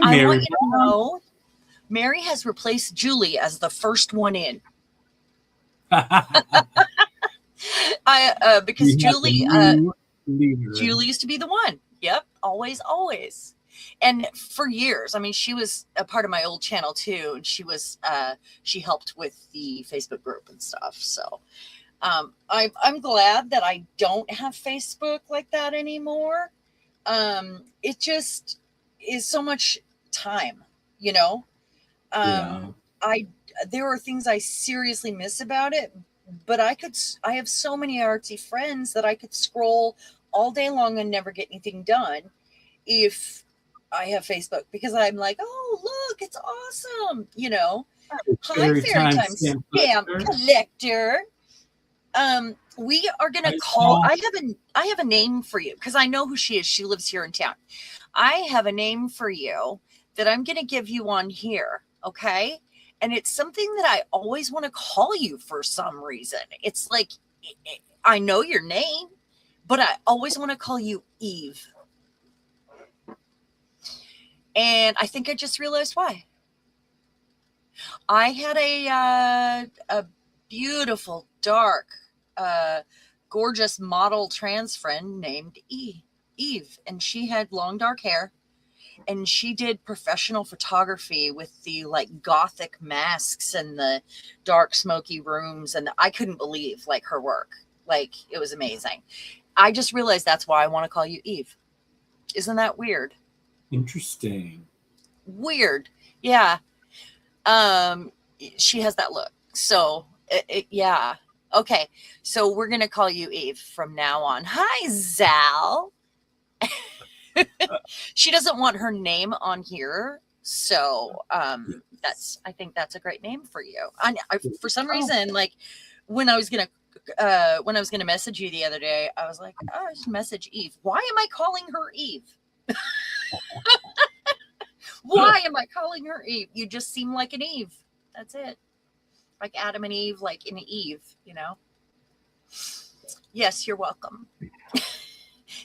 I Mary. want you to know, Mary has replaced Julie as the first one in. Because Julie used to be the one. Yep, always, always. And for years, I mean, she was a part of my old channel too, and she helped with the Facebook group and stuff. So I'm glad that I don't have Facebook like that anymore. It just is so much time, you know. There are things I seriously miss about it, but I have so many artsy friends that I could scroll all day long and never get anything done if I have Facebook, because I'm like, oh, look, it's awesome. You know, hi, Fairy Time Stamp Collector. We are going to call, I have a name for you because I know who she is. She lives here in town. I have a name for you that I'm going to give you on here. Okay. And it's something that I always want to call you for some reason. It's like, I know your name, but I always want to call you Eve. And I think I just realized why. I had a beautiful, dark, gorgeous model trans friend named Eve, and she had long dark hair, and she did professional photography with the like gothic masks and the dark smoky rooms, and I couldn't believe like her work. Like, it was amazing. I just realized that's why I want to call you Eve. Isn't that weird? Interesting. Weird. Yeah. She has that look. So yeah. Okay. So we're going to call you Eve from now on. Hi, Zal. She doesn't want her name on here. So, I think that's a great name for you. For some reason, like when I was going to message you the other day, I was like, oh, I should message Eve. Why am I calling her Eve? Why am I calling her Eve? You just seem like an Eve. That's it. Like Adam and Eve, like in Eve, you know? Yes, you're welcome.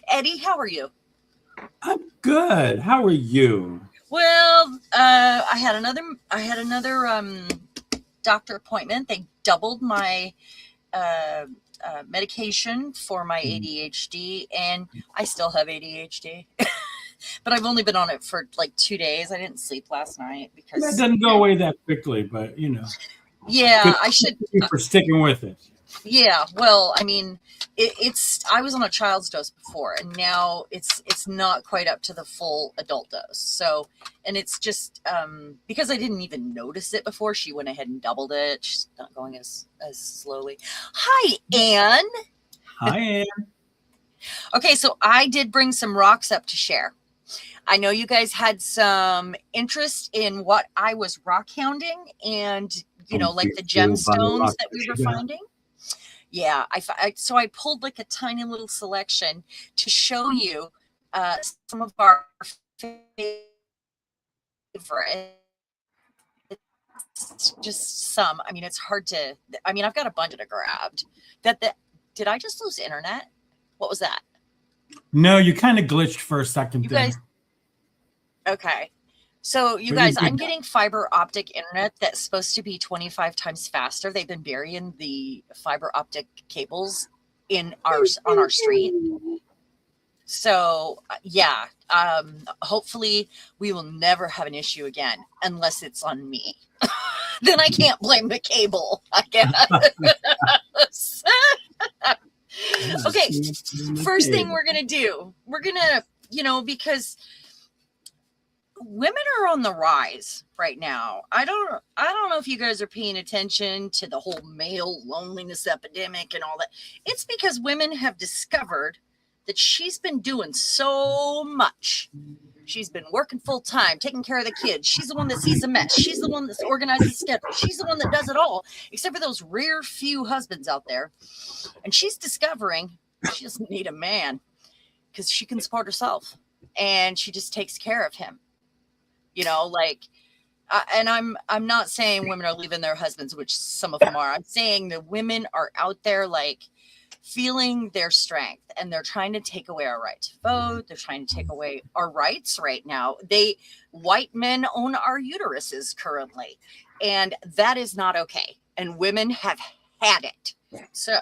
Eddie, how are you? I'm good. How are you? Well, I had another doctor appointment. They doubled my medication for my ADHD, and I still have ADHD. But I've only been on it for like 2 days. I didn't sleep last night because that doesn't go away that quickly, but you know. Yeah, I should. For sticking with it. Yeah, well, I mean, I was on a child's dose before, and now it's not quite up to the full adult dose. So, and it's just because I didn't even notice it before, she went ahead and doubled it. She's not going as slowly. Hi, Anne. Hi, Anne. Okay, so I did bring some rocks up to share. I know you guys had some interest in what I was rock hounding, and you know, like the gemstones that we were finding. Yeah, so I pulled like a tiny little selection to show you some of our favorite. It's just some. I mean, it's hard to. I mean, I've got a bunch that I grabbed. Did I just lose internet? What was that? No, you kind of glitched for a second. You guys. Okay. So you guys, I'm getting fiber optic internet that's supposed to be 25 times faster. They've been burying the fiber optic cables on our street. So yeah, hopefully we will never have an issue again unless it's on me. Then I can't blame the cable, I guess. Okay, first thing we're going to do, because women are on the rise right now. I don't know if you guys are paying attention to the whole male loneliness epidemic and all that. It's because women have discovered that she's been doing so much. She's been working full time, taking care of the kids. She's the one that sees the mess. She's the one that organizes the schedule. She's the one that does it all, except for those rare few husbands out there. And she's discovering she doesn't need a man because she can support herself, and she just takes care of him. You know, like, and I'm not saying women are leaving their husbands, which some of them are. I'm saying the women are out there, like, feeling their strength, and they're trying to take away our right to vote. They're trying to take away our rights right now. White men own our uteruses currently, and that is not okay. And women have had it. So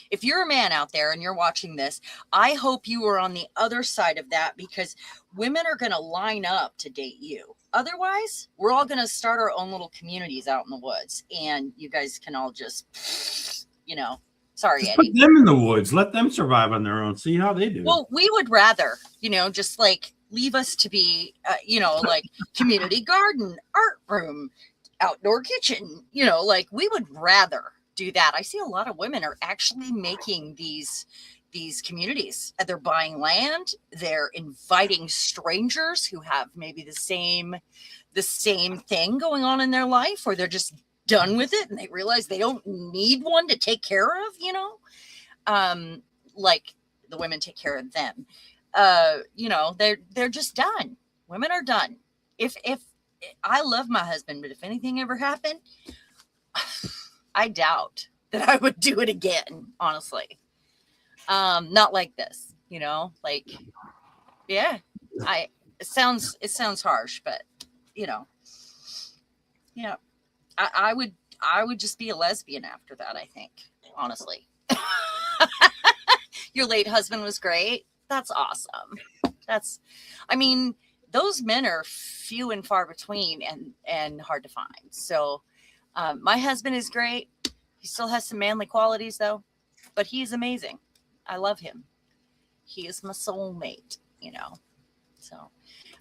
if you're a man out there and you're watching this, I hope you are on the other side of that, because women are going to line up to date you. Otherwise, we're all going to start our own little communities out in the woods, and you guys can all just, sorry, Just Eddie. put them in the woods. Let them survive on their own. See how they do. Well, we would rather, just like leave us to be, like community garden, art room, outdoor kitchen, like we would rather do that. I see a lot of women are actually making these communities. They're buying land. They're inviting strangers who have maybe the same thing going on in their life, or they're just done with it and they realize they don't need one to take care of, like the women take care of them. They're just done. Women are done. If I love my husband, but if anything ever happened, I doubt that I would do it again, honestly. Not like this, like, yeah, it sounds harsh, but yeah, I would just be a lesbian after that, I think, honestly. Your late husband was great. That's awesome. Those men are few and far between and hard to find. So, my husband is great. He still has some manly qualities though, but he's amazing. I love him. He is my soulmate, so,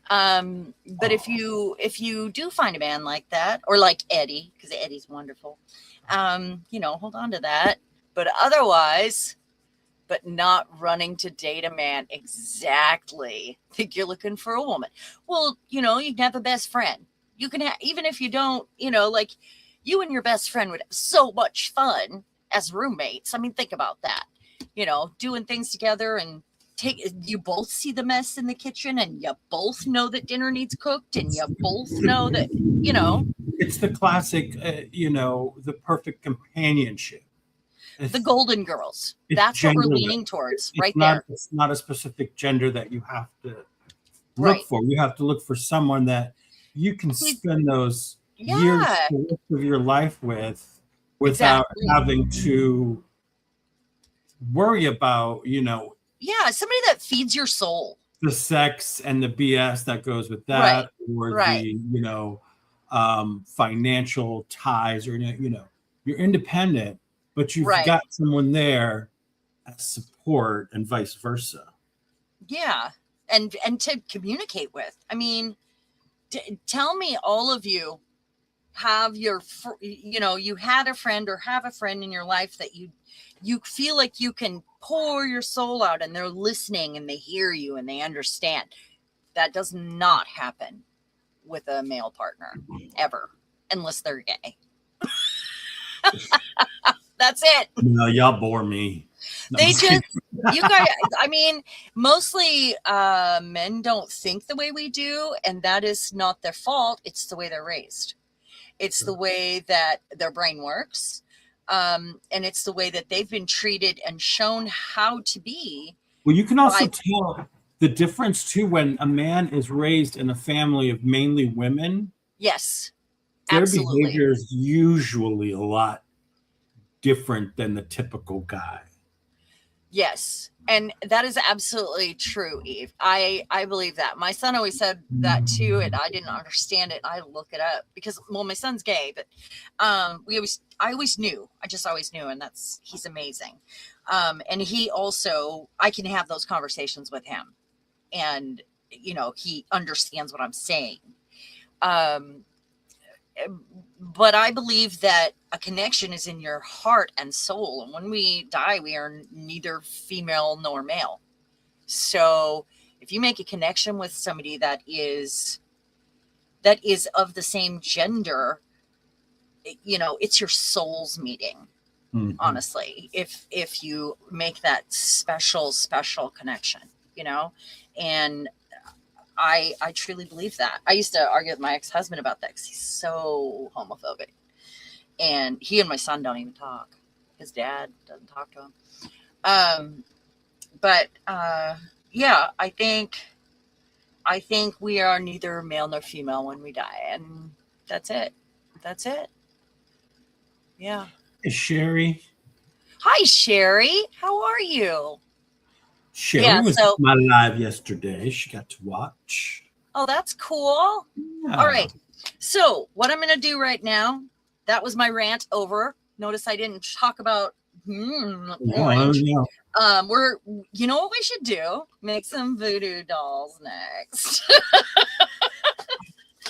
but if you do find a man like that, or like Eddie, because Eddie's wonderful, hold on to that, but otherwise, but not running to date a man exactly think you're looking for a woman. Well, you can have a best friend. You can have, even if you don't, like you and your best friend would have so much fun as roommates. Think about that, doing things together, and you both see the mess in the kitchen, and you both know that dinner needs cooked, and you both know that, it's the classic, the perfect companionship. The Golden Girls. That's what we're leaning towards right there. It's not a specific gender that you have to look for. You have to look for someone that you can spend those years of your life with without having to worry about, somebody that feeds your soul. The sex and the BS that goes with that, or the, financial ties, or, you're independent, but you've got someone there as support, and vice versa. Yeah. And to communicate with. Tell me, all of you have you had a friend or have a friend in your life that you feel like you can pour your soul out, and they're listening and they hear you and they understand. That does not happen with a male partner ever, unless they're gay. That's it. No, y'all bore me. No, they just, you guys, mostly men don't think the way we do, and that is not their fault. It's the way they're raised. It's the way that their brain works. And it's the way that they've been treated and shown how to be. Well, you can also tell the difference too when a man is raised in a family of mainly women. Yes, their behavior is usually a lot different than the typical guy. Yes. And that is absolutely true, Eve. I believe that. My son always said that too, and I didn't understand it. I had to look it up because, my son's gay, but I always knew. I just always knew, and he's amazing. And he also, I can have those conversations with him, and he understands what I'm saying. But I believe that a connection is in your heart and soul. And when we die, we are neither female nor male. So if you make a connection with somebody that is of the same gender, it's your soul's meeting. Mm-hmm. Honestly, if you make that special connection, and I truly believe that. I used to argue with my ex-husband about that because he's so homophobic, and he and my son don't even talk His dad doesn't talk to him. But yeah, I think we are neither male nor female when we die, and that's it. That's it. Yeah. Hey, Sherry. Hi, Sherry. How are you? Sherry was at my live yesterday. She got to watch. Oh, that's cool. Yeah. All right. So what I'm going to do right now, that was my rant over. Notice I didn't talk about orange. Yeah. You know what we should do? Make some voodoo dolls next.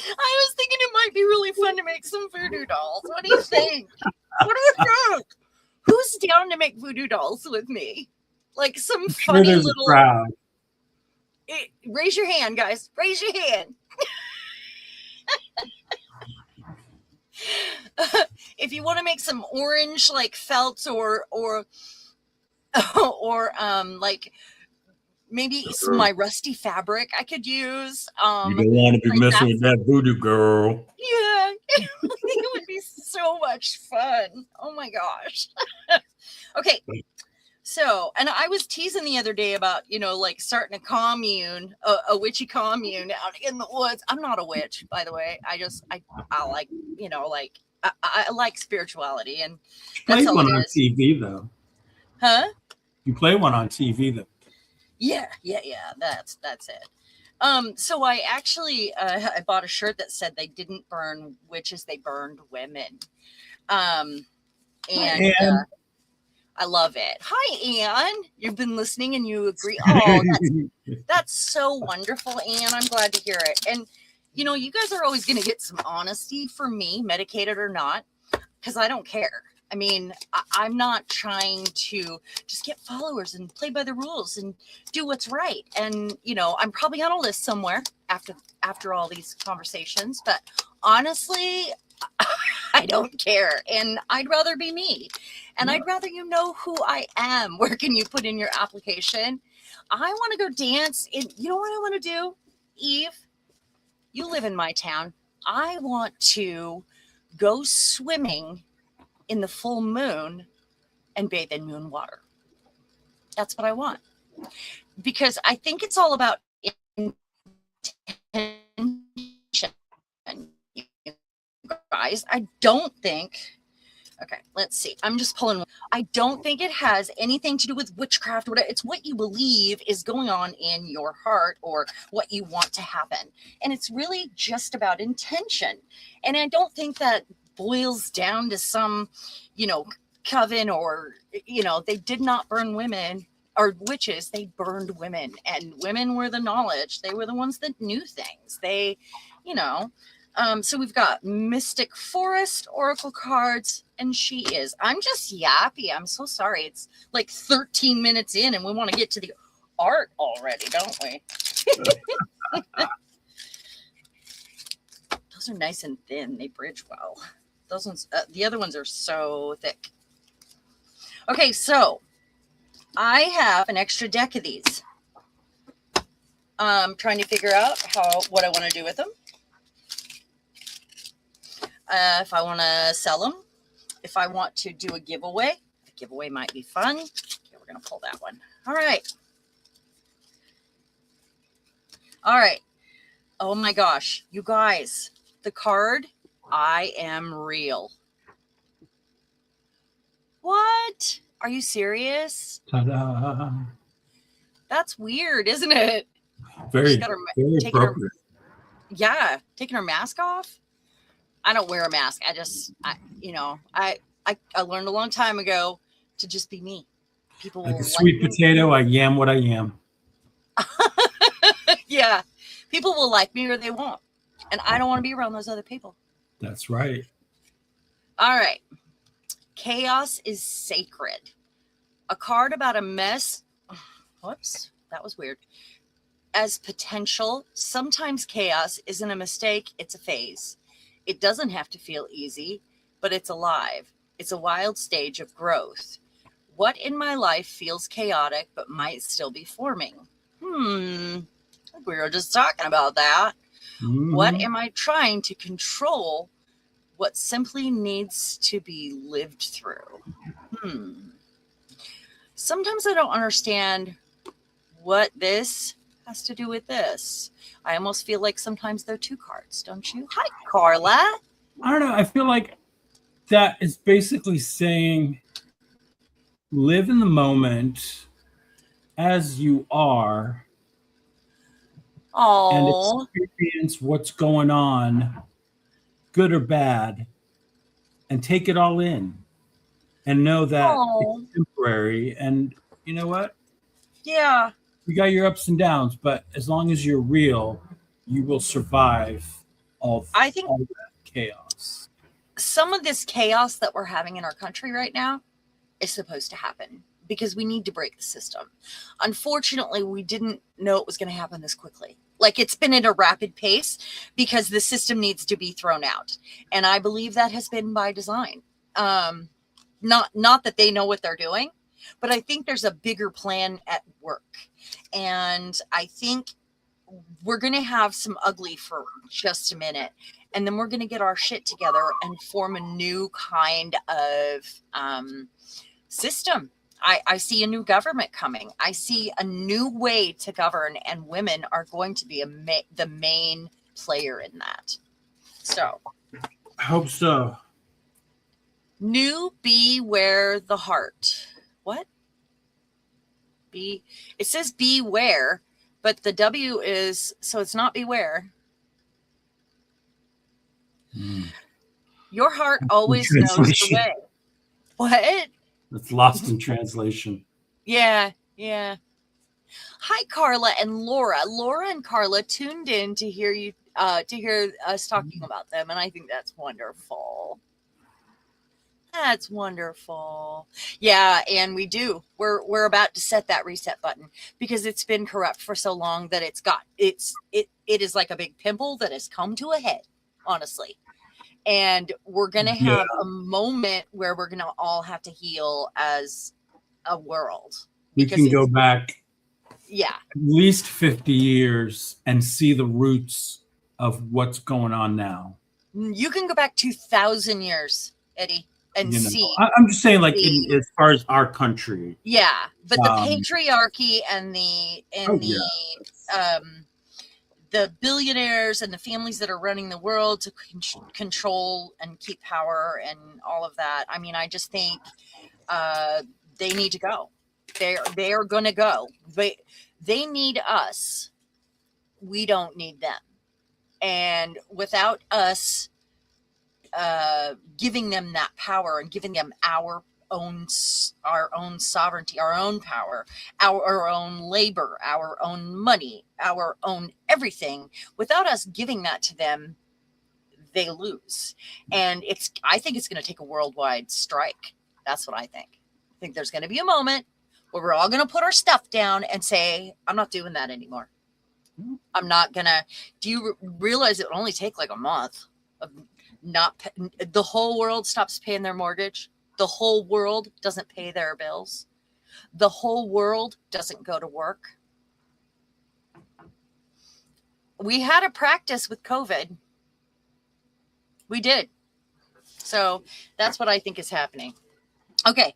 I was thinking it might be really fun to make some voodoo dolls. What do you think? What do you think? Who's down to make voodoo dolls with me? Like some funny little crowd. Raise your hand, guys. Raise your hand. If you want to make some orange like felt or like maybe some of my rusty fabric I could use. You don't want to be messing with that voodoo girl. Yeah, it would be so much fun. Oh my gosh. Okay. So, and I was teasing the other day about, like starting a commune, a witchy commune out in the woods. I'm not a witch, by the way. I like, I like spirituality, and that's all it is. On TV though. Huh? You play one on TV though. Yeah. That's it. So I actually, I bought a shirt that said they didn't burn witches, they burned women. And I love it. Hi, Anne. You've been listening and you agree. Oh, that's so wonderful, Anne. I'm glad to hear it. And, you guys are always going to get some honesty from me, medicated or not, because I don't care. I mean, I'm not trying to just get followers and play by the rules and do what's right. And, I'm probably on a list somewhere after all these conversations. But honestly, I don't care. And I'd rather be me. And I'd rather you know who I am. Where can you put in your application? I want to go dance. You know what I want to do? Eve, you live in my town. I want to go swimming in the full moon and bathe in moon water. That's what I want. Because I think it's all about intention. Guys, I don't think, okay, let's see. I'm just pulling. I don't think it has anything to do with witchcraft. It's what you believe is going on in your heart or what you want to happen. And it's really just about intention. And I don't think that boils down to some, coven or, they did not burn women or witches. They burned women, and women were the knowledge. They were the ones that knew things. They, so we've got Mystic Forest, Oracle cards, and she is. I'm just yappy. I'm so sorry. It's like 13 minutes in and we want to get to the art already, don't we? Those are nice and thin. They bridge well. Those ones, the other ones are so thick. Okay, so I have an extra deck of these. I'm trying to figure out what I want to do with them. If I want to sell them, if I want to do a giveaway might be fun. Okay, we're going to pull that one. All right. Oh my gosh, you guys, the card, I am real. What? Are you serious? Ta-da. That's weird, isn't it? Very appropriate. Taking her mask off. I don't wear a mask. I learned a long time ago to just be me. People like a sweet potato. I am what I am. Yeah. People will like me or they won't. And I don't want to be around those other people. That's right. All right. Chaos is sacred. A card about a mess. Whoops. That was weird. As potential. Sometimes chaos isn't a mistake. It's a phase. It doesn't have to feel easy, but it's alive. It's a wild stage of growth. What in my life feels chaotic, but might still be forming? We were just talking about that. Mm-hmm. What am I trying to control? What simply needs to be lived through? Sometimes I don't understand what this has to do with this. I almost feel like sometimes they're two cards, don't you? Hi, Carla. I don't know. I feel like that is basically saying live in the moment as you are and Oh, experience what's going on, good or bad, and take it all in and know that it's oh, temporary. And you know what? yeah. You got your ups and downs, but as long as you're real, you will survive I think all that chaos. some of this chaos that we're having in our country right now is supposed to happen because we need to break the system. Unfortunately, we didn't know it was going to happen this quickly. Like, it's been at a rapid pace because the system needs to be thrown out. And I believe that has been by design. Not that they know what they're doing, but I think there's a bigger plan at work. And I think we're going to have some ugly for just a minute. And then we're going to get our shit together and form a new kind of system. I see a new government coming. I see a new way to govern, and women are going to be the main player in that. So, I hope so. new beware the heart. What? It says beware, but the W is, so it's not beware. Your heart always knows the way. What? It's lost in translation. Yeah. Hi, Carla and Laura. Laura and Carla tuned in to hear you, to hear us talking about them, and I think that's wonderful. That's wonderful. Yeah, and we do. We're about to set that reset button because it's been corrupt for so long that it is like a big pimple that has come to a head, honestly. And we're going to have a moment where we're going to all have to heal as a world. We can go back at least 50 years and see the roots of what's going on now. You can go back 2,000 years, Eddie, and see. I'm just saying, like, as far as our country. Yeah, but the patriarchy and the billionaires and the families that are running the world to control and keep power and all of that. I mean, I just think they need to go. They are going to go. They need us. We don't need them. And without us giving them that power and giving them our own sovereignty, our own power, our own labor, our own money, our own everything, without us giving that to them, they lose. And I think it's going to take a worldwide strike. That's what I think. I think there's going to be a moment where we're all going to put our stuff down and say, I'm not doing that anymore. I'm not going to. Do you realize it would only take like a month of the whole world stops paying their mortgage? The whole world doesn't pay their bills. The whole world doesn't go to work. We had a practice with COVID. We did. So that's what I think is happening. Okay.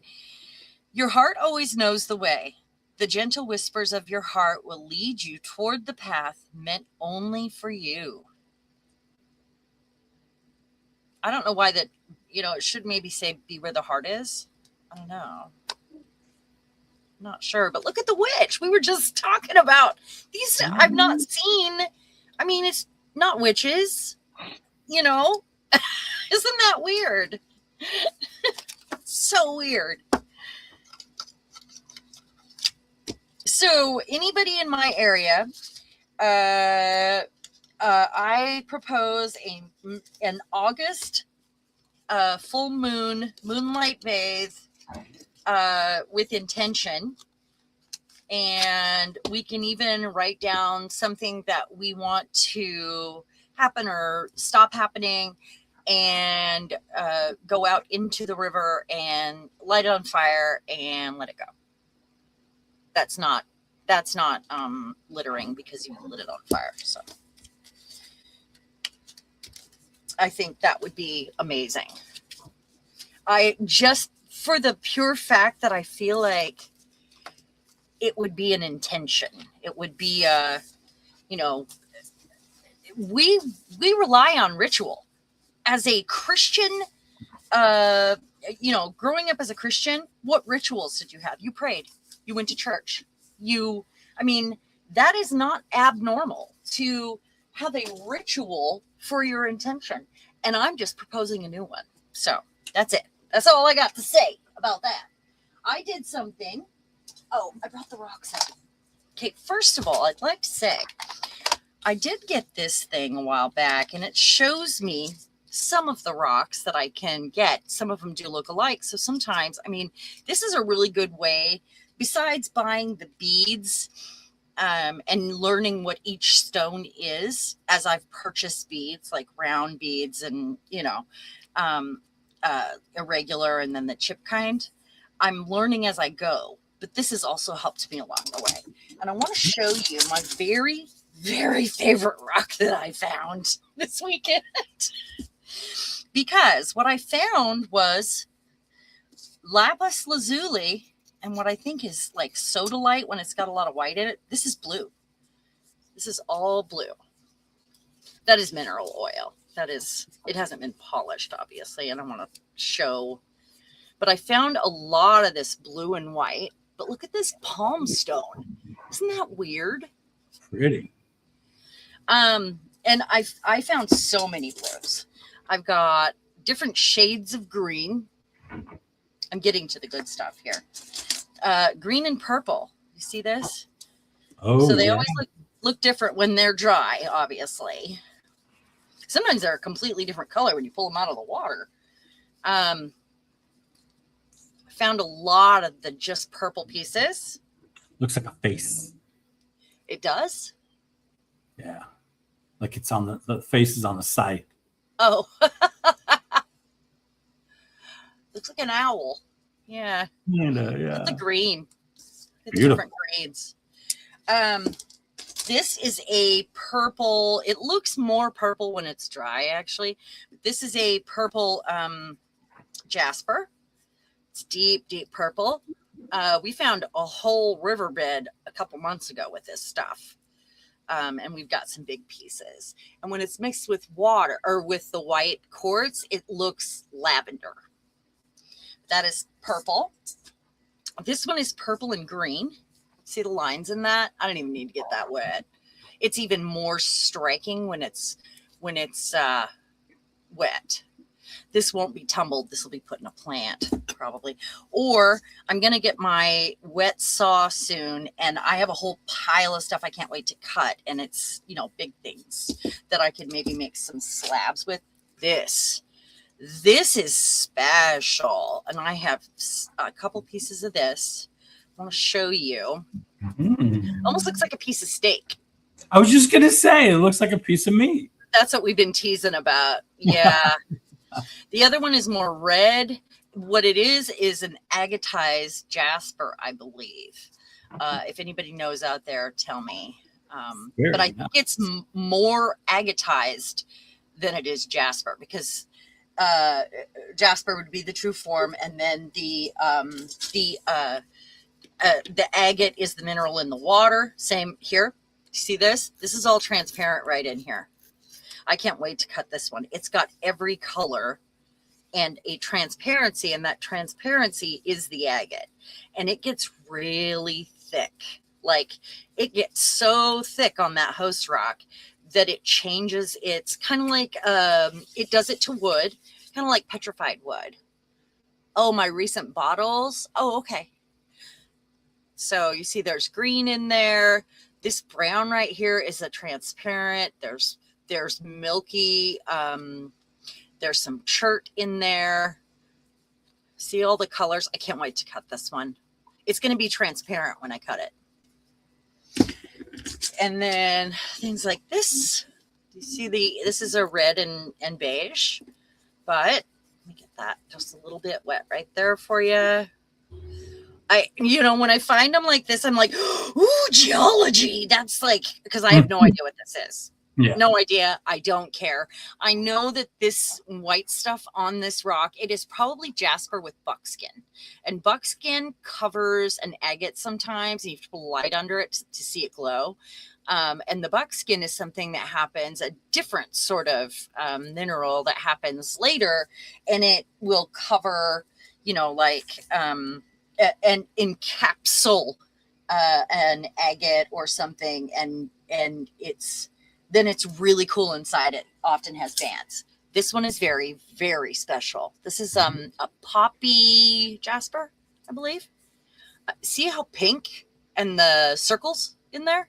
Your heart always knows the way. The gentle whispers of your heart will lead you toward the path meant only for you. I don't know why that, it should maybe say be where the heart is. I don't know. I'm not sure, but look at the witch. We were just talking about these. I've not seen. I mean, it's not witches, Isn't that weird? So weird. So anybody in my area, I propose an August full moonlight bathe with intention. And we can even write down something that we want to happen or stop happening, and go out into the river and light it on fire and let it go. That's not littering because you lit it on fire. So I think that would be amazing. I just for the pure fact that I feel like it would be an intention. It would be we rely on ritual as a Christian. Growing up as a Christian, what rituals did you have? You prayed, you went to church, that is not abnormal to have a ritual for your intention. And I'm just proposing a new one. So that's it. That's all I got to say about that. I did something. Oh, I brought the rocks out. Okay, first of all, I'd like to say I did get this thing a while back, and it shows me some of the rocks that I can get. Some of them do look alike. So sometimes, this is a really good way, besides buying the beads and learning what each stone is, as I've purchased beads, like round beads and, irregular and then the chip kind. I'm learning as I go, but this has also helped me along the way. And I want to show you my very, very favorite rock that I found this weekend. Because what I found was lapis lazuli and what I think is like sodalite when it's got a lot of white in it. This is blue. This is all blue. That is mineral oil. It hasn't been polished, obviously, and I want to show. But I found a lot of this blue and white. But look at this palm stone. Isn't that weird? Pretty. And I found so many blues. I've got different shades of green. I'm getting to the good stuff here. Green and purple. You see this? Oh, so they always look different when they're dry, obviously. Sometimes they're a completely different color when you pull them out of the water. I found a lot of the just purple pieces. Looks like a face. It does? Yeah. Like it's on the face is on the side. Oh. Looks like an owl. Yeah. Yeah. The green. It's Beautiful. Different grades. This is a purple. It looks more purple when it's dry, actually. This is a purple jasper. It's deep, deep purple. We found a whole riverbed a couple months ago with this stuff. And we've got some big pieces. And when it's mixed with water or with the white quartz, it looks lavender. That is purple. This one is purple and green. See the lines in that? I don't even need to get that wet. It's even more striking when it's wet. This won't be tumbled. This will be put in a plant probably. Or I'm going to get my wet saw soon, and I have a whole pile of stuff I can't wait to cut. And it's, big things that I could maybe make some slabs with. This is special. And I have a couple pieces of this. I want to show you. Almost looks like a piece of steak. I was just going to say, it looks like a piece of meat. That's what we've been teasing about. Yeah. The other one is more red. What it is an agatized jasper, I believe. If anybody knows out there, tell me. But I think it's more agatized than it is jasper, because jasper would be the true form, and then the agate is the mineral in the water. Same here. See this? This is all transparent right in here. I can't wait to cut this one. It's got every color and a transparency, and that transparency is the agate. And it gets really thick. Like, it gets so thick on that host rock that it changes. It's kind of like, it does it to wood, kind of like petrified wood. Oh, my recent bottles. Oh, okay. So you see there's green in there. This brown right here is a transparent. There's milky. There's some chert in there. See all the colors. I can't wait to cut this one. It's going to be transparent when I cut it. And then things like this. You see this is a red and beige, but let me get that just a little bit wet right there for you. When I find them like this, I'm like, ooh, geology. That's like, because I have no idea what this is. Yeah. No idea. I don't care. I know that this white stuff on this rock, it is probably jasper with buckskin. And buckskin covers an agate sometimes. And you have to put light under it to see it glow. And the buckskin is something that happens, a different sort of mineral that happens later. And it will cover, like an encapsule an agate or something. And it's really cool inside. It often has bands. This one is very, very special. This is a poppy jasper, I believe. See how pink and the circles in there?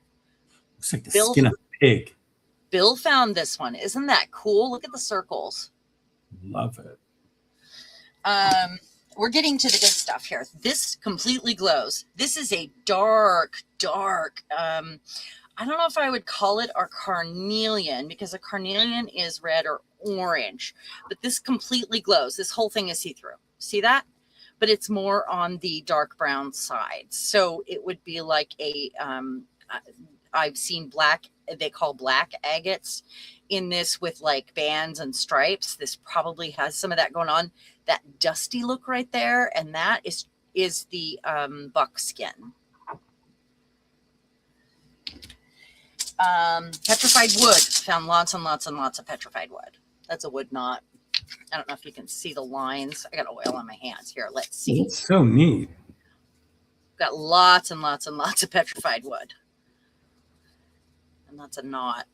Looks like the skin of a pig. Bill found this one. Isn't that cool? Look at the circles. Love it. We're getting to the good stuff here. This completely glows. This is a dark, I don't know if I would call it our carnelian, because a carnelian is red or orange, but this completely glows. This whole thing is see-through. See that? But it's more on the dark brown side. So it would be like I've seen they call black agates in this with like bands and stripes. This probably has some of that going on. That dusty look right there. And that is the buckskin. Petrified wood. Found lots and lots and lots of petrified wood. That's a wood knot. I don't know if you can see the lines. I got oil on my hands here. Let's see. It's so neat. Got lots and lots and lots of petrified wood. And that's a knot.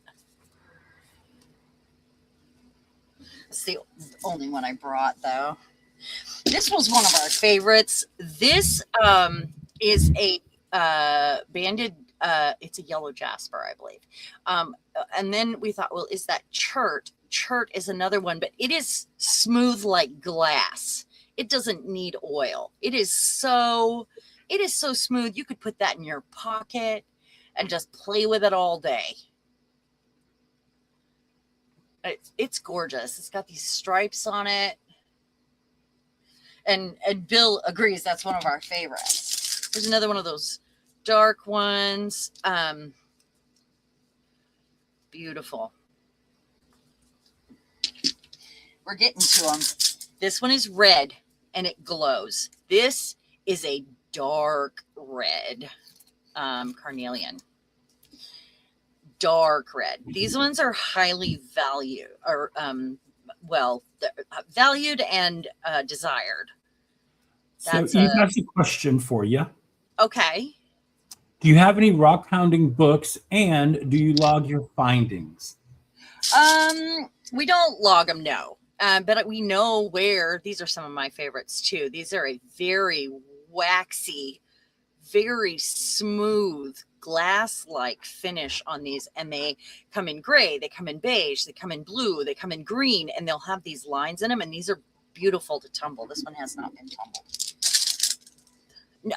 It's the only one I brought, though. This was one of our favorites. This is a banded. It's a yellow jasper, I believe. And then we thought, well, is that chert? Chert is another one, but it is smooth like glass. It doesn't need oil. It is so smooth. You could put that in your pocket and just play with it all day. It's gorgeous. It's got these stripes on it. And Bill agrees that's one of our favorites. There's another one of those dark ones. Beautiful. We're getting to them. This one is red and it glows. This is a dark red carnelian. Dark red. These ones are highly valued, or valued and desired. So Eve has a question for you. Okay. Do you have any rock hounding books, and do you log your findings? We don't log them, no. But we know where. These are some of my favorites too. These are a very waxy, very smooth glass-like finish on these, and they come in gray, they come in beige, they come in blue, they come in green, and they'll have these lines in them, and these are beautiful to tumble. This one has not been tumbled.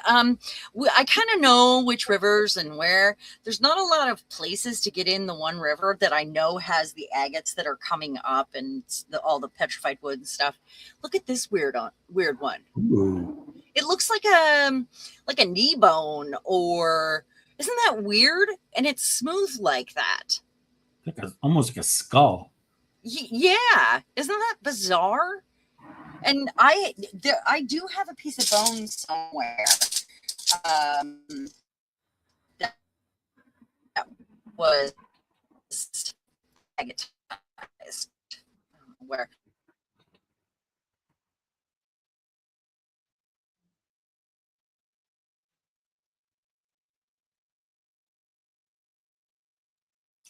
I kind of know which rivers and where. There's not a lot of places to get in the one river that I know has the agates that are coming up and all the petrified wood and stuff. Look at this weird one. Ooh. It looks like a knee bone, or isn't that weird? And it's smooth like that. Almost like a skull. Yeah, isn't that bizarre? And I do have a piece of bone somewhere that was agatized. Where?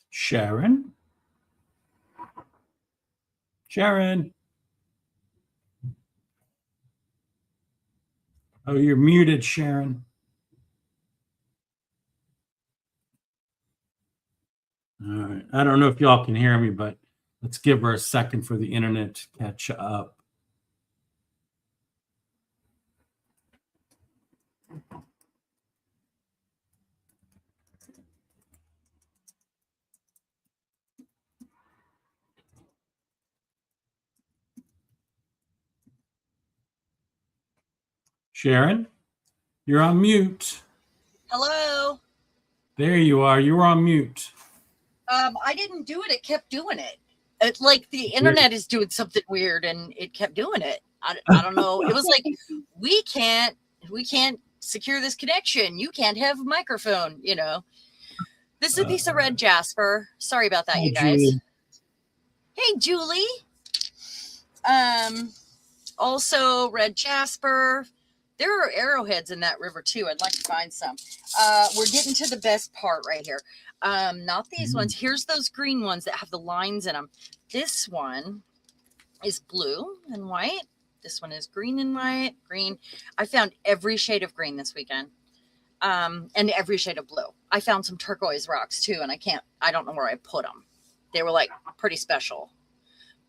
Sharon? Sharon? Oh, you're muted, Sharon. All right. I don't know if y'all can hear me, but let's give her a second for the internet to catch up. Sharon, you're on mute. Hello. There you are. You're on mute. I didn't do it. It kept doing it. Like the internet is doing something weird, and it kept doing it. I don't know. It was like we can't secure this connection. You can't have a microphone. You know. This is a piece of red jasper. Sorry about that, you guys. Julie. Hey, Julie. Also red jasper. There are arrowheads in that river too. I'd like to find some. We're getting to the best part right here. Not these ones. Here's those green ones that have the lines in them. This one is blue and white. This one is green and white. Green. I found every shade of green this weekend. And every shade of blue. I found some turquoise rocks too, and I don't know where I put them. They were like pretty special.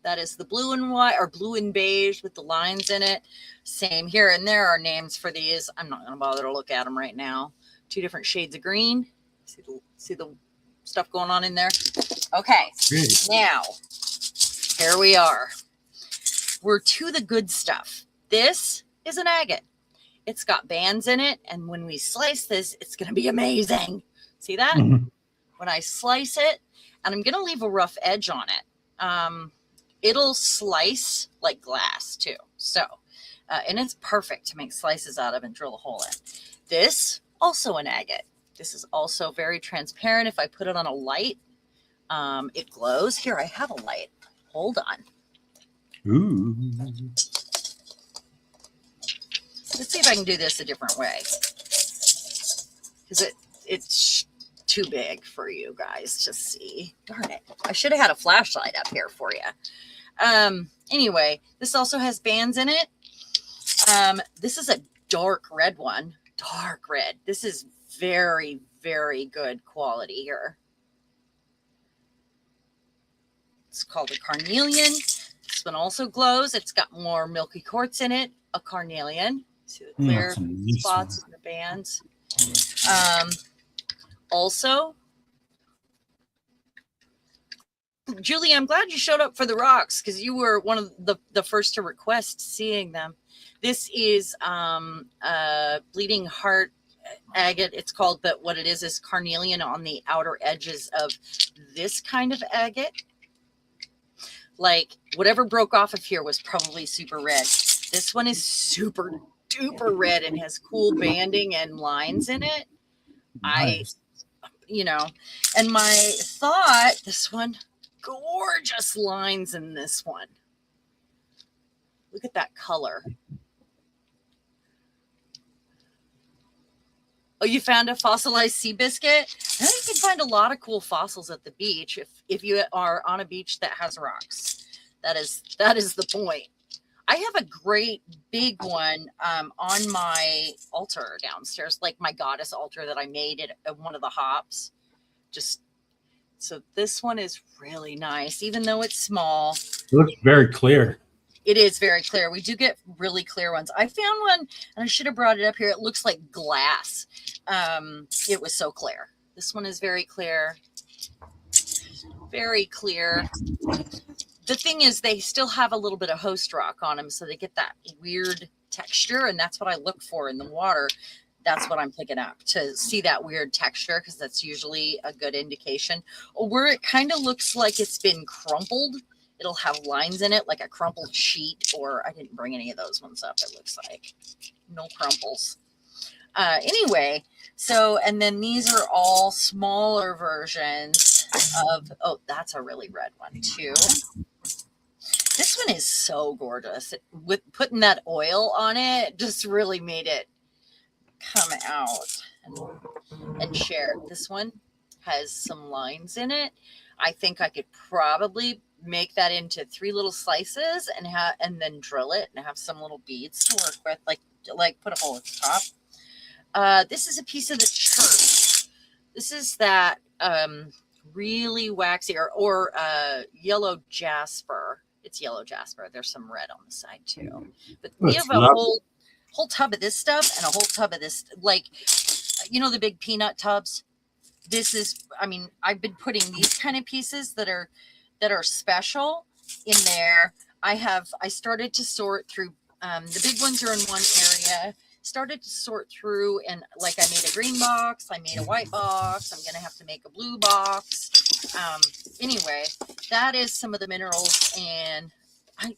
That is the blue and white, or blue and beige with the lines in it. Same here. And there are names for these. I'm not going to bother to look at them right now. 2 different shades of green. See the stuff going on in there? Okay. Good. Now, here we are. We're to the good stuff. This is an agate. It's got bands in it. And when we slice this, it's going to be amazing. See that? Mm-hmm. When I slice it, and I'm going to leave a rough edge on it. It'll slice like glass too. So, and it's perfect to make slices out of and drill a hole in. This, also an agate. This is also very transparent. If I put it on a light, it glows. Here, I have a light. Hold on. Ooh. Let's see if I can do this a different way. Because it's too big for you guys to see. Darn it. I should have had a flashlight up here for you. Anyway, this also has bands in it. This is a dark red one. Dark red. This is very, very good quality here. It's called a carnelian. This one also glows. It's got more milky quartz in it. A carnelian. See the clear spots in the bands. Also, Julie, I'm glad you showed up for the rocks because you were one of the first to request seeing them. This is bleeding heart agate, it's called, but what it is carnelian on the outer edges of this kind of agate. Like whatever broke off of here was probably super red. This one is super duper red and has cool banding and lines in it. Nice. And my thought, this one, gorgeous lines in this one. Look at that color. Oh, you found a fossilized sea biscuit? I think you can find a lot of cool fossils at the beach if you are on a beach that has rocks. That is the point. I have a great big one on my altar downstairs, like my goddess altar that I made at one of the hops. So this one is really nice, even though it's small. It looks very clear. It is very clear. We do get really clear ones. I found one, and I should have brought it up here. It looks like glass. It was so clear. This one is very clear. Very clear. The thing is, they still have a little bit of host rock on them, so they get that weird texture, and that's what I look for in the water. That's what I'm picking up, to see that weird texture, because that's usually a good indication. Or where it kind of looks like it's been crumpled. It'll have lines in it, like a crumpled sheet, or I didn't bring any of those ones up, it looks like. No crumples. Anyway, so, and then these are all smaller versions of, oh, that's a really red one too. This one is so gorgeous. With putting that oil on it, just really made it come out and share. This one has some lines in it. I think I could probably make that into 3 little slices and then drill it and have some little beads to work with, like put a hole at the top. This is a piece of the church. This is that really waxy or yellow jasper. It's yellow jasper. There's some red on the side too. But we have a whole tub of this stuff and a whole tub of this, like, the big peanut tubs. This is, I've been putting these kind of pieces that are special in there. I started to sort through, the big ones are in one area, started to sort through, and like I made a green box, I made a white box, I'm going to have to make a blue box. Anyway, that is some of the minerals, and I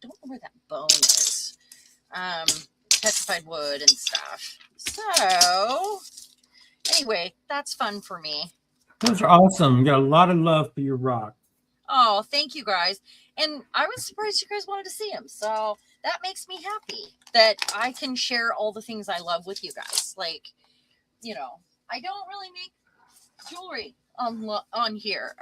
don't know where that bone is. Petrified wood and stuff. So anyway, that's fun for me. Those are awesome. You got a lot of love for your rock. Oh, thank you guys. And I was surprised you guys wanted to see them. So that makes me happy that I can share all the things I love with you guys. Like, you know, I don't really make jewelry on here.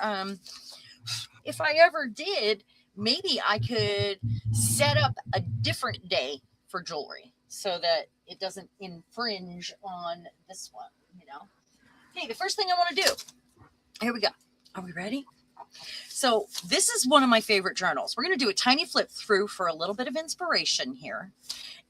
If I ever did, maybe I could set up a different day for jewelry so that it doesn't infringe on this one, you know. Okay, the first thing I want to do. Here we go. Are we ready? So this is one of my favorite journals. We're going to do a tiny flip through for a little bit of inspiration here.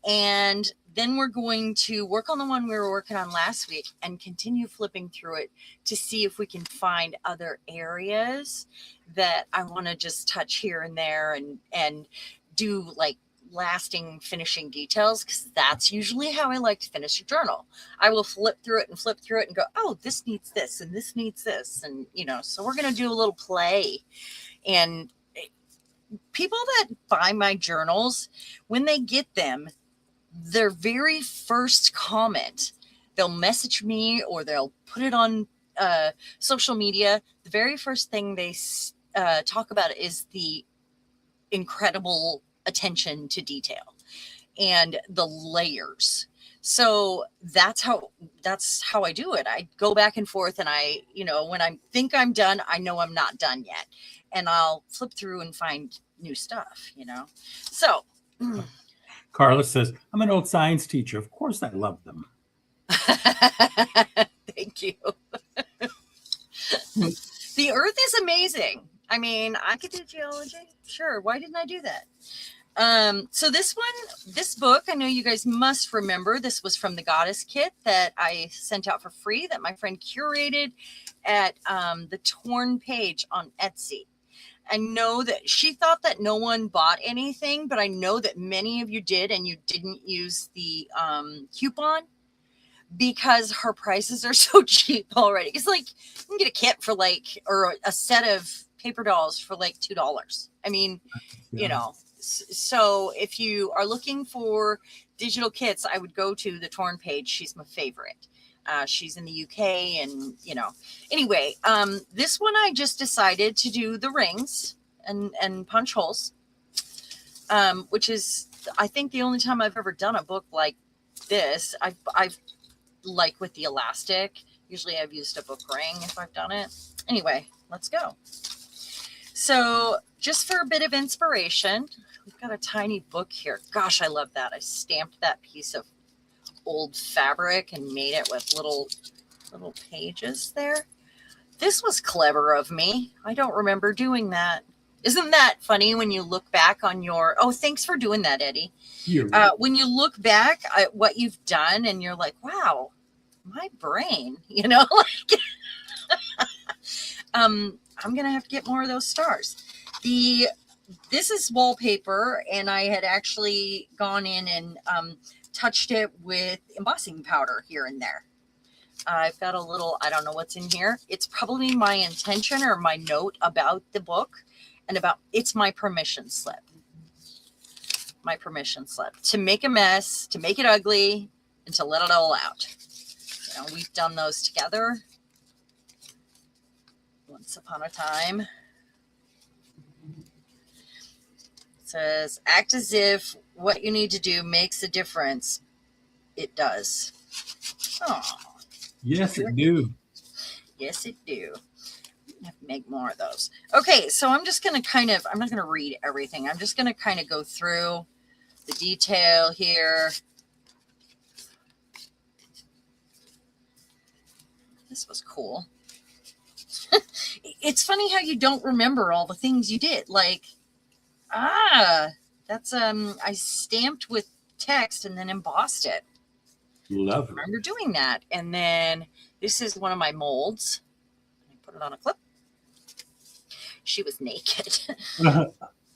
And then we're going to work on the one we were working on last week and continue flipping through it to see if we can find other areas that I want to just touch here and there and do like lasting finishing details, because that's usually how I like to finish a journal. I will flip through it and go, oh, this needs this and this needs this. And, you know, so we're going to do a little play. And people that buy my journals, when they get them, their very first comment, they'll message me or they'll put it on social media. The very first thing they talk about is the incredible attention to detail and the layers. So that's how I do it. I go back and forth, and I, you know, when I think I'm done, I know I'm not done yet, and I'll flip through and find new stuff, you know. So Carla says, I'm an old science teacher. Of course I love them. Thank you. The earth is amazing. I mean, I could do geology. Sure. Why didn't I do that? So this book, I know you guys must remember, this was from the Goddess Kit that I sent out for free that my friend curated at the Torn page on Etsy. I know that she thought that no one bought anything, but I know that many of you did, and you didn't use the coupon because her prices are so cheap already. It's like you can get a kit for like, or a set of paper dolls for like $2. I mean, you know, so if you are looking for digital kits, I would go to the Torn page. She's my favorite. She's in the UK, and, you know, anyway, this one, I just decided to do the rings and punch holes, which is, I think, the only time I've ever done a book like this. I've like with the elastic, usually I've used a book ring if I've done it. Anyway, let's go. So just for a bit of inspiration, we've got a tiny book here. Gosh, I love that. I stamped that piece of old fabric and made it with little pages there. This was clever of me. I don't remember doing that. Isn't that funny when you look back on your, oh, thanks for doing that, Eddie. When you look back at what you've done and you're like, wow, my brain, you know, like, I'm going to have to get more of those stars. This is wallpaper, and I had actually gone in and touched it with embossing powder here and there. I've got a little, I don't know what's in here. It's probably my intention or my note about the book, and it's my permission slip. My permission slip to make a mess, to make it ugly, and to let it all out. You know, we've done those together once upon a time. It says, act as if what you need to do makes a difference. It does. Oh, yes, it do. Yes, it do. I have to make more of those. Okay, so I'm just going to I'm not going to read everything. I'm just going to kind of go through the detail here. This was cool. It's funny how you don't remember all the things you did. Like, that's, I stamped with text and then embossed it. Love it. I remember doing that. And then this is one of my molds. I put it on a clip. She was naked.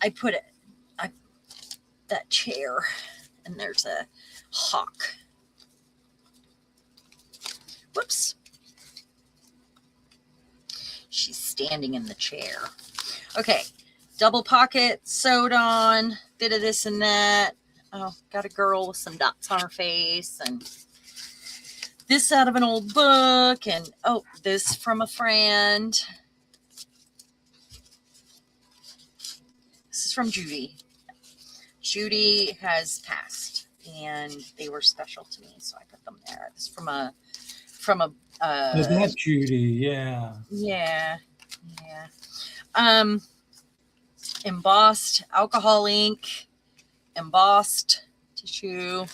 I put that chair, and there's a hawk. Whoops. She's standing in the chair. Okay. Double pocket sewed on, bit of this and that. Oh, got a girl with some dots on her face, and this out of an old book, and oh, this from a friend. This is from Judy. Judy has passed, and they were special to me, so I put them there. This is from a Is that Judy? Yeah. Yeah. Embossed alcohol ink, embossed tissue.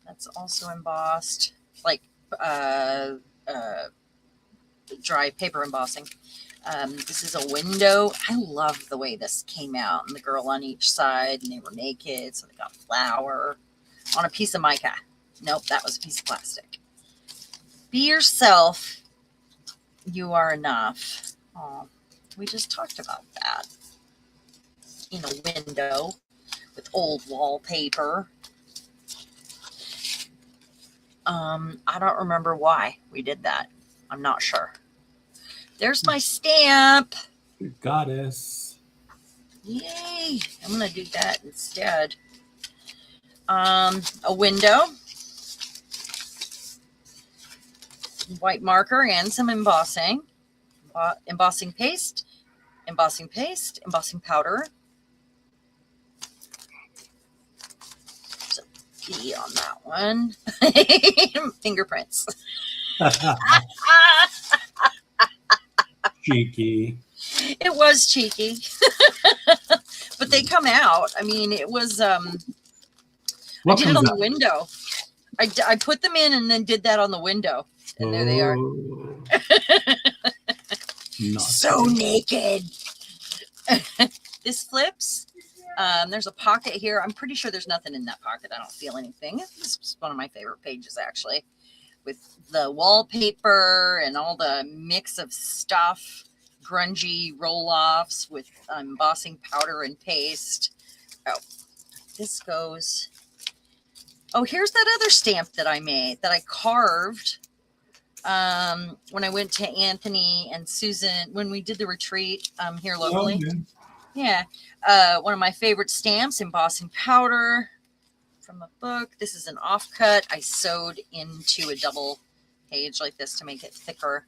That's also embossed, like dry paper embossing. This is a window. I love the way this came out, and the girl on each side, and they were naked, so they got a flower on a piece of mica. Nope, that was a piece of plastic. Be yourself. You are enough. Oh, we just talked about that. In a window with old wallpaper. I don't remember why we did that. I'm not sure. There's my stamp. Goddess. Yay. I'm going to do that instead. A window. White marker and some embossing. Embossing paste. Embossing paste. Embossing powder. P on that one. Fingerprints. Cheeky. It was cheeky. But they come out. I mean, it was I did it on the window. I put them in and then did that on the window. And there they are. So naked. This flips. There's a pocket here. I'm pretty sure there's nothing in that pocket. I don't feel anything. This is one of my favorite pages, actually, with the wallpaper and all the mix of stuff, grungy roll-offs with embossing powder and paste. Oh, this goes. Oh, here's that other stamp that I made, that I carved when I went to Anthony and Susan, when we did the retreat here locally. Yeah. One of my favorite stamps, embossing powder from a book. This is an offcut. I sewed into a double page like this to make it thicker.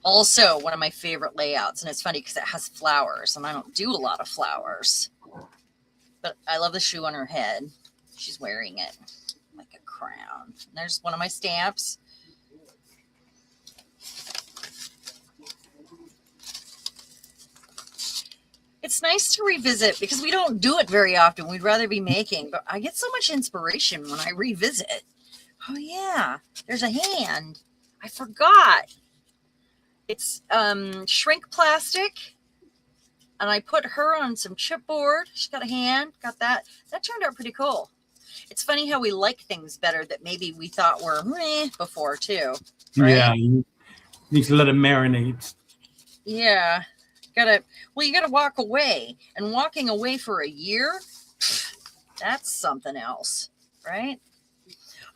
Also, one of my favorite layouts, and it's funny because it has flowers, and I don't do a lot of flowers. But I love the shoe on her head. She's wearing it like a crown. And there's one of my stamps. It's nice to revisit because we don't do it very often. We'd rather be making, but I get so much inspiration when I revisit. Oh yeah, there's a hand. I forgot. It's shrink plastic, and I put her on some chipboard. She's got a hand, got that. That turned out pretty cool. It's funny how we like things better that maybe we thought were meh before too. Right? Yeah, you need to let it marinate. Yeah. You gotta walk away, and walking away for a year, that's something else, right?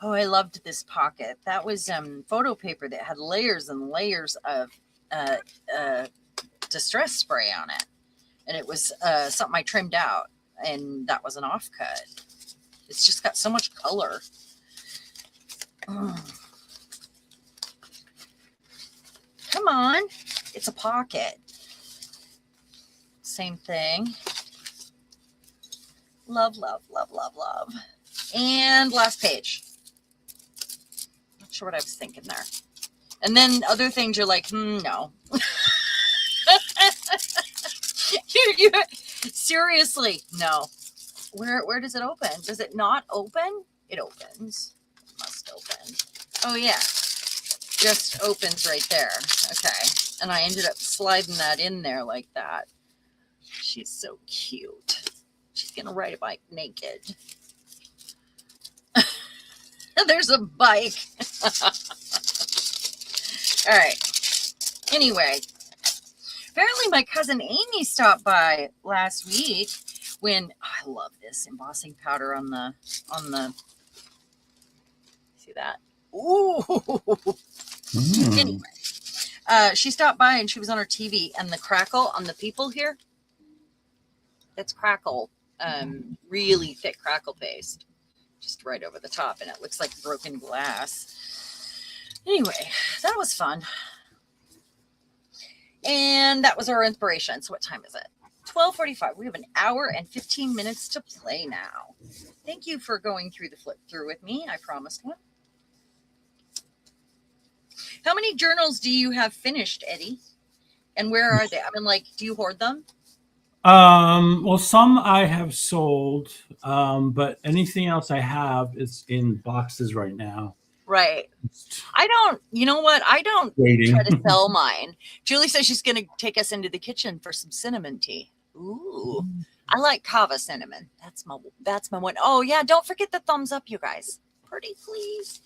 Oh, I loved this pocket. That was photo paper that had layers and layers of distress spray on it, and it was something I trimmed out, and that was an offcut. It's just got so much color. Mm. Come on, it's a pocket. Same thing. Love, love, love, love, love. And last page. Not sure what I was thinking there. And then other things you're like, no. you seriously, no. Where does it open? Does it not open? It opens. It must open. Oh, yeah. Just opens right there. Okay. And I ended up sliding that in there like that. She's so cute. She's going to ride a bike naked. There's a bike. All right. Anyway, apparently my cousin Amy stopped by last week when I love this embossing powder on the see that? Ooh. Mm. Anyway, she stopped by and she was on her TV, and the crackle on the people here, it's crackle, really thick crackle paste, just right over the top, and it looks like broken glass. Anyway, that was fun. And that was our inspiration. So what time is it? 12:45. We have an hour and 15 minutes to play now. Thank you for going through the flip through with me. I promised one. How many journals do you have finished, Eddie? And where are they? I mean, like, do you hoard them? Well, some I have sold, but anything else I have is in boxes right now. Right. I don't, you know what? I don't Waiting. try to sell mine. Julie says she's going to take us into the kitchen for some cinnamon tea. Ooh, I like kava cinnamon. That's my one. Oh yeah. Don't forget the thumbs up, you guys. Pretty please.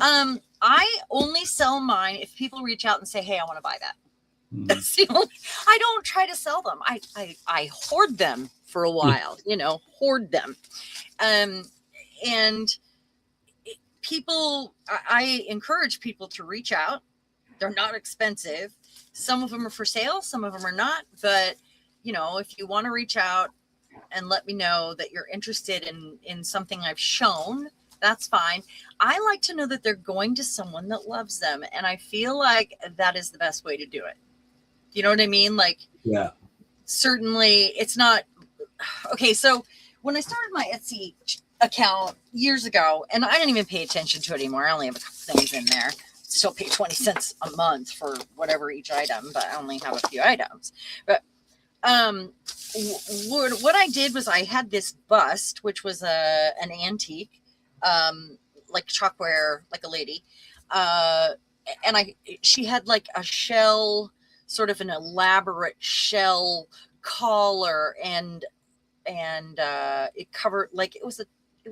I only sell mine if people reach out and say, hey, I want to buy that. That's the only, I don't try to sell them. I hoard them for a while, hoard them. And people, I encourage people to reach out. They're not expensive. Some of them are for sale. Some of them are not. But, if you want to reach out and let me know that you're interested in something I've shown, that's fine. I like to know that they're going to someone that loves them. And I feel like that is the best way to do it. You know what I mean? Like, yeah, certainly it's not. Okay. So when I started my Etsy account years ago, and I didn't even pay attention to it anymore. I only have a couple things in there. Still pay 20 cents a month for whatever each item, but I only have a few items. But what I did was I had this bust, which was an antique, like chalkware, like a lady, and she had like a shell, sort of an elaborate shell collar, and it covered, like it was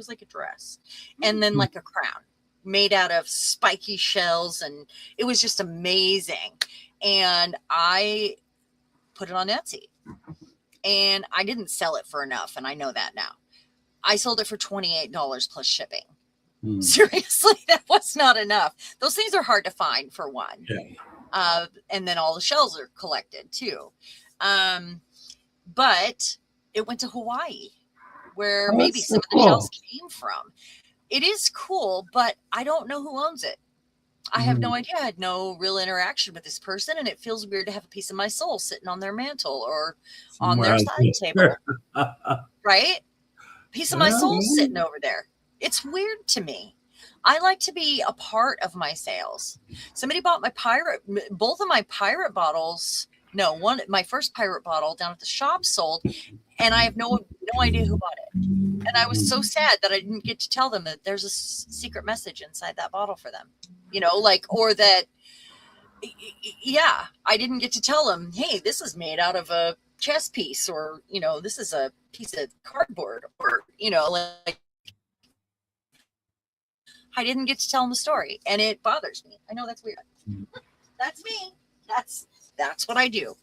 like a dress, and then like a crown made out of spiky shells, and it was just amazing. And I put it on Etsy, and I didn't sell it for enough, and I know that now. I sold it for $28 plus shipping. Seriously, that was not enough. Those things are hard to find, for one. Yeah. And then all the shells are collected too. But it went to Hawaii, where maybe some of the shells came from. It is cool, but I don't know who owns it. I have no idea. I had no real interaction with this person, and it feels weird to have a piece of my soul sitting on their mantle or on their side table. Right? Piece of my soul sitting over there. It's weird to me. I like to be a part of my sales. Somebody bought both of my pirate bottles. No, my first pirate bottle down at the shop sold, and I have no idea who bought it. And I was so sad that I didn't get to tell them that there's a secret message inside that bottle for them, or that, yeah, I didn't get to tell them, hey, this is made out of a chess piece, or, this is a piece of cardboard, or, like, I didn't get to tell them the story, and it bothers me. I know that's weird. That's me. That's what I do.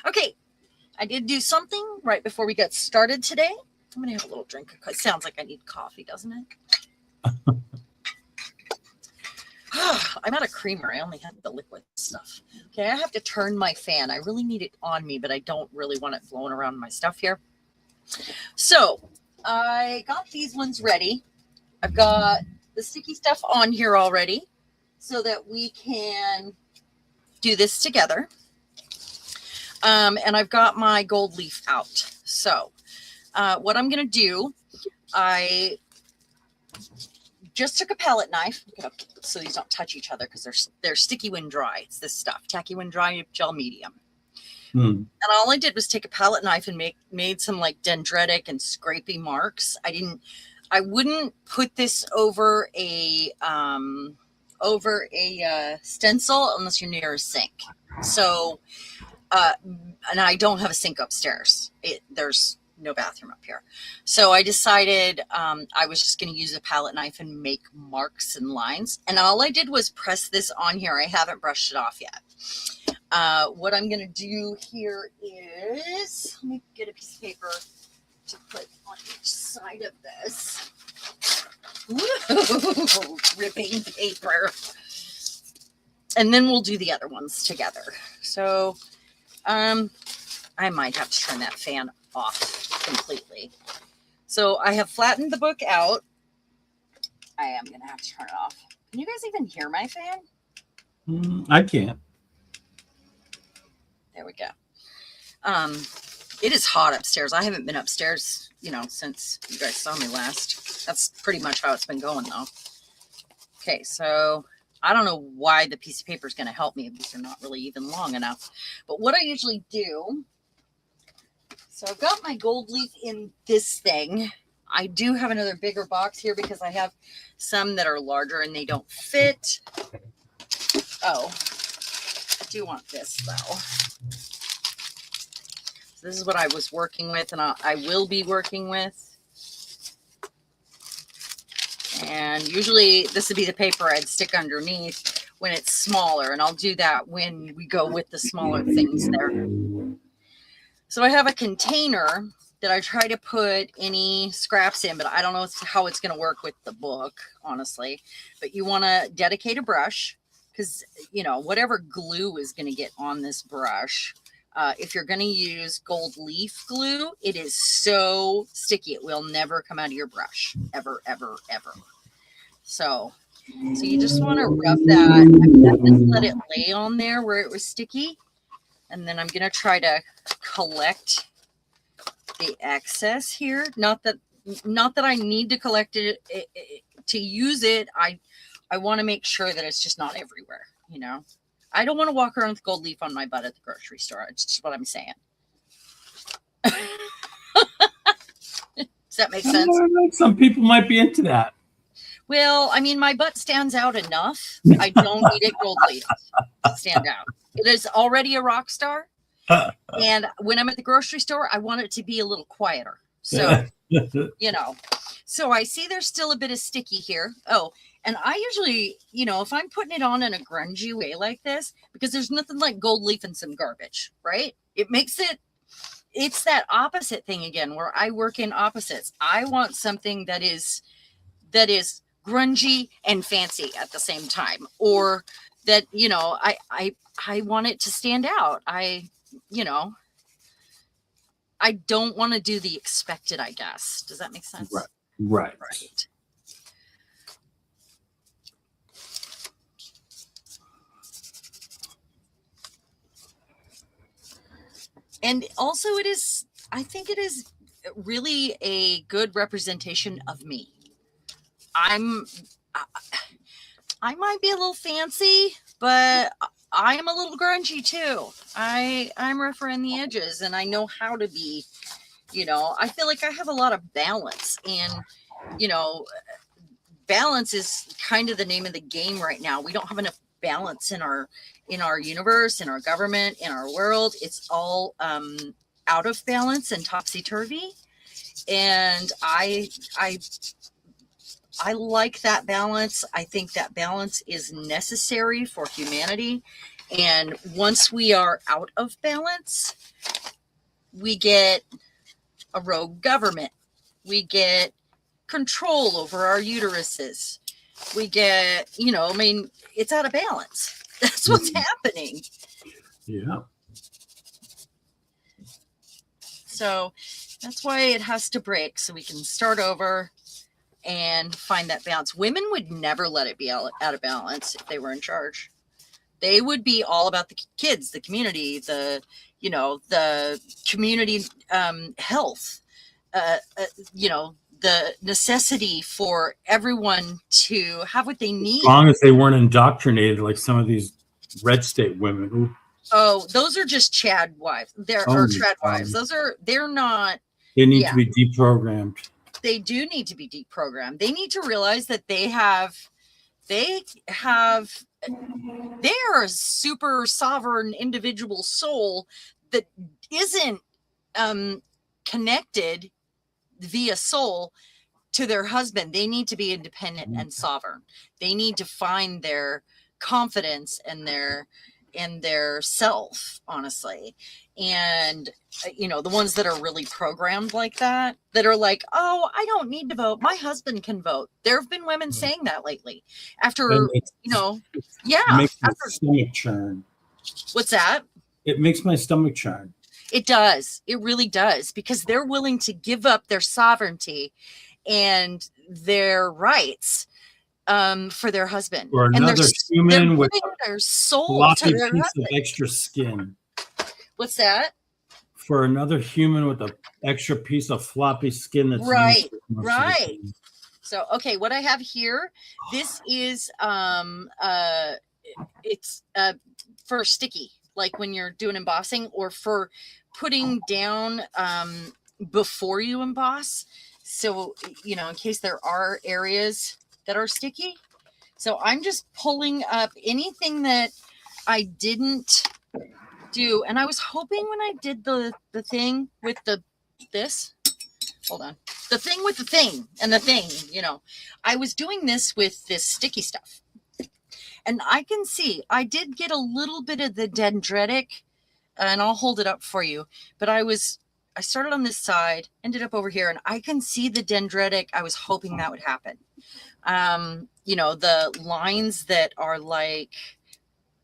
Okay. I did do something right before we got started today. I'm going to have a little drink. It sounds like I need coffee, doesn't it? I'm out of creamer. I only had the liquid stuff. Okay, I have to turn my fan. I really need it on me, but I don't really want it blowing around my stuff here. So I got these ones ready. I've got the sticky stuff on here already so that we can do this together. And I've got my gold leaf out. So what I'm going to do, I just took a palette knife, so these don't touch each other because they're sticky when dry. It's this stuff, tacky when dry, gel medium. And all I did was take a palette knife and made some like dendritic and scrapey marks. I wouldn't put this over a stencil unless you're near a sink. So, and I don't have a sink upstairs. There's no bathroom up here. So I decided I was just going to use a palette knife and make marks and lines. And all I did was press this on here. I haven't brushed it off yet. What I'm going to do here is, let me get a piece of paper to put on each side of this. Woo! Ripping paper. And then we'll do the other ones together. So I might have to turn that fan off completely. So I have flattened the book out. I am going to have to turn it off. Can you guys even hear my fan? I can't. There we go. It is hot upstairs. I haven't been upstairs, since you guys saw me last. That's pretty much how it's been going, though. Okay, so I don't know why the piece of paper is going to help me because they're not really even long enough. But what I usually do, so I've got my gold leaf in this thing. I do have another bigger box here because I have some that are larger and they don't fit. Oh, I do want this, though. This is what I was working with, and I will be working with. And usually this would be the paper I'd stick underneath when it's smaller, and I'll do that when we go with the smaller things there. So I have a container that I try to put any scraps in, but I don't know how it's going to work with the book, honestly. But you want to dedicate a brush because, whatever glue is going to get on this brush, if you're going to use gold leaf glue, it is so sticky. It will never come out of your brush. Ever, ever, ever. So you just want to rub that. I'm going to just let it lay on there where it was sticky. And then I'm going to try to collect the excess here. Not that I need to collect it to use it. I want to make sure that it's just not everywhere, I don't want to walk around with gold leaf on my butt at the grocery store. It's just what I'm saying. Does that make sense? Some people might be into that. Well, I mean, my butt stands out enough. I don't need it gold leaf to stand out. It is already a rock star. And when I'm at the grocery store, I want it to be a little quieter. So, So I see there's still a bit of sticky here. Oh, and I usually, if I'm putting it on in a grungy way like this, because there's nothing like gold leaf and some garbage, right? It's that opposite thing again, where I work in opposites. I want something that is grungy and fancy at the same time, or that, I want it to stand out. I don't want to do the expected, I guess. Does that make sense? Right. And also I think it is really a good representation of me. I might be a little fancy, but I'm a little grungy too. I'm rough around the edges, and I know how to be, I feel like I have a lot of balance, and, balance is kind of the name of the game right now. We don't have enough balance in our universe, in our government, in our world. It's all out of balance and topsy-turvy. And I like that balance. I think that balance is necessary for humanity. And once we are out of balance, we get a rogue government. We get control over our uteruses. We get, it's out of balance. That's what's happening. Yeah. So that's why it has to break, so we can start over and find that balance. Women would never let it be out of balance if they were in charge. They would be all about the kids, the community, the community health, the necessity for everyone to have what they need. As long as they weren't indoctrinated like some of these red state women. Oh, those are just Chad wives. Trad wives. They're not. They need to be deprogrammed. They do need to be deprogrammed. They need to realize that they are a super sovereign individual soul that isn't connected via soul to their husband. They need to be independent and sovereign. They need to find their confidence and their in their self, honestly. And the ones that are really programmed like that are like, oh, I don't need to vote, my husband can vote. There have been women saying that lately after it makes my stomach churn. What's that? It makes my stomach churn. It does. It really does, because they're willing to give up their sovereignty and their rights for their husband. Or another human with their soul floppy to their piece husband. of extra skin. What's that? For another human with an extra piece of floppy skin that's right. So, okay, what I have here, this is it's for sticky, like when you're doing embossing or for putting down before you emboss. So, in case there are areas that are sticky. So I'm just pulling up anything that I didn't do. And I was hoping when I did the thing with this, hold on, the thing with the thing and the thing, I was doing this with this sticky stuff. And I can see I did get a little bit of the dendritic, and I'll hold it up for you. But I started on this side, ended up over here, and I can see the dendritic. I was hoping that would happen. The lines that are like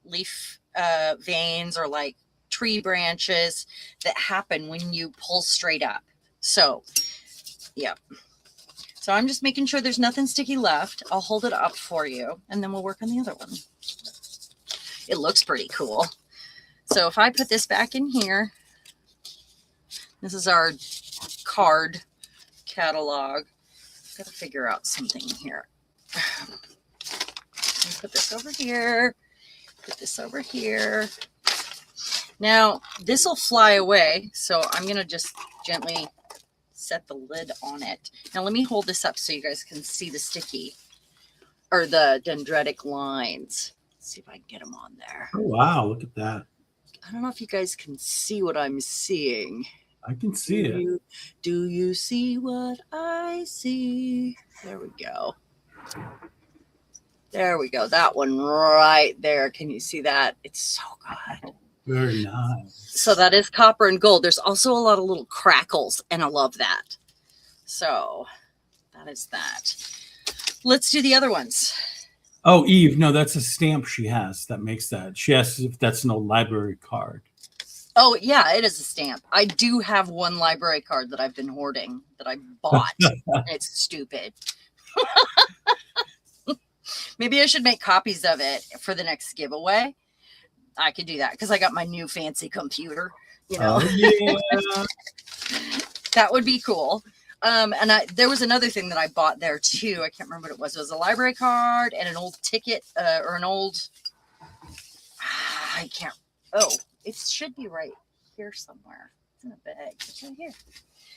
leaf veins or like tree branches that happen when you pull straight up. So, yeah. So I'm just making sure there's nothing sticky left. I'll hold it up for you, and then we'll work on the other one. It looks pretty cool. So if I put this back in here, this is our card catalog. Got to figure out something here. Put this over here. Put this over here. Now, this will fly away, so I'm going to just gently set the lid on it. Now, let me hold this up so you guys can see the sticky or the dendritic lines. Let's see if I can get them on there. Oh, wow. Look at that. I don't know if you guys can see what I'm seeing. I can see it. Do you see what I see? There we go. There we go. That one right there. Can you see that? It's so good. Very nice. So that is copper and gold. There's also a lot of little crackles, and I love that. So that is that. Let's do the other ones. Oh, Eve, no, that's a stamp she has that makes that. She asks if that's an old library card. Oh, yeah, it is a stamp. I do have one library card that I've been hoarding that I bought. It's stupid. Maybe I should make copies of it for the next giveaway. I could do that because I got my new fancy computer. Oh, yeah. That would be cool. And there was another thing that I bought there too. I can't remember what it was. It was a library card and an old ticket or an old. I can't. Oh, it should be right here somewhere. It's in a bag. It's right here.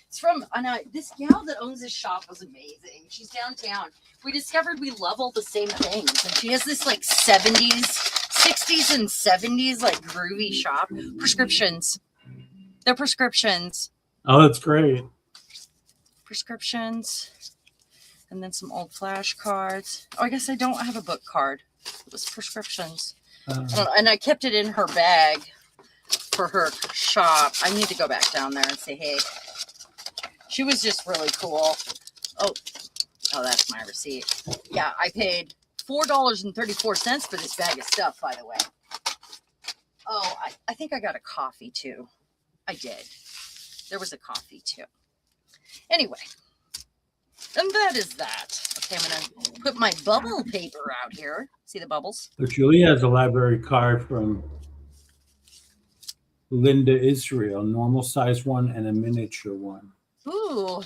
It's from this gal that owns this shop was amazing. She's downtown. We discovered we love all the same things, and she has this like 70s, 60s, and 70s like groovy shop. Prescriptions. They're prescriptions. Oh, that's great. Prescriptions, and then some old flashcards. Oh, I guess I don't have a book card. It was prescriptions, and I kept it in her bag for her shop. I need to go back down there and say, hey. She was just really cool. Oh, that's my receipt. Yeah, I paid $4.34 for this bag of stuff, by the way. Oh, I think I got a coffee too. I did. There was a coffee too. Anyway, and that is that. Okay, I'm going to put my bubble paper out here. See the bubbles? But Julie has a library card from Linda Israel, normal size one and a miniature one. Ooh,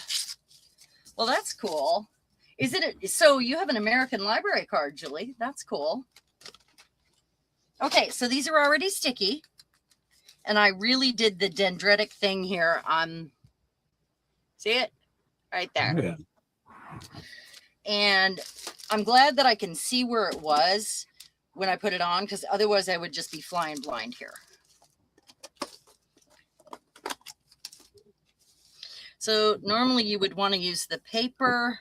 well, that's cool. Is it? So you have an American library card, Julie. That's cool. Okay, so these are already sticky. And I really did the dendritic thing here on, see it? Right there. Yeah. And I'm glad that I can see where it was when I put it on, because otherwise I would just be flying blind here. So normally you would want to use the paper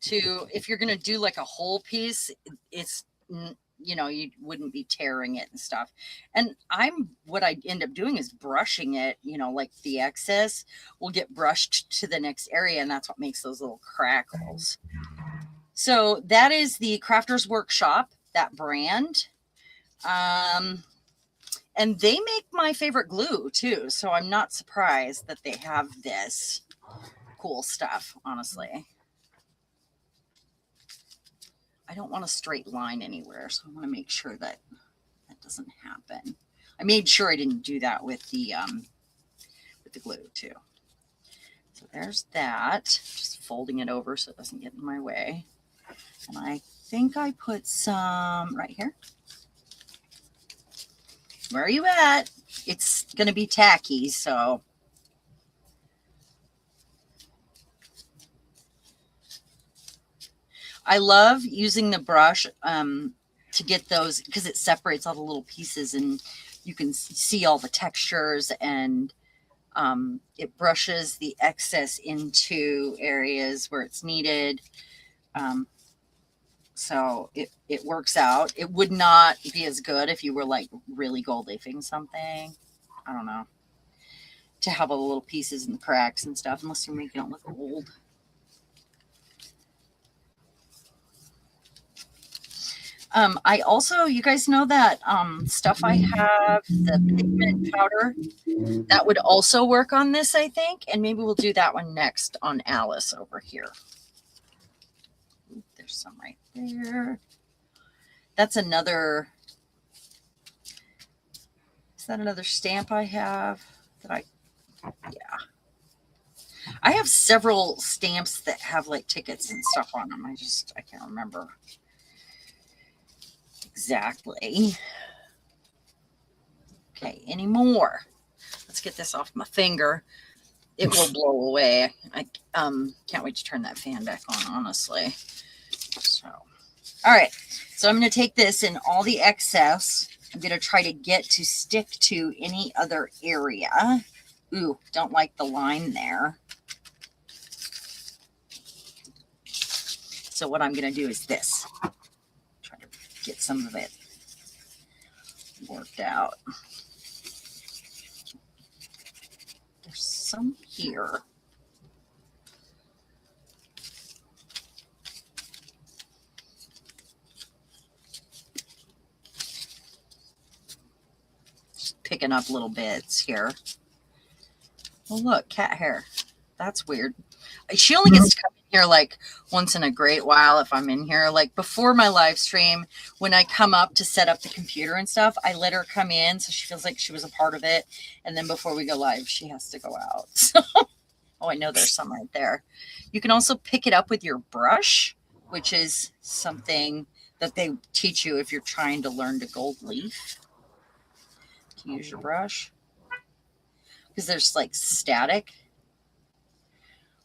to, if you're going to do like a whole piece, it's you know, you wouldn't be tearing it and stuff. And what I end up doing is brushing it, you know, like the excess will get brushed to the next area, and that's what makes those little crackles. So that is the Crafters Workshop, that brand. And they make my favorite glue too. So I'm not surprised that they have this cool stuff, honestly. I don't want a straight line anywhere, so I want to make sure that that doesn't happen. I made sure I didn't do that with the glue too. So there's that. Just folding it over so it doesn't get in my way. And I think I put some right here. Where are you at? It's going to be tacky, so. I love using the brush to get those, because it separates all the little pieces and you can see all the textures, and it brushes the excess into areas where it's needed. So it works out. It would not be as good if you were like really gold leafing something. I don't know. To have all the little pieces and the cracks and stuff, unless you're making it look old. I also, you guys know that stuff I have, the pigment powder, that would also work on this, I think. And maybe we'll do that one next on Alice over here. Ooh, there's some right there. That's another, is that another stamp I have that yeah. I have several stamps that have like tickets and stuff on them. I can't remember exactly. Okay, any more? Let's get this off my finger. It will blow away. I can't wait to turn that fan back on, honestly. So, all right. So I'm going to take this and all the excess. I'm going to try to get to stick to any other area. Ooh, don't like the line there. So what I'm going to do is this. Try to get some of it worked out. There's some here. Just picking up little bits here. Oh, look, cat hair. That's weird. She only gets to come in here like once in a great while if I'm in here. Like before my live stream, when I come up to set up the computer and stuff, I let her come in so she feels like she was a part of it. And then before we go live, she has to go out. So, oh, I know there's some right there. You can also pick it up with your brush, which is something that they teach you if you're trying to learn to gold leaf. To use your brush. Because there's like static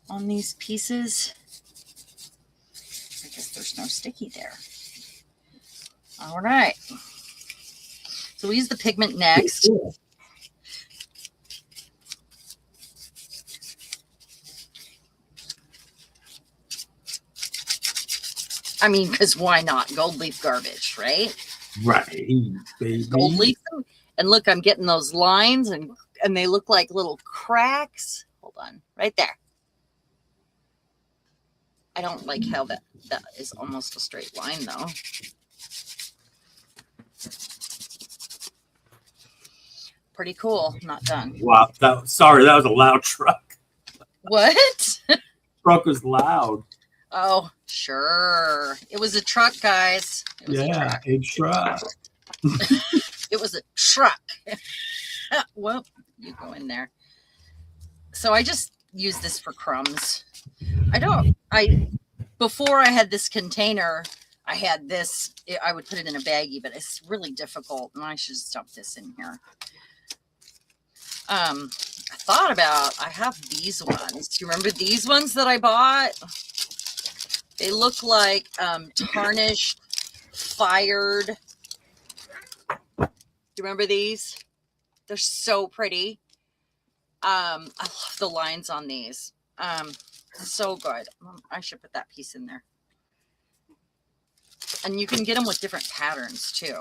on these pieces. I guess there's no sticky there. All right. So we use the pigment next. I mean, because why not? Gold leaf garbage, right? Right, baby. Gold leaf. And look, I'm getting those lines and they look like little cracks. Hold on, right there. I don't like how that is almost a straight line though. Pretty cool. Not done. Wow, sorry, that was a loud truck. What? Truck was loud. Oh, sure. It was a truck, guys. It was a truck. It was a truck. Well, you go in there. So I just use this for crumbs. Before I had this container, I had this, I would put it in a baggie, but it's really difficult and I should stuff this in here. I have these ones. Do you remember these ones that I bought? They look like tarnished, fired. Do you remember these? They're so pretty. I love the lines on these. So good. I should put that piece in there. And you can get them with different patterns too.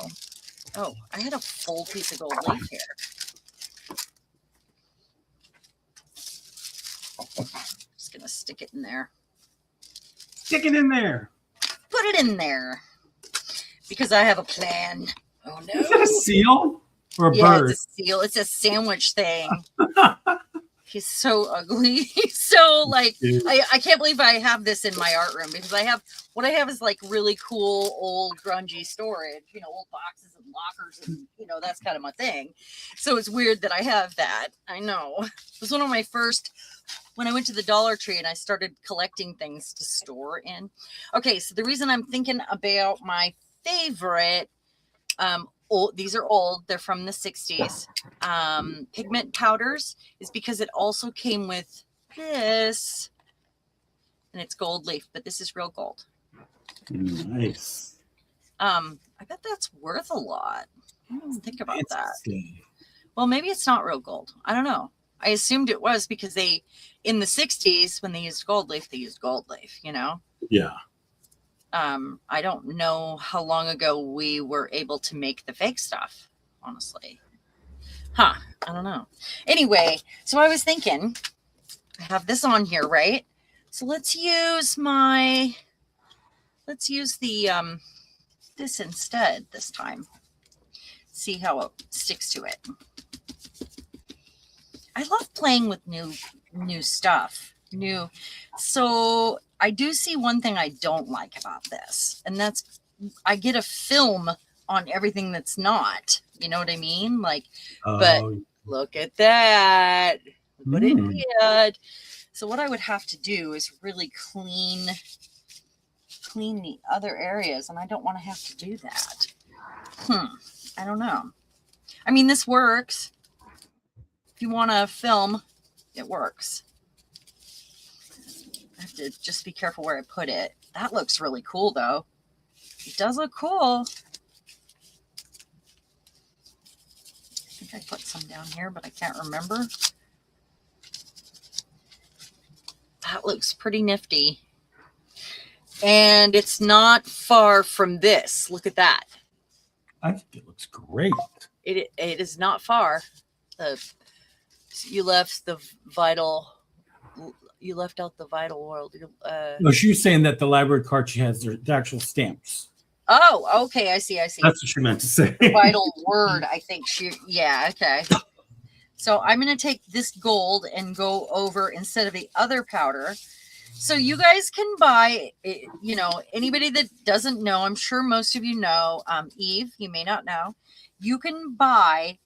Oh, I had a full piece of gold leaf here. Just gonna stick it in there. Stick it in there. Put it in there. Because I have a plan. Oh no. Is that a seal or a bird? It's a seal. It's a sandwich thing. He's so ugly. He's so like, I can't believe I have this in my art room because what I have is like really cool old grungy storage, old boxes and lockers and, that's kind of my thing. So it's weird that I have that. I know. It was one of my first, when I went to the Dollar Tree and I started collecting things to store in. Okay. So the reason I'm thinking about my favorite, these are old, they're from the 60s, pigment powders, is because it also came with this, and it's gold leaf, but this is real gold. Nice. I bet that's worth a lot. I didn't think about that. Well, maybe it's not real gold. I don't know. I assumed it was because in the 60s, when they used gold leaf, they used gold leaf, Yeah. I don't know how long ago we were able to make the fake stuff, honestly. I don't know. Anyway, so I was thinking, I have this on here, right? So let's use the, this instead this time. See how it sticks to it. I love playing with new stuff. So I do see one thing I don't like about this, and that's I get a film on everything that's not, you know what I mean? Like, but look at that. What it did. So what I would have to do is really clean the other areas, and I don't want to have to do that. I don't know. I mean, this works. If you want to film, it works. I have to just be careful where I put it. That looks really cool, though. It does look cool. I think I put some down here, but I can't remember. That looks pretty nifty. And it's not far from this. Look at that. I think it looks great. It is not far. You left the vital... You left out the vital world. No, she was saying that the library card she has, the actual stamps. Oh, okay. I see. That's what she meant to say. Vital word, I think yeah, okay. So I'm going to take this gold and go over instead of the other powder. So you guys can buy, anybody that doesn't know, I'm sure most of you know, Eve, you may not know, you can buy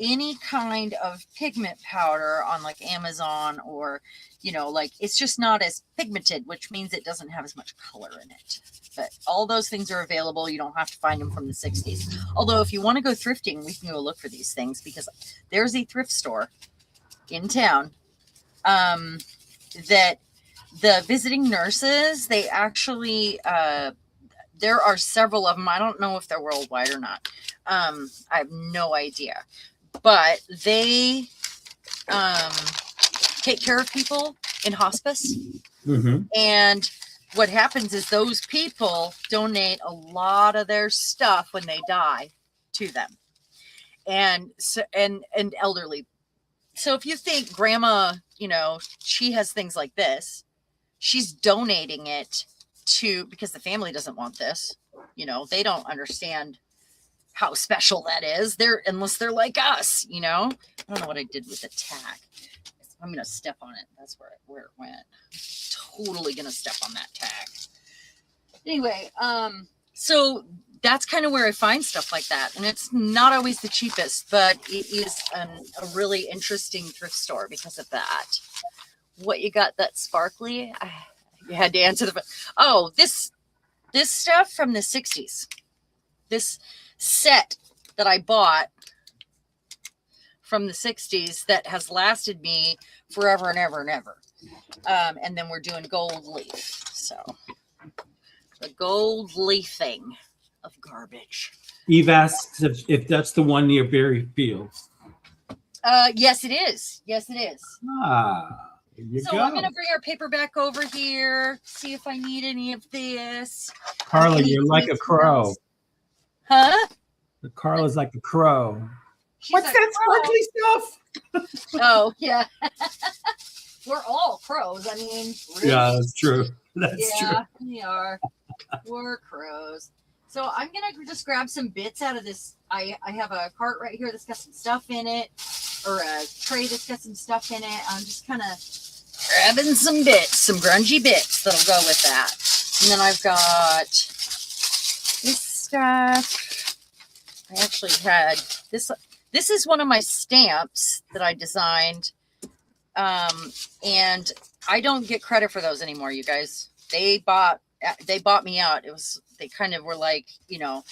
any kind of pigment powder on like Amazon or, it's just not as pigmented, which means it doesn't have as much color in it. But all those things are available. You don't have to find them from the 60s. Although if you want to go thrifting, we can go look for these things because there's a thrift store in town that the visiting nurses, they actually, there are several of them. I don't know if they're worldwide or not. I have no idea. But they take care of people in hospice. Mm-hmm. And what happens is those people donate a lot of their stuff when they die to them. And so, and elderly. So if you think grandma, she has things like this, she's donating it because the family doesn't want this. They don't understand how special that is. Unless they're like us, I don't know what I did with the tag. I'm going to step on it. That's where it went. Totally going to step on that tag. Anyway, so that's kind of where I find stuff like that. And it's not always the cheapest, but it is a really interesting thrift store because of that. What you got that sparkly? You had to answer this stuff from the 60s. This set that I bought from the 60s that has lasted me forever and ever and ever. And then we're doing gold leaf. So the gold leafing of garbage. Eve asks if that's the one near Berry Fields. Yes, it is. Yes, it is. So I'm going to bring our paper back over here, see if I need any of this. Carla, you're like a crow. Huh? Carla's like a crow. What's that sparkly stuff? Oh, yeah. We're all crows. I mean, really? Yeah, that's true. That's true. Yeah, we are. We're crows. So I'm going to just grab some bits out of this. I have a cart right here that's got some stuff in it, or a tray that's got some stuff in it. I'm just kind of grabbing some bits, some grungy bits that'll go with that. And then I've got this stuff. I actually had this. This is one of my stamps that I designed. And I don't get credit for those anymore, you guys. They bought me out. They kind of were like, you know,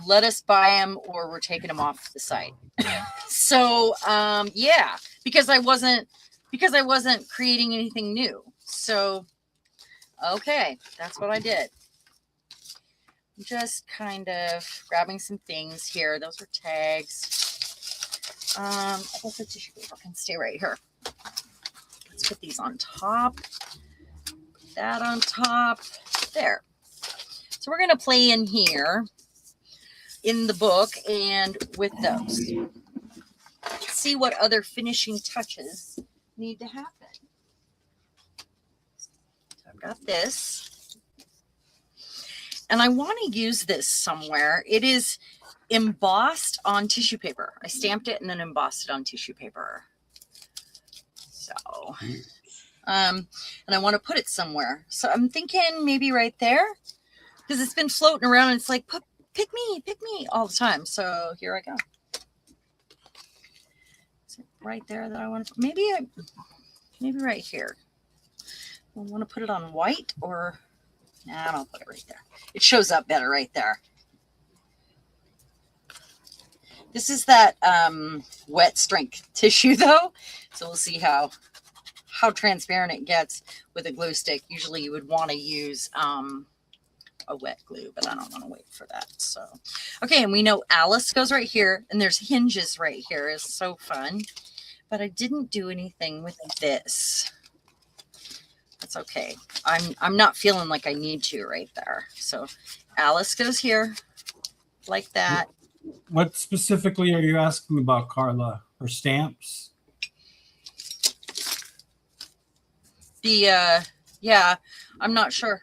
let us buy them or we're taking them off the site. So, yeah, because I wasn't creating anything new. So, okay, that's what I did. Just kind of grabbing some things here. Those are tags. I guess the tissue paper can stay right here. Let's put these on top. Put that on top. There. So we're going to play in here in the book and with those. Let's see what other finishing touches need to happen. So I've got this. And I want to use this somewhere. It is embossed on tissue paper. I stamped it and then embossed it on tissue paper. So, and I want to put it somewhere. So I'm thinking maybe right there, because it's been floating around and it's like, pick me all the time. So here I go. Is it right there that I want to, maybe right here. I want to put it on white or, nah, I'll put it right there. It shows up better right there. This is that wet strength tissue though. So we'll see how transparent it gets with a glue stick. Usually you would want to use a wet glue, but I don't want to wait for that. So, okay. And we know Alice goes right here and there's hinges right here. It's so fun, but I didn't do anything with this. That's okay. I'm not feeling like I need to right there. So Alice goes here like that. What specifically are you asking about, Carla? Her stamps? Yeah, I'm not sure.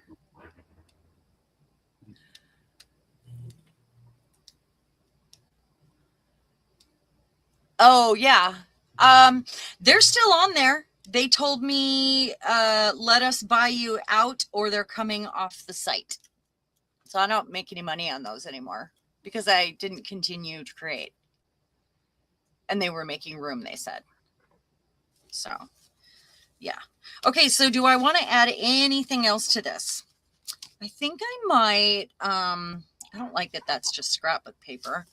Oh, yeah. They're still on there. They told me, let us buy you out or they're coming off the site. So I don't make any money on those anymore because I didn't continue to create. And they were making room, they said. So, yeah. Okay, so do I want to add anything else to this? I think I might. I don't like that that's just scrapbook paper.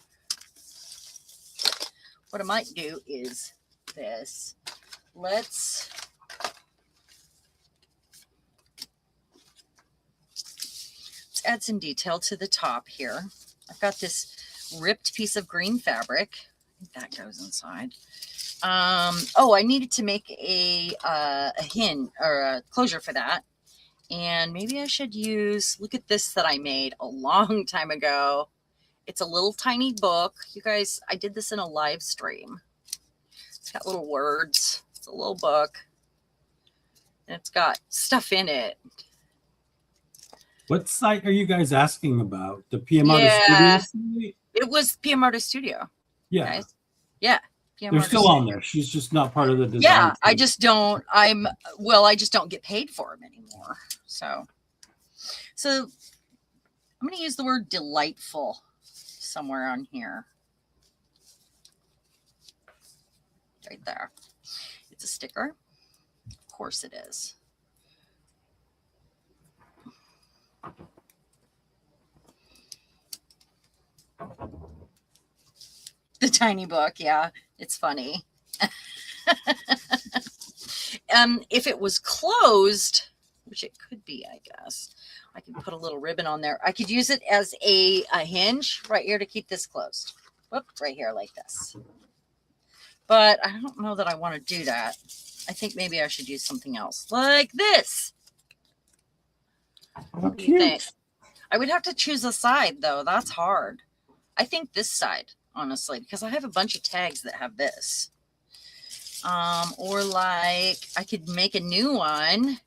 What I might do is this. Let's add some detail to the top here. I've got this ripped piece of green fabric. I think that goes inside. Oh, I needed to make a hinge or a closure for that. And maybe I should use, look at this that I made a long time ago. It's a little tiny book. You guys, I did this in a live stream. It's got little words. It's a little book. And it's got stuff in it. What site are you guys asking about? The PM Artist Studio site? It was PM Artist Studio. Yeah. Guys. Yeah. They're still on there. She's just not part of the design. Yeah, I just don't get paid for them anymore. So I'm going to use the word delightful somewhere on here. Right there. It's a sticker. Of course it is. The tiny book, yeah, it's funny. If it was closed, which it could be, I guess, I could put a little ribbon on there. I could use it as a hinge right here to keep this closed. Whoop, right here like this. But I don't know that I want to do that. I think maybe I should use something else like this. What do you think? I would have to choose a side though. That's hard. I think this side, honestly, because I have a bunch of tags that have this. Or like I could make a new one.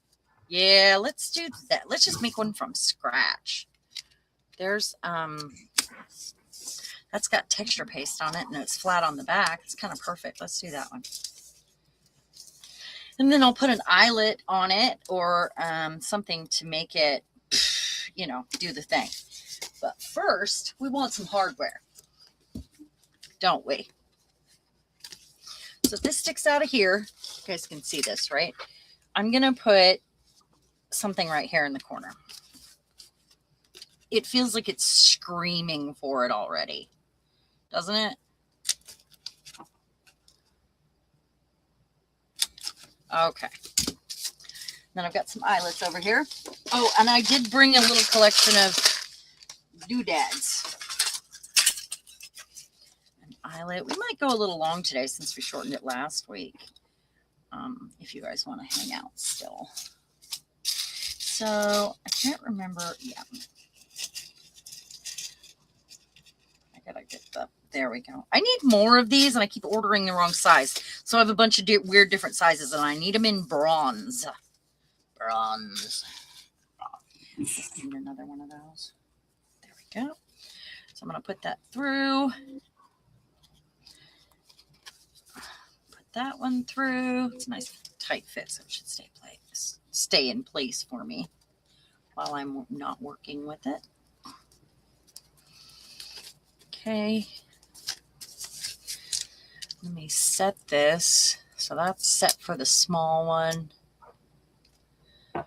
Yeah, let's do that. Let's just make one from scratch. There's that's got texture paste on it and it's flat on the back. It's kind of perfect. Let's do that one. And then I'll put an eyelet on it or something to make it, you know, do the thing. But first, we want some hardware, don't we? So this sticks out of here. You guys can see this, right? I'm going to put something right here in the corner. It feels like it's screaming for it already, doesn't it? Okay. Then I've got some eyelets over here. Oh, and I did bring a little collection of doodads. An eyelet. We might go a little long today since we shortened it last week. If you guys want to hang out still. So I can't remember. Yeah. I gotta get the, there we go. I need more of these and I keep ordering the wrong size. So I have a bunch of weird different sizes and I need them in bronze. Bronze. I need another one of those. There we go. So I'm going to put that through. Put that one through. It's a nice tight fit, so it should stay in place for me while I'm not working with it. Okay. Let me set this. So that's set for the small one. I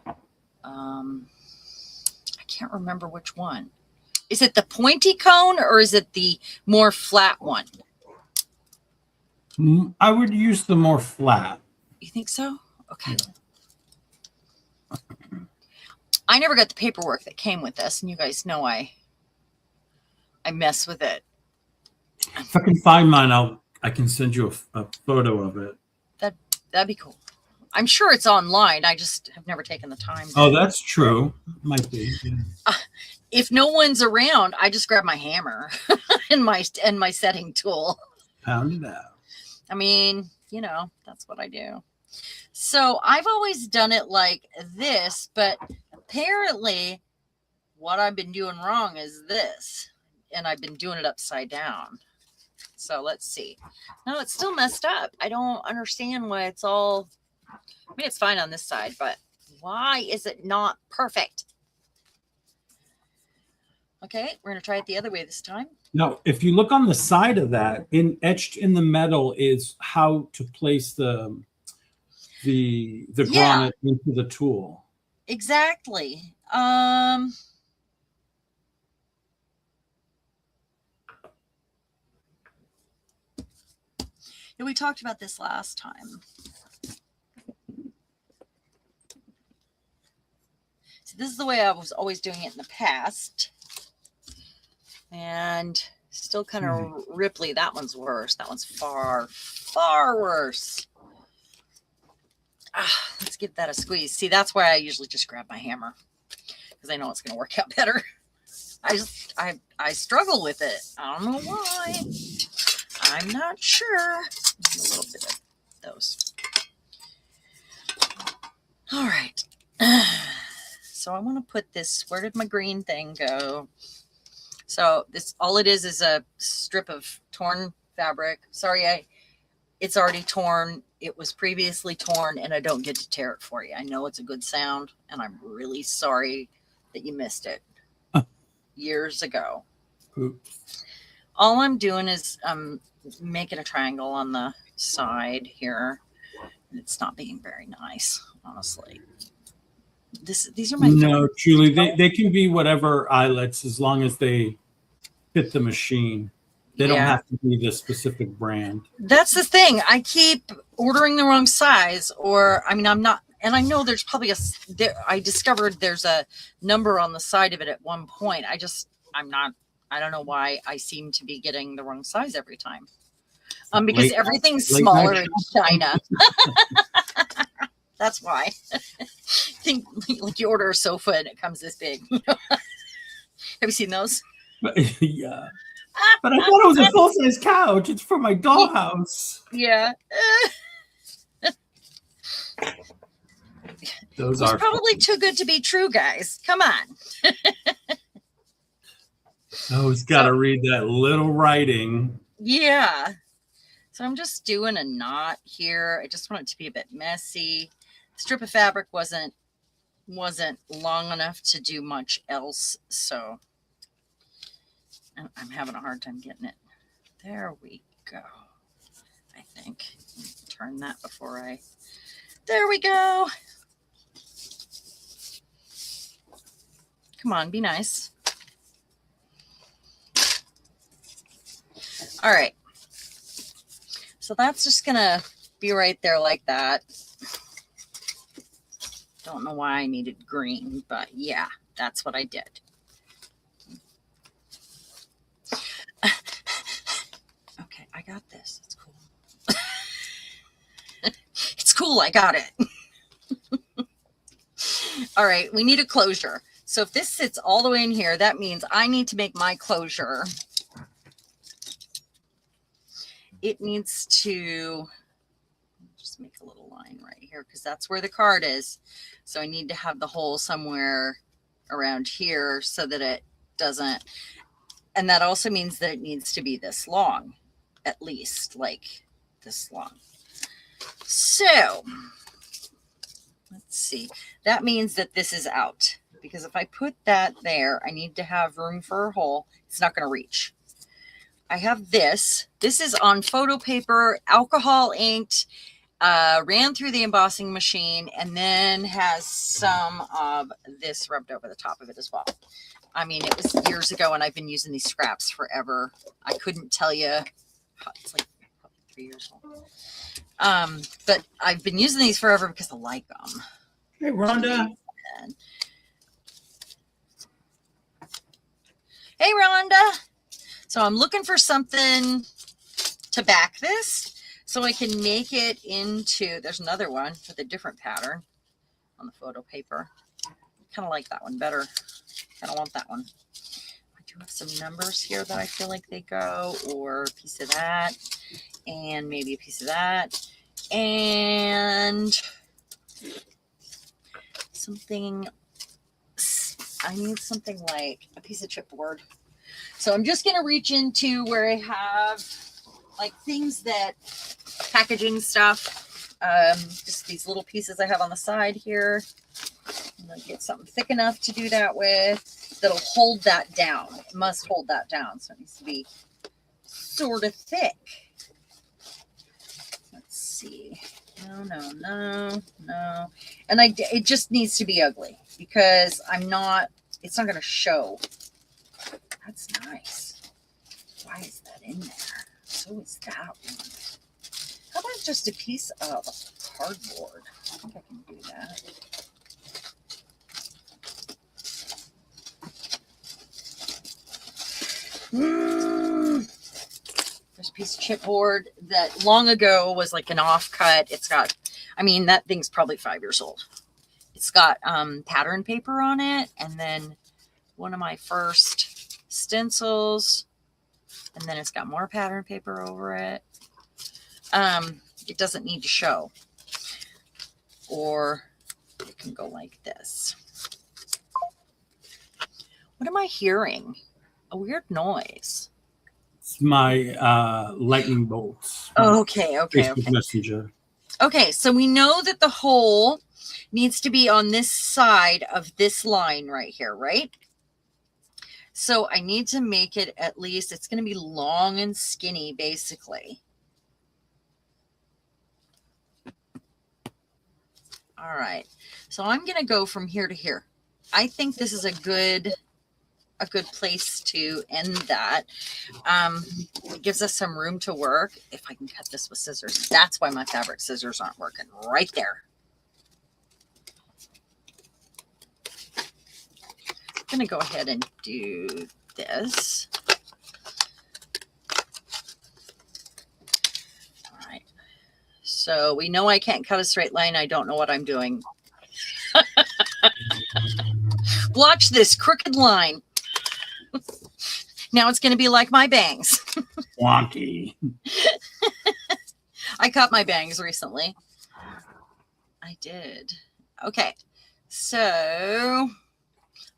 can't remember which one. Is it the pointy cone or is it the more flat one? I would use the more flat. You think so? Okay. Yeah. I never got the paperwork that came with this, and you guys know I mess with it. If I can find mine, I can send you a photo of it. That'd be cool. I'm sure it's online. I just have never taken the time. Oh, that's true. Might be. Yeah. If no one's around, I just grab my hammer and my setting tool. Pound it out. I mean, you know, that's what I do. So I've always done it like this, but apparently what I've been doing wrong is this, and I've been doing it upside down. So let's see. No, it's still messed up. I don't understand why it's all, I mean, it's fine on this side, but why is it not perfect? Okay, we're going to try it the other way this time. Now, if you look on the side of that, etched in the metal is how to place the granite into the tool. Exactly. We talked about this last time. So this is the way I was always doing it in the past. And still kind of ripply. That one's worse. That one's far, far worse. Let's give that a squeeze. See, that's why I usually just grab my hammer, because I know it's going to work out better. I struggle with it. I don't know why. I'm not sure. A little bit of those. All right. So I want to put this, where did my green thing go? So this, all it is a strip of torn fabric. Sorry, it's already torn. It was previously torn and I don't get to tear it for you. I know it's a good sound and I'm really sorry that you missed it years ago. Oops. All I'm doing is making a triangle on the side here. It's not being very nice, honestly. These are my no, Julie. They can be whatever eyelets as long as they fit the machine. They don't have to be the specific brand. That's the thing. I keep ordering the wrong size, or I mean, I'm not. And I know there's probably I discovered there's a number on the side of it at one point. I don't know why I seem to be getting the wrong size every time. Because everything's smaller in China. That's why. Think like you order a sofa and it comes this big. Have you seen those? Yeah. But I thought it was a full-size couch. It's for my dollhouse. Yeah. Those are probably too good to be true, guys. Come on. Always got to read that little writing. Yeah. So I'm just doing a knot here. I just want it to be a bit messy. The strip of fabric wasn't long enough to do much else, so I'm having a hard time getting it. There we go. I think. Turn that before I... There we go. Come on, be nice. All right. So that's just going to be right there like that. Don't know why I needed green, but yeah, that's what I did. Okay, I got this. It's cool. It's cool. I got it. All right, we need a closure. So if this sits all the way in here, that means I need to make my closure. It needs to just make a little line right here because that's where the card is. So I need to have the hole somewhere around here so that it doesn't. And that also means that it needs to be this long, at least like this long. So let's see. That means that this is out because if I put that there, I need to have room for a hole. It's not going to reach. I have this. This is on photo paper, alcohol inked, ran through the embossing machine, and then has some of this rubbed over the top of it as well. I mean, it was years ago, and I've been using these scraps forever. I couldn't tell you. It's like probably 3 years old. But I've been using these forever because I like them. Hey, Rhonda. Hey, Rhonda. So I'm looking for something to back this so I can make it into, there's another one with a different pattern on the photo paper. Kind of like that one better. Kind of want that one. I do have some numbers here that I feel like they go, or a piece of that, and maybe a piece of that, and something, I need something like a piece of chipboard. So I'm just going to reach into where I have like things that packaging stuff, just these little pieces I have on the side here. I'm going to get something thick enough to do that with that'll hold that down. It must hold that down. So it needs to be sort of thick. Let's see. No. And it just needs to be ugly because it's not going to show. That's nice. Why is that in there? So is that one. How about just a piece of cardboard? I think I can do that. There's a piece of chipboard that long ago was like an offcut. It's got, I mean, that thing's probably 5 years old. It's got pattern paper on it, and then one of my first stencils, and then it's got more pattern paper over it. It doesn't need to show, or it can go like this. What am I hearing? A weird noise. It's my lightning bolts. Oh, okay. Facebook Messenger. Okay, so we know that the hole needs to be on this side of this line right here, right? So I need to make it at least, it's going to be long and skinny, basically. All right. So I'm going to go from here to here. I think this is a good place to end that. It gives us some room to work. If I can cut this with scissors, that's why my fabric scissors aren't working right there. I'm going to go ahead and do this. So we know I can't cut a straight line. I don't know what I'm doing. Watch this crooked line. Now it's going to be like my bangs. Wonky. I cut my bangs recently. I did. Okay. So I'm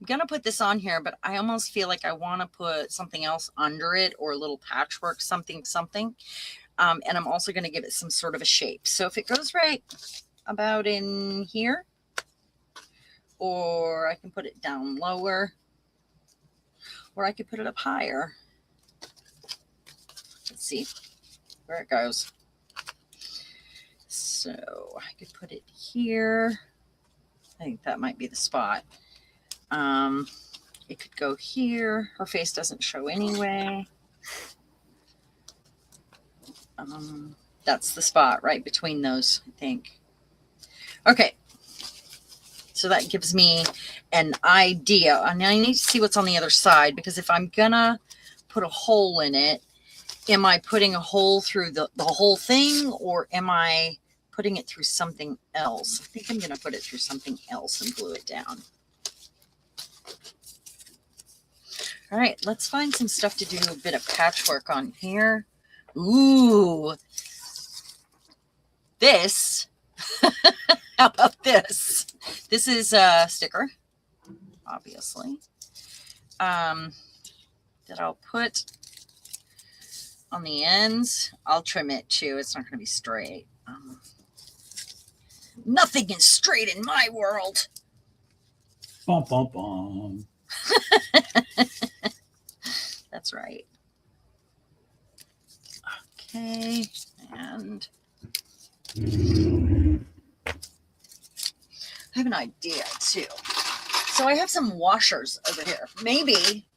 going to put this on here, but I almost feel like I want to put something else under it, or a little patchwork, something. And I'm also going to give it some sort of a shape. So if it goes right about in here, or I can put it down lower, or I could put it up higher. Let's see where it goes. So I could put it here. I think that might be the spot. It could go here. Her face doesn't show anyway. That's the spot right between those, I think. Okay. So that gives me an idea. And I need to see what's on the other side, because if I'm gonna put a hole in it, am I putting a hole through the whole thing, or am I putting it through something else? I think I'm gonna put it through something else and glue it down. All right, let's find some stuff to do a bit of patchwork on here. Ooh, this. How about this? This is a sticker, obviously, that I'll put on the ends. I'll trim it too. It's not going to be straight. Nothing is straight in my world. Bum, bum, bum. That's right. Okay, and I have an idea too. So I have some washers over here. Maybe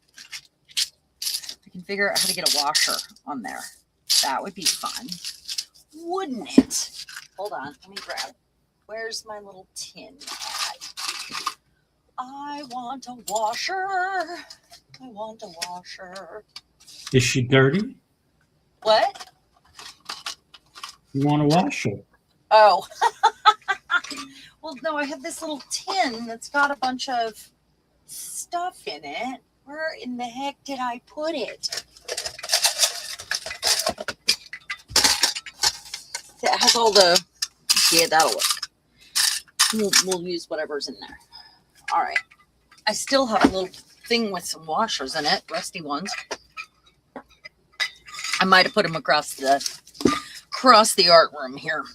I can figure out how to get a washer on there. That would be fun, wouldn't it? Hold on, let me grab. Where's my little tin at? I want a washer. I want a washer. Is she dirty? What? You want a washer? Oh. Well, no, I have this little tin that's got a bunch of stuff in it. Where in the heck did I put it? It has all the... Yeah, that'll work. We'll use whatever's in there. All right. I still have a little thing with some washers in it, rusty ones. I might have put them across the art room here.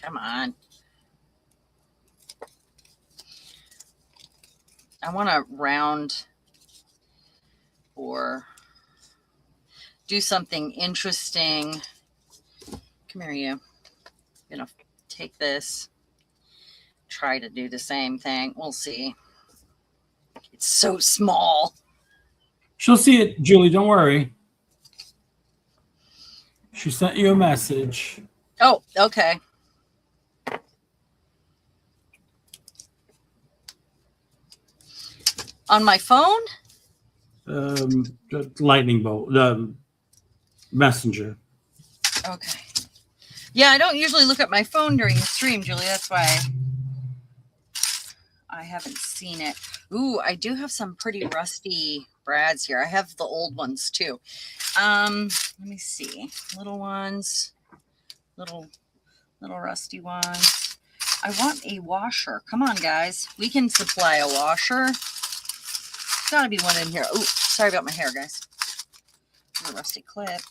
Come on. I want to round or do something interesting. Come here, you. I'm going to take this, try to do the same thing. We'll see. It's so small. She'll see it, Julie. Don't worry. She sent you a message. Oh, okay. On my phone? The lightning bolt, the messenger. Okay. Yeah, I don't usually look at my phone during the stream, Julie. That's why I haven't seen it. Ooh, I do have some pretty rusty brads here. I have the old ones too. Let me see. Little ones, little rusty ones. I want a washer. Come on, guys. We can supply a washer. Gotta be one in here. Oh, sorry about my hair, guys. A rusty clip.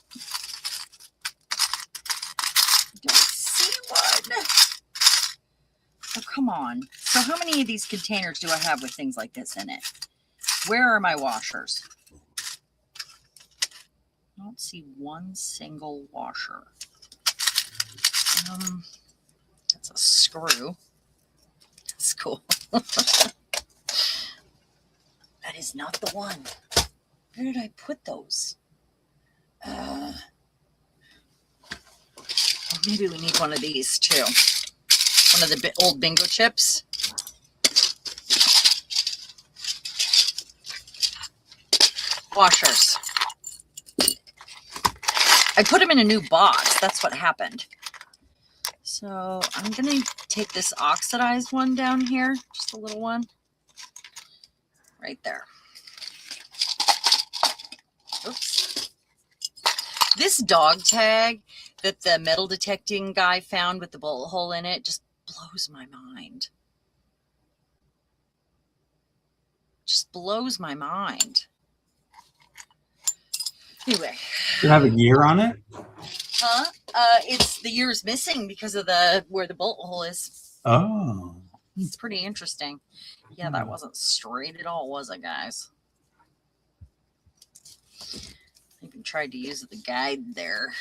Don't see one. Oh, come on. So how many of these containers do I have with things like this in it? Where are my washers? I don't see one single washer. That's a screw. That's cool. That is not the one. Where did I put those? Oh, maybe we need one of these too. One of the old bingo chips. washers. I put them in a new box. That's what happened. So I'm going to take this oxidized one down here, just a little one, right there. Oops. This dog tag that the metal detecting guy found with the bullet hole in it just blows my mind. Just blows my mind. Anyway. Do you have a year on it? Huh? It's the year's missing because of where the bullet hole is. Oh. It's pretty interesting. Yeah, that wasn't straight at all, was it, guys? I even tried to use the guide there.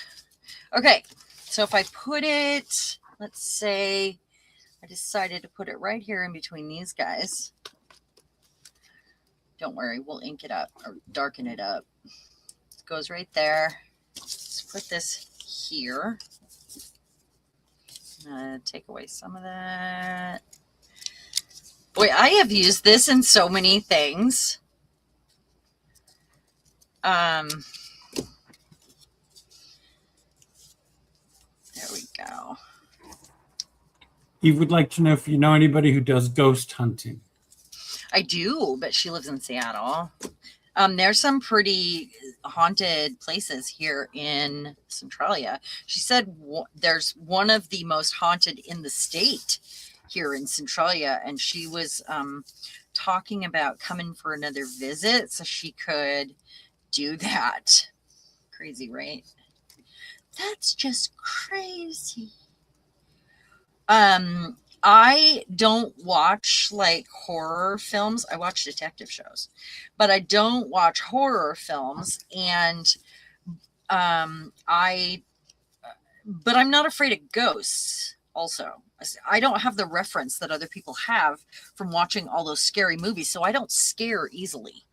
Okay, so if I put it, let's say I decided to put it right here in between these guys. Don't worry, we'll ink it up or darken it up. It goes right there. Let's put this here. Take away some of that. Boy, I have used this in so many things. There we go. Eve would like to know if you know anybody who does ghost hunting. I do, but she lives in Seattle. There's some pretty haunted places here in Centralia. She said there's one of the most haunted in the state here in Centralia, and she was talking about coming for another visit so she could do that. Crazy, right? That's just crazy. I don't watch like horror films. I watch detective shows, but I don't watch horror films. And but I'm not afraid of ghosts also. I don't have the reference that other people have from watching all those scary movies, so I don't scare easily.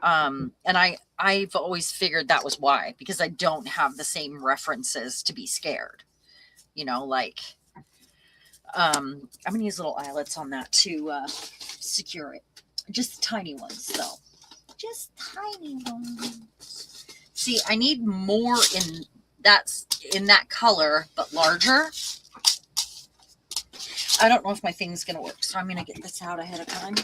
And I've always figured that was why, because I don't have the same references to be scared. You know, like I'm gonna use little eyelets on that to secure it. Just tiny ones though. Just tiny ones. See, I need more in that color, but larger. I don't know if my thing's gonna work, so I'm gonna get this out ahead of time.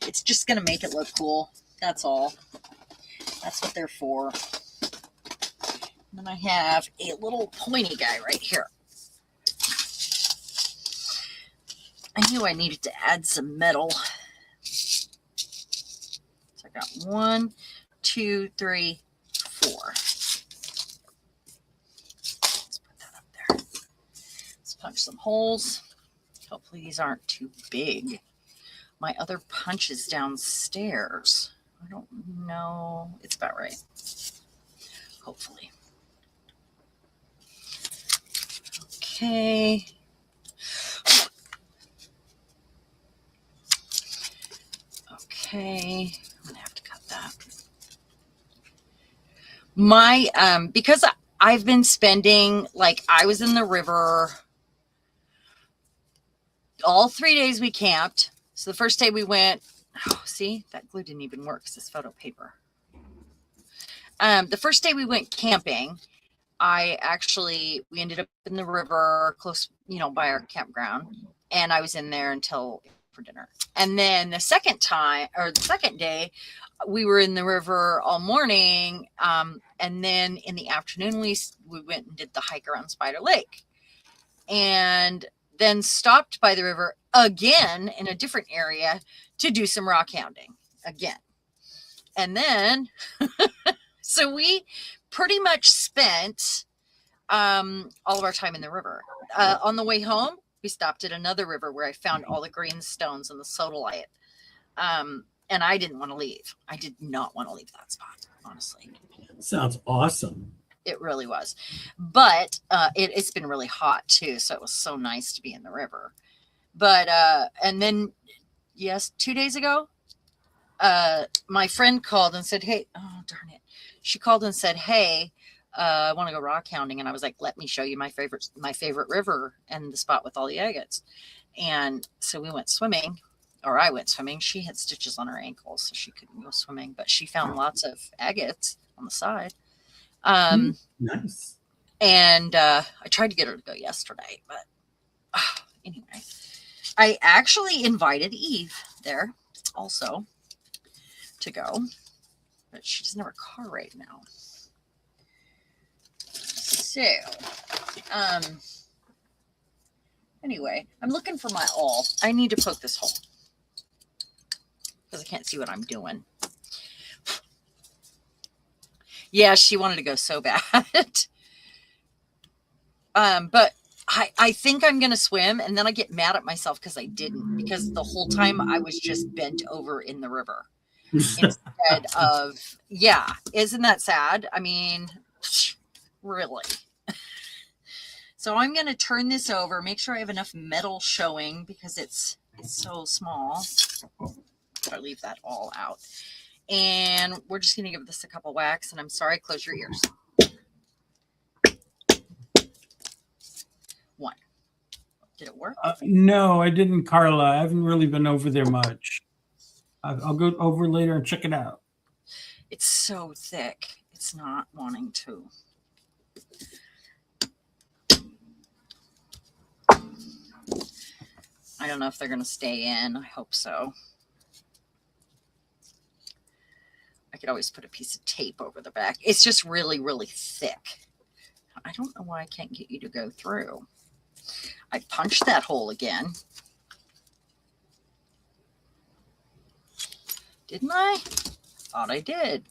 It's just gonna make it look cool. That's all. That's what they're for. And then I have a little pointy guy right here. I knew I needed to add some metal. So I got 1, 2, 3, 4. Let's put that up there. Let's punch some holes. Hopefully these aren't too big. My other punch is downstairs. I don't know. It's about right. Hopefully. Okay. Okay. I'm gonna have to cut that. Because I've been spending, like, I was in the river all 3 days we camped. So the first day we went, oh, see, that glue didn't even work because it's photo paper. The first day we went camping, we ended up in the river close, by our campground. And I was in there until for dinner. And then the second day, we were in the river all morning. And then in the afternoon, we went and did the hike around Spider Lake. And then stopped by the river again in a different area to do some rock hounding again. And then, so we pretty much spent all of our time in the river. On the way home, we stopped at another river where I found all the green stones and the sodalite. And I didn't want to leave. I did not want to leave that spot, honestly. Sounds awesome. It really was. But it's been really hot too. So it was so nice to be in the river. But, and then, yes, 2 days ago, my friend called and said, hey, oh, darn it. She called and said, hey, I want to go rock hounding. And I was like, let me show you my favorite river and the spot with all the agates. And so we went swimming or I went swimming. She had stitches on her ankles, so she couldn't go swimming, but she found lots of agates on the side. Nice. And I tried to get her to go yesterday, but anyway, I actually invited Eve there also to go, but she doesn't have her car right now. So, anyway, I'm looking for my awl. I need to poke this hole because I can't see what I'm doing. Yeah, she wanted to go so bad. But I think I'm going to swim, and then I get mad at myself because I didn't, because the whole time I was just bent over in the river instead of, yeah, isn't that sad? I mean, really. So I'm going to turn this over, make sure I have enough metal showing because it's so small. I leave that all out. And we're just going to give this a couple whacks, and I'm sorry, close your ears. One. Did it work? No, I didn't, Carla. I haven't really been over there much. I'll go over later and check it out. It's so thick. It's not wanting to. I don't know if they're going to stay in. I hope so. I could always put a piece of tape over the back. It's just really, really thick. I don't know why I can't get you to go through. I punched that hole again. Didn't I? Thought I did.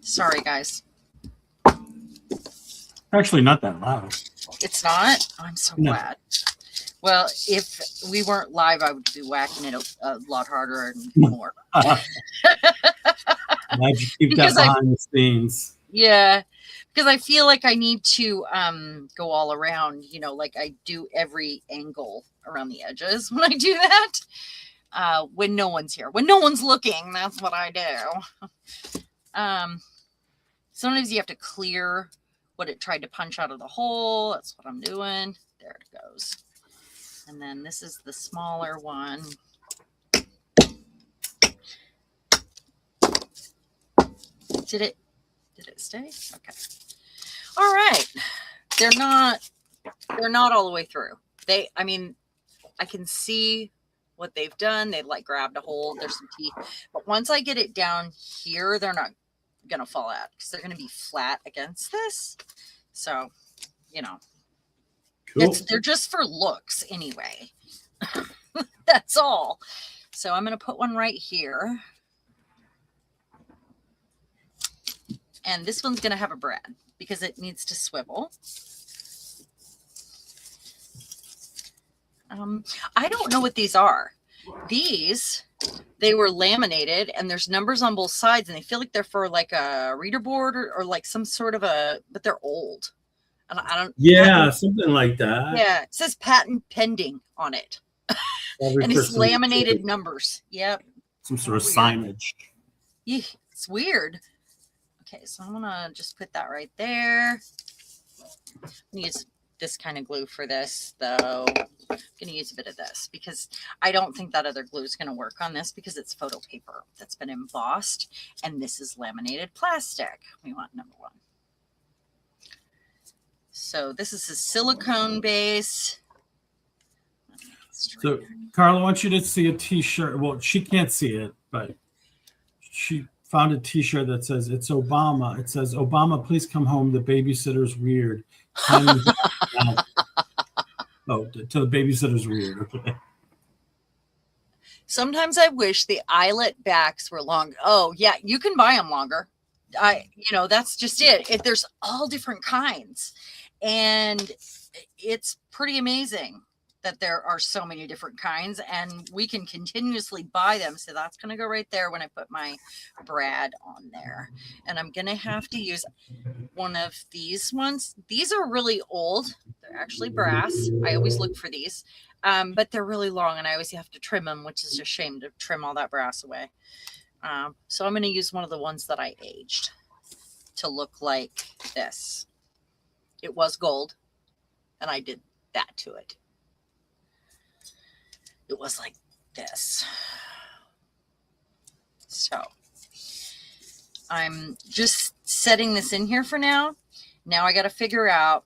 Sorry, guys. Actually, not that loud. It's not? I'm so glad. Well, if we weren't live, I would be whacking it a lot harder and more. Glad you keep that behind the scenes. Yeah, because I feel like I need to go all around, you know, like I do every angle around the edges when I do that. When no one's here, when no one's looking, that's what I do. Sometimes you have to clear what it tried to punch out of the hole. That's what I'm doing. There it goes. And then this is the smaller one. Did it stay? Okay. All right. They're not all the way through. I mean, I can see what they've done. They like grabbed a hold. There's some teeth. But once I get it down here, they're not going to fall out because they're going to be flat against this. So, you know, cool. They're just for looks anyway. That's all. So I'm going to put one right here. And this one's going to have a brad because it needs to swivel. I don't know what these are. These, they were laminated and there's numbers on both sides and they feel like they're for like a reader board or like some sort of but they're old. I don't. Yeah, something like that. Yeah, it says patent pending on it. And it's laminated numbers. Yep. Some sort of signage. Yeah, it's weird. Okay, so I'm gonna just put that right there. I'm gonna use this kind of glue for this, though. I'm gonna use a bit of this because I don't think that other glue is gonna work on this because it's photo paper that's been embossed, and this is laminated plastic. We want number one. So this is a silicone base. So Carla, I want you to see a t-shirt. Well, she can't see it, but she found a t-shirt that says it's Obama. It says, Obama, please come home. The babysitter's weird. Oh, to the babysitter's weird. Okay. Sometimes I wish the eyelet backs were long. Oh yeah, you can buy them longer. That's just it. There's all different kinds. And it's pretty amazing that there are so many different kinds and we can continuously buy them. So that's going to go right there when I put my brad on there. And I'm going to have to use one of these ones. These are really old. They're actually brass. I always look for these, but they're really long and I always have to trim them, which is a shame to trim all that brass away. So I'm going to use one of the ones that I aged. to look like this. It was gold, and I did that to it. It was like this. So I'm just setting this in here for now. Now I got to figure out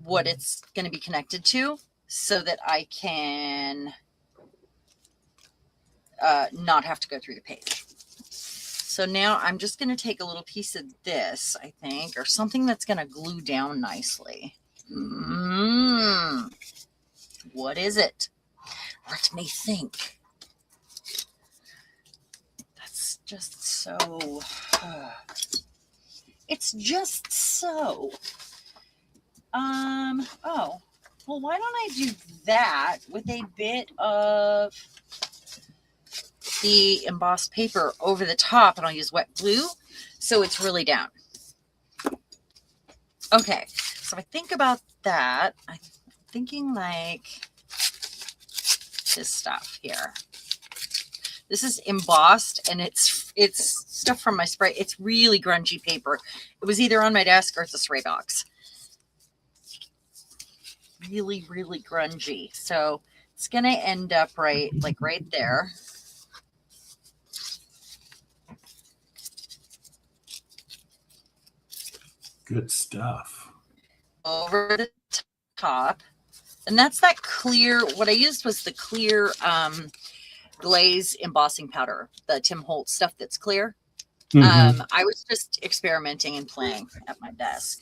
what it's going to be connected to so that I can not have to go through the page. So now I'm just going to take a little piece of this, I think, or something that's going to glue down nicely. What is it? Let me think. That's just so... it's just so... oh, well, why don't I do that with a bit of the embossed paper over the top, and I'll use wet glue so it's really down. Okay, so I think about that. I'm thinking like this stuff here. This is embossed, and it's stuff from my spray. It's really grungy paper. It was either on my desk or it's a spray box. Really, really grungy. So it's going to end up right there. Good stuff. Over the top. And that's that clear. What I used was the clear glaze embossing powder, the Tim Holtz stuff that's clear. I was just experimenting and playing at my desk.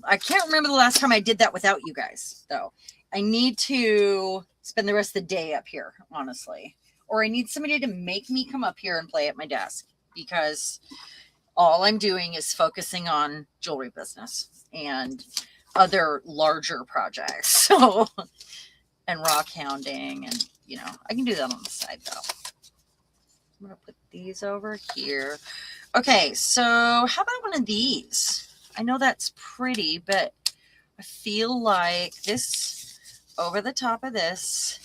I can't remember the last time I did that without you guys, though. I need to spend the rest of the day up here, honestly. Or I need somebody to make me come up here and play at my desk, because all I'm doing is focusing on jewelry business and other larger projects. So, and rock hounding, and, you know, I can do that on the side, though. I'm going to put these over here. Okay, so how about one of these? I know that's pretty, but I feel like this over the top of this,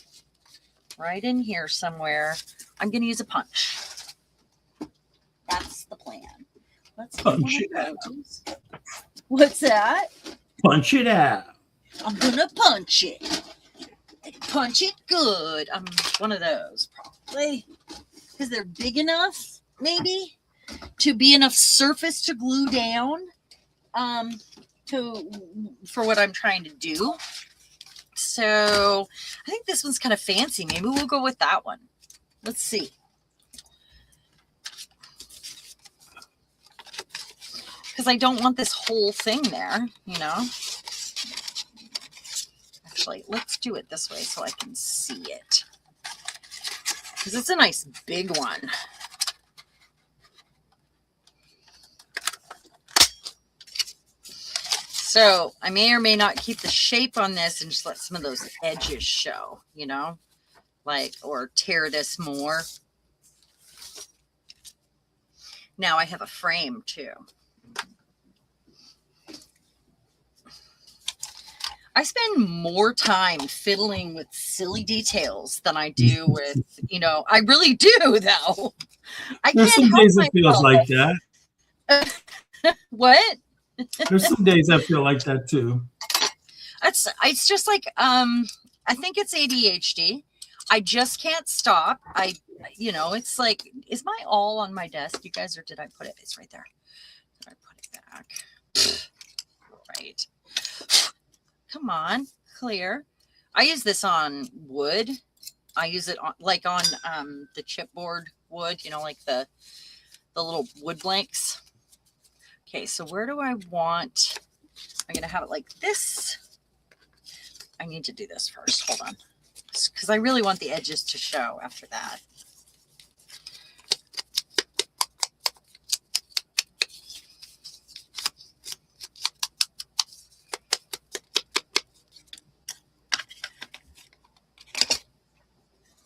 right in here somewhere, I'm going to use a punch. That's the plan. Let's punch it out. What's that? Punch it out. I'm going to punch it. Punch it good. I'm one of those, probably, because they're big enough, maybe, to be enough surface to glue down. For what I'm trying to do. So I think this one's kind of fancy. Maybe we'll go with that one. Let's see. Because I don't want this whole thing there, you know. Actually, let's do it this way so I can see it. Because it's a nice big one. So I may or may not keep the shape on this and just let some of those edges show, you know, like, or tear this more. Now I have a frame too. I spend more time fiddling with silly details than I do with, you know, I really do, though. There's some days it feels like that. What? There's some days I feel like that too. It's just like, I think it's ADHD. I just can't stop. You know, it's like, is my all on my desk, you guys, or did I put it? It's right there. Did I put it back? Right. Come on, clear. I use this on wood. I use it on, like, on the chipboard wood, you know, like the little wood blanks. Okay, so where do I want, I'm going to have it like this. I need to do this first. Hold on. Because I really want the edges to show after that.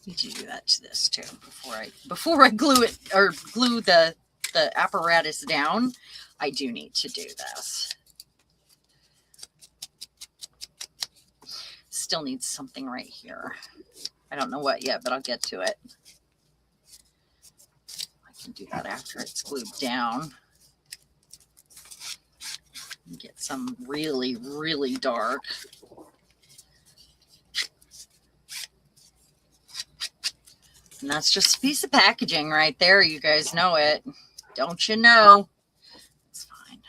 Need to do that to this too before I glue it, or glue the apparatus down. I do need to do this. Still needs something right here. I don't know what yet, but I'll get to it. I can do that after it's glued down. Get some really, really dark. And that's just a piece of packaging right there. You guys know it. Don't you know? It's fine.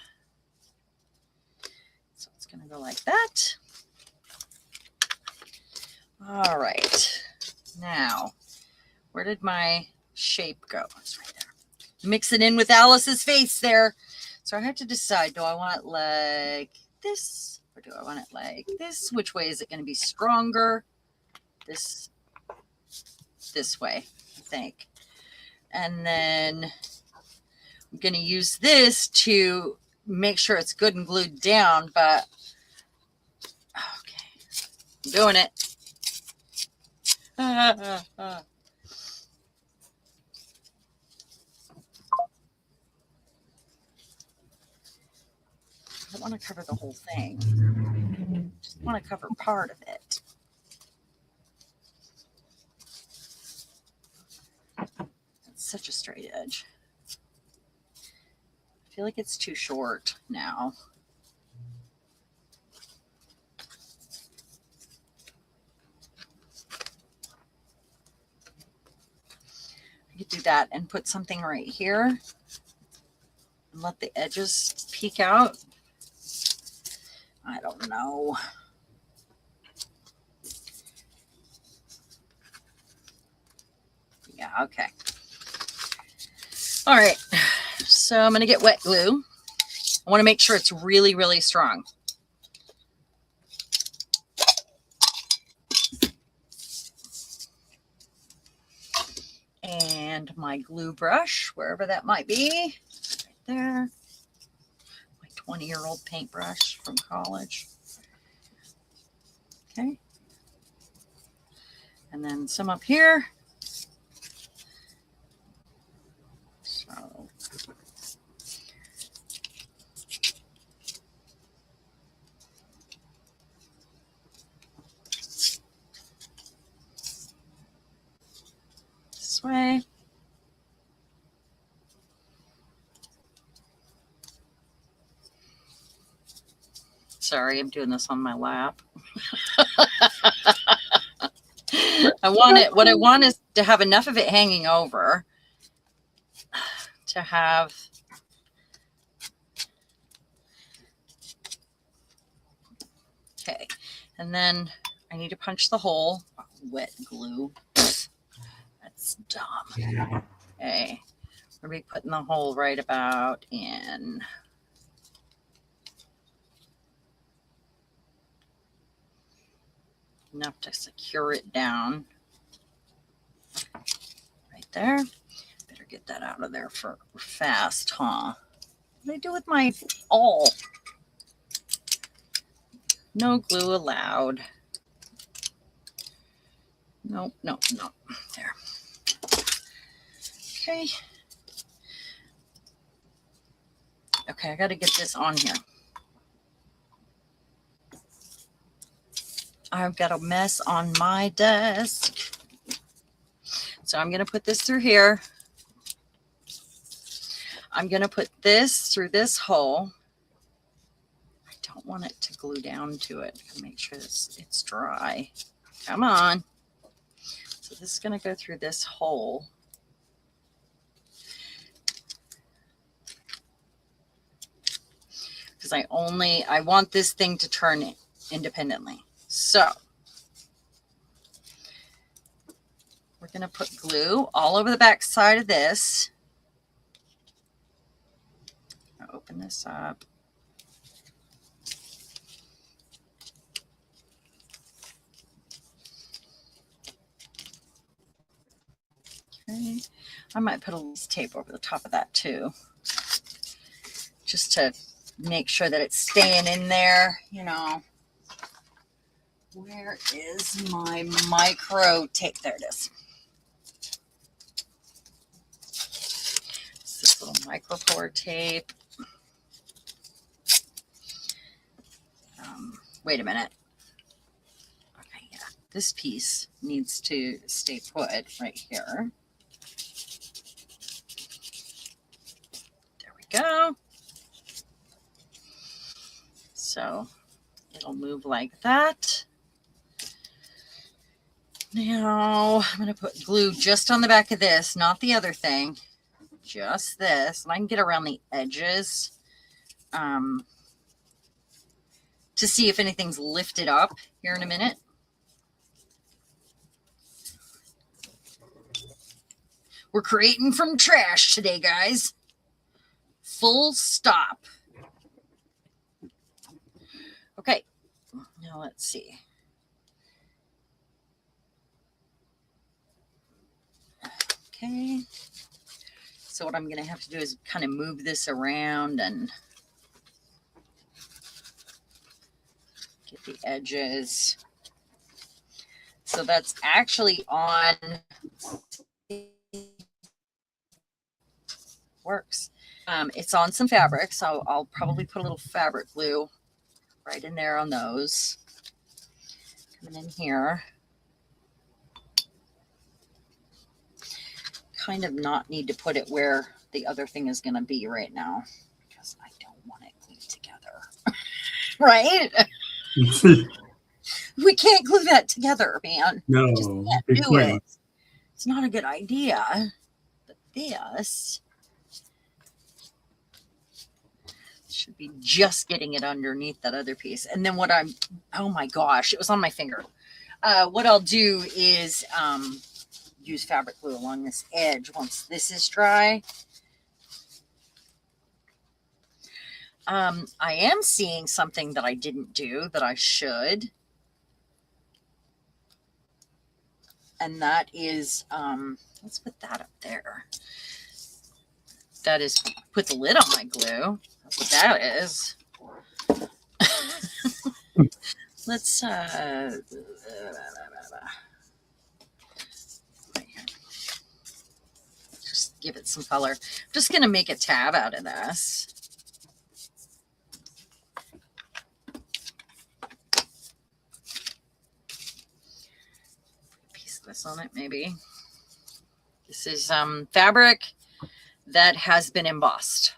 So it's going to go like that. All right. Now, where did my shape go? It's right there. Mix it in with Alice's face there. So I have to decide, do I want it like this or do I want it like this? Which way is it going to be stronger? This way, I think. And then I'm going to use this to make sure it's good and glued down, but okay, I'm doing it. I don't want to cover the whole thing. Just want to cover part of it. It's such a straight edge. I feel like it's too short now. I could do that and put something right here and let the edges peek out. I don't know. Yeah, okay. All right. So I'm going to get wet glue. I want to make sure it's really, really strong. And my glue brush, wherever that might be, right there. My 20-year-old paintbrush from college. Okay. And then some up here. So this way. Sorry, I'm doing this on my lap. What I want is to have enough of it hanging over to have okay. And then I need to punch the hole. Wet glue. That's dumb. Okay. We're going to be putting the hole right about in. Enough to secure it down. Right there. Better get that out of there for fast, huh? What do I do with my awl? No glue allowed. Nope, nope, nope. There. Okay. Okay, I got to get this on here. I've got a mess on my desk. So I'm going to put this through here. I'm going to put this through this hole. I don't want it to glue down to it. Make sure it's dry. Come on. So this is going to go through this hole. Because I want this thing to turn independently. So we're going to put glue all over the back side of this. I'll open this up. Okay. I might put a little tape over the top of that too, just to make sure that it's staying in there, you know. Where is my micro tape? There it is. It's this little micro pour tape. Wait a minute. Okay, yeah. This piece needs to stay put right here. There we go. So it'll move like that. Now I'm going to put glue just on the back of this, not the other thing, just this. And I can get around the edges to see if anything's lifted up here in a minute. We're creating from trash today, guys. Full stop. Okay, now let's see. Okay, so what I'm going to have to do is kind of move this around and get the edges. So that's actually on, works. It's on some fabric, so I'll probably put a little fabric glue right in there on those. Coming in here. Kind of not need to put it where the other thing is going to be right now because I don't want it glued together. Right? We can't glue that together, man. No, just can't do it. It's not a good idea. But this should be just getting it underneath that other piece. And then what I'm, oh my gosh, it was on my finger. What I'll do is use fabric glue along this edge once this is dry. I am seeing something that I didn't do that I should. And that is, let's put that up there. That is, put the lid on my glue. That's what that is. Let's, just give it some color. I'm just going to make a tab out of this. Piece of this on it, maybe. This is fabric that has been embossed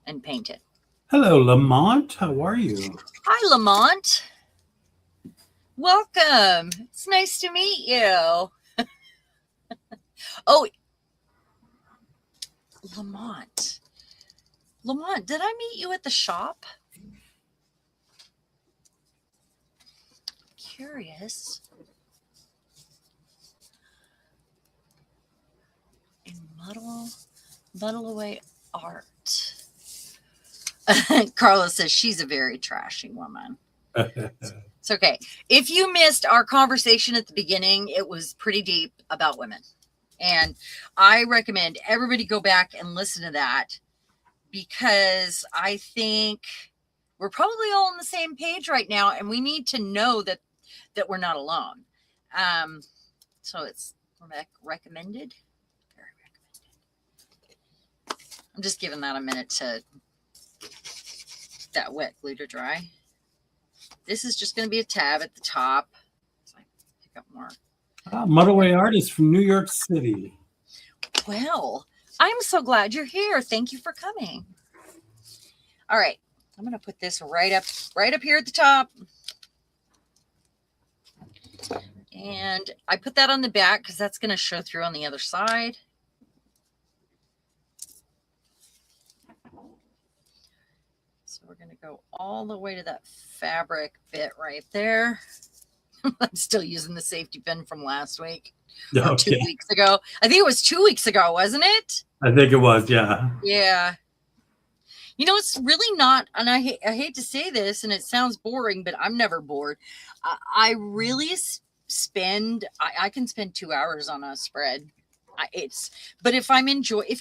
and painted. Hello, Lamont. How are you? Hi, Lamont. Welcome. It's nice to meet you. Oh, Lamont. Lamont, did I meet you at the shop? Curious. In Muddle Away Art. Carla says she's a very trashy woman. It's okay. If you missed our conversation at the beginning, it was pretty deep about women. And I recommend everybody go back and listen to that because I think we're probably all on the same page right now and we need to know that we're not alone. So it's recommended. Very recommended. I'm just giving that a minute to that wet glue to dry. This is just going to be a tab at the top. So I pick up more. Muddaway Artist from New York City. Well, I'm so glad you're here. Thank you for coming. All right. I'm going to put this right up here at the top. And I put that on the back because that's going to show through on the other side. So we're going to go all the way to that fabric bit right there. I'm still using the safety pin from last week. Or 2 weeks ago. I think it was 2 weeks ago, wasn't it? I think it was, yeah. Yeah. You know, it's really not, and I hate to say this, and it sounds boring, but I'm never bored. I really I can spend 2 hours on a spread. But if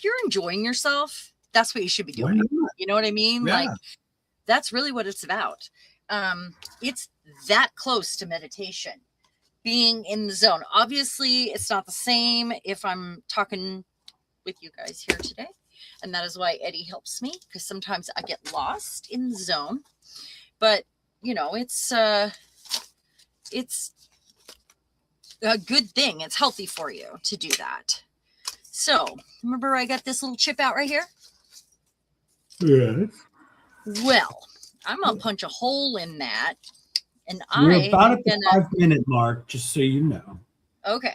you're enjoying yourself, that's what you should be doing. You know what I mean? Yeah. Like, that's really what it's about. It's that close to meditation, being in the zone. Obviously, it's not the same if I'm talking with you guys here today. And that is why Eddie helps me, because sometimes I get lost in the zone. But, you know, it's a good thing. It's healthy for you to do that. So, remember I got this little chip out right here? Yes. Well, I'm going to punch a hole in that. And we're about at the 5-minute mark, just so you know. Okay.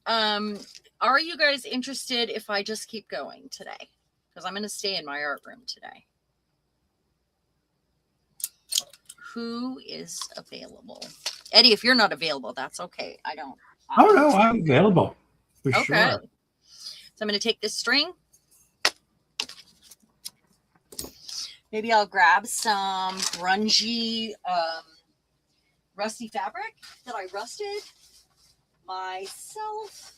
Are you guys interested if I just keep going today? Because I'm going to stay in my art room today. Who is available? Eddie, if you're not available, that's okay. Oh, no, I'm available. For okay. Sure. So I'm going to take this string. Maybe I'll grab some grungy, rusty fabric that I rusted myself.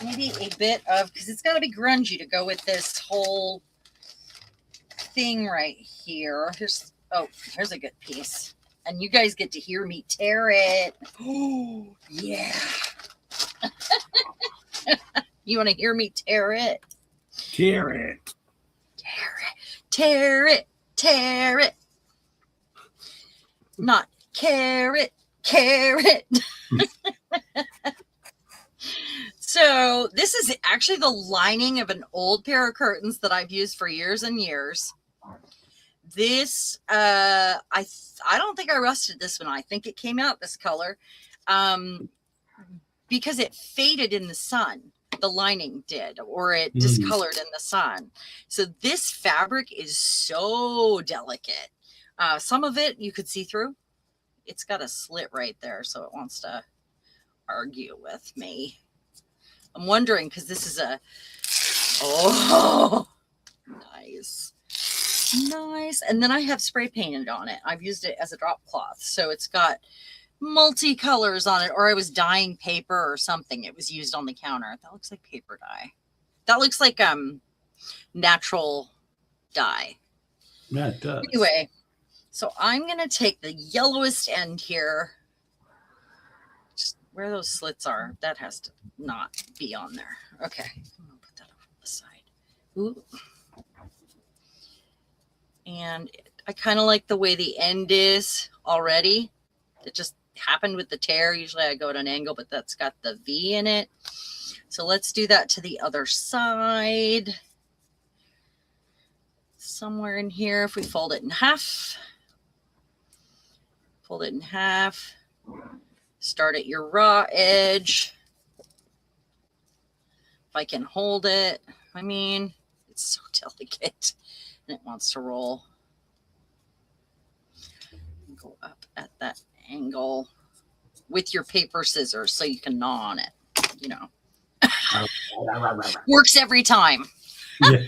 Maybe a bit of, because it's got to be grungy to go with this whole thing right here. Here's a good piece. And you guys get to hear me tear it. Oh, yeah. You want to hear me tear it? Tear it. Tear it. Tear it. Tear it. Not carrot. Carrot. So this is actually the lining of an old pair of curtains that I've used for years and years. This, I don't think I rusted this one. I think it came out this color because it faded in the sun. The lining did, or it discolored in the sun. So this fabric is so delicate. Some of it you could see through. It's got a slit right there, so it wants to argue with me. I'm wondering, because this is nice. Nice. And then I have spray painted on it. I've used it as a drop cloth. So it's got multicolors on it, or I was dyeing paper or something. It was used on the counter. That looks like paper dye. That looks like natural dye. Yeah, it does. Anyway, so I'm going to take the yellowest end here. Just where those slits are, that has to not be on there. Okay. I'm going to put that over the side. Ooh. And I kind of like the way the end is already. It just happened with the tear. Usually I go at an angle, but that's got the V in it. So let's do that to the other side. Somewhere in here, if we fold it in half. Fold it in half. Start at your raw edge. If I can hold it. I mean, it's so delicate. And it wants to roll. Go up at that angle with your paper scissors so you can gnaw on it. You know. Works every time. Yeah.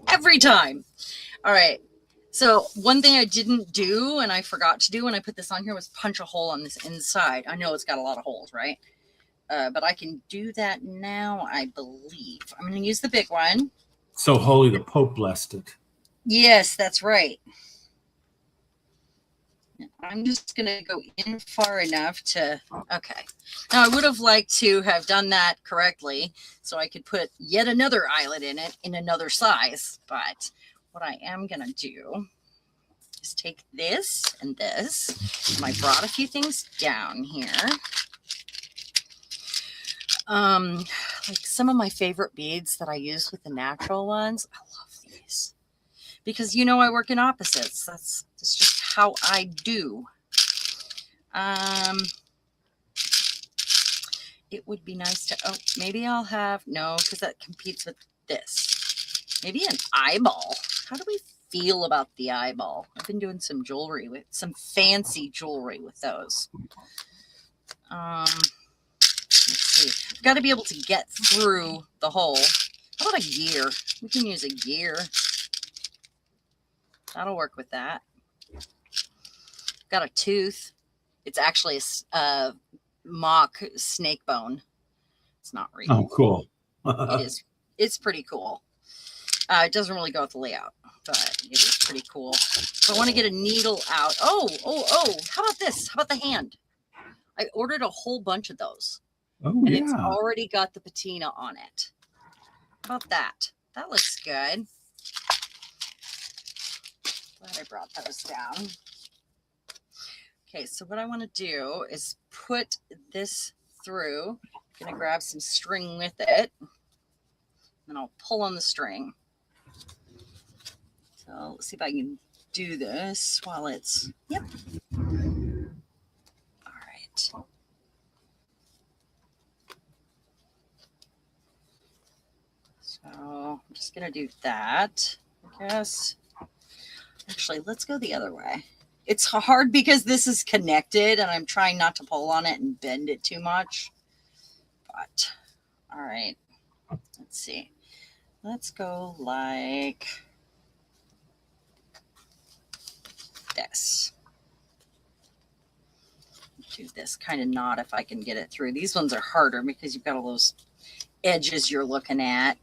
Every time. All right. So one thing I didn't do and I forgot to do when I put this on here was punch a hole on this inside. I know it's got a lot of holes, right? But I can do that now, I believe. I'm going to use the big one. So holy the Pope blessed it. Yes, that's right. I'm just going to go in far enough to, okay. Now I would have liked to have done that correctly so I could put yet another eyelet in it in another size. But what I am going to do is take this and this. And I brought a few things down here. Like some of my favorite beads that I use with the natural ones. I love these because, you know, I work in opposites. That's just how I do. It would be nice to, maybe I'll have, no, because that competes with this. Maybe an eyeball. How do we feel about the eyeball? I've been doing some jewelry with, some fancy jewelry with those. Let's see. I've got to be able to get through the hole. How about a gear? We can use a gear. That'll work with that. Got a tooth. It's actually a mock snake bone. It's not real. Oh, cool. It is. It's pretty cool. It doesn't really go with the layout, but it is pretty cool. So I want to get a needle out. Oh. How about this? How about the hand? I ordered a whole bunch of those. Oh, and yeah. It's already got the patina on it. How about that? That looks good. Glad I brought those down. Okay, so what I want to do is put this through. I'm going to grab some string with it. Then I'll pull on the string. So let's see if I can do this while it's, yep. All right. So I'm just going to do that, I guess. Actually, let's go the other way. It's hard because this is connected and I'm trying not to pull on it and bend it too much. But, all right. Let's see. Let's go like this. Do this kind of knot if I can get it through. These ones are harder because you've got all those edges you're looking at.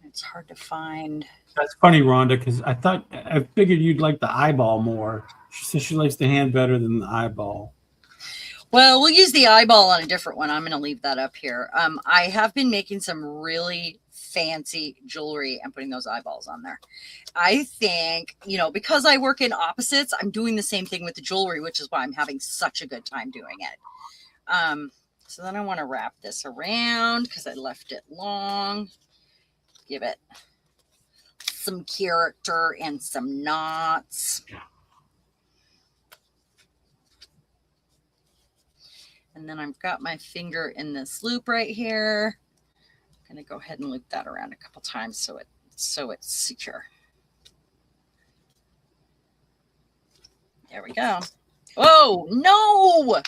It's hard to find. That's funny, Rhonda, because I figured you'd like the eyeball more. She says she likes the hand better than the eyeball. Well, we'll use the eyeball on a different one. I'm going to leave that up here. I have been making some really fancy jewelry and putting those eyeballs on there. I think, you know, because I work in opposites, I'm doing the same thing with the jewelry, which is why I'm having such a good time doing it. So then I want to wrap this around because I left it long. Give it some character and some knots. And then I've got my finger in this loop right here. I'm going to go ahead and loop that around a couple times so it's secure. There we go. Oh, no!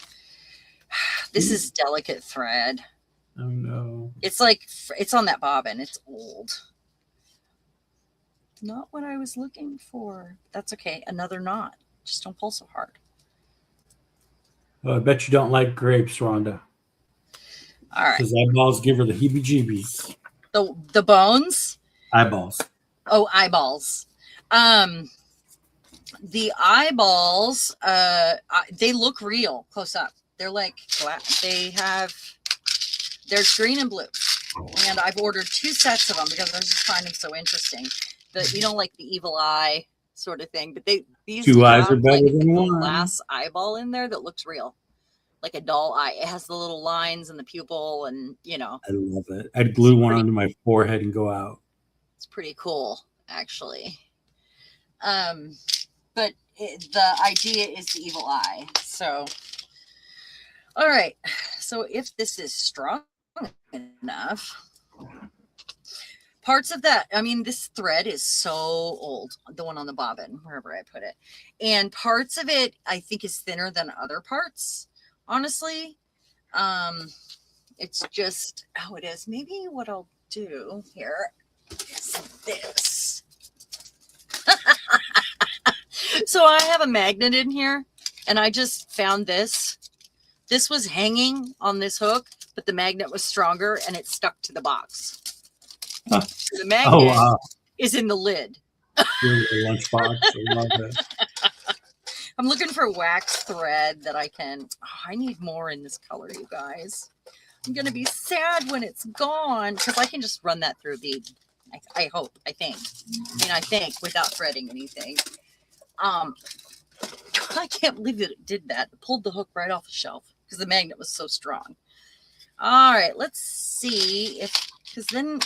This is delicate thread. Oh, no. It's like, it's on that bobbin. It's old. Not what I was looking for. That's okay. Another knot. Just don't pull so hard. Well, I bet you don't like grapes, Rhonda. All right. Because eyeballs give her the heebie-jeebies. The bones? Eyeballs. Oh, eyeballs. The eyeballs, they look real close up. They're like, there's green and blue. And I've ordered 2 sets of them because I just find them so interesting. You know, like the evil eye sort of thing. But these 2 eyes are better like than a one. glass eyeball in there that looks real. Like a doll eye. It has the little lines and the pupil and, you know. I love it. I'd glue one onto my forehead and go out. It's pretty cool, actually. But the idea is the evil eye. So, all right. So if this is strong enough, parts of that, I mean, this thread is so old, the one on the bobbin, wherever I put it. And parts of it, I think, is thinner than other parts, honestly. It's just how it is. Maybe what I'll do here is this. So I have a magnet in here, and I just found this. This was hanging on this hook, but the magnet was stronger, and it stuck to the box. So the magnet is in the lid. Your lunchbox. I love it. I'm looking for wax thread that I can. Oh, I need more in this color, you guys. I'm going to be sad when it's gone because I can just run that through a bead. I hope. I think. I think without threading anything. I can't believe that it did that. It pulled the hook right off the shelf because the magnet was so strong. All right, let's see because then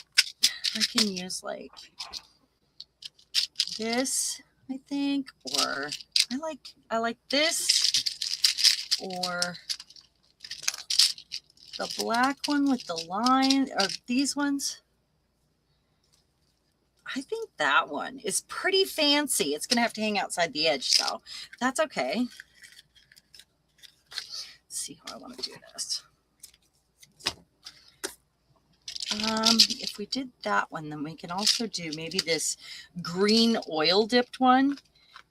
I can use like this, I think, or I like this, or the black one with the line, or these ones. I think that one is pretty fancy. It's going to have to hang outside the edge, so that's okay. Let's see how I want to do this. If we did that one, then we can also do maybe this green oil dipped one,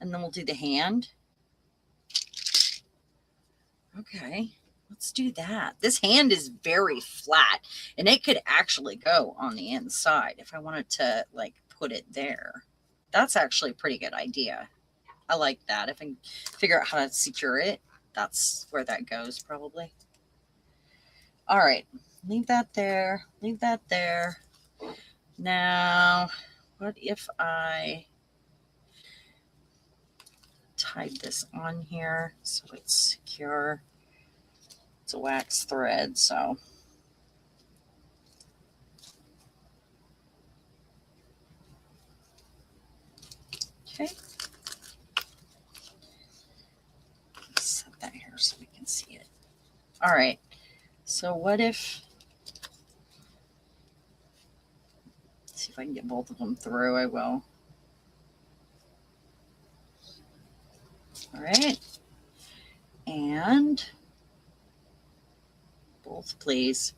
and then we'll do the hand. Okay, let's do that. This hand is very flat, and it could actually go on the inside if I wanted to like put it there. That's actually a pretty good idea. I like that. If I can figure out how to secure it, that's where that goes probably. All right, leave that there. Leave that there. Now, what if I tied this on here so it's secure? It's a wax thread, so Okay. Set that here so we can see it. All right. So what if, let's see if I can get both of them through. I will. All right. And both, please.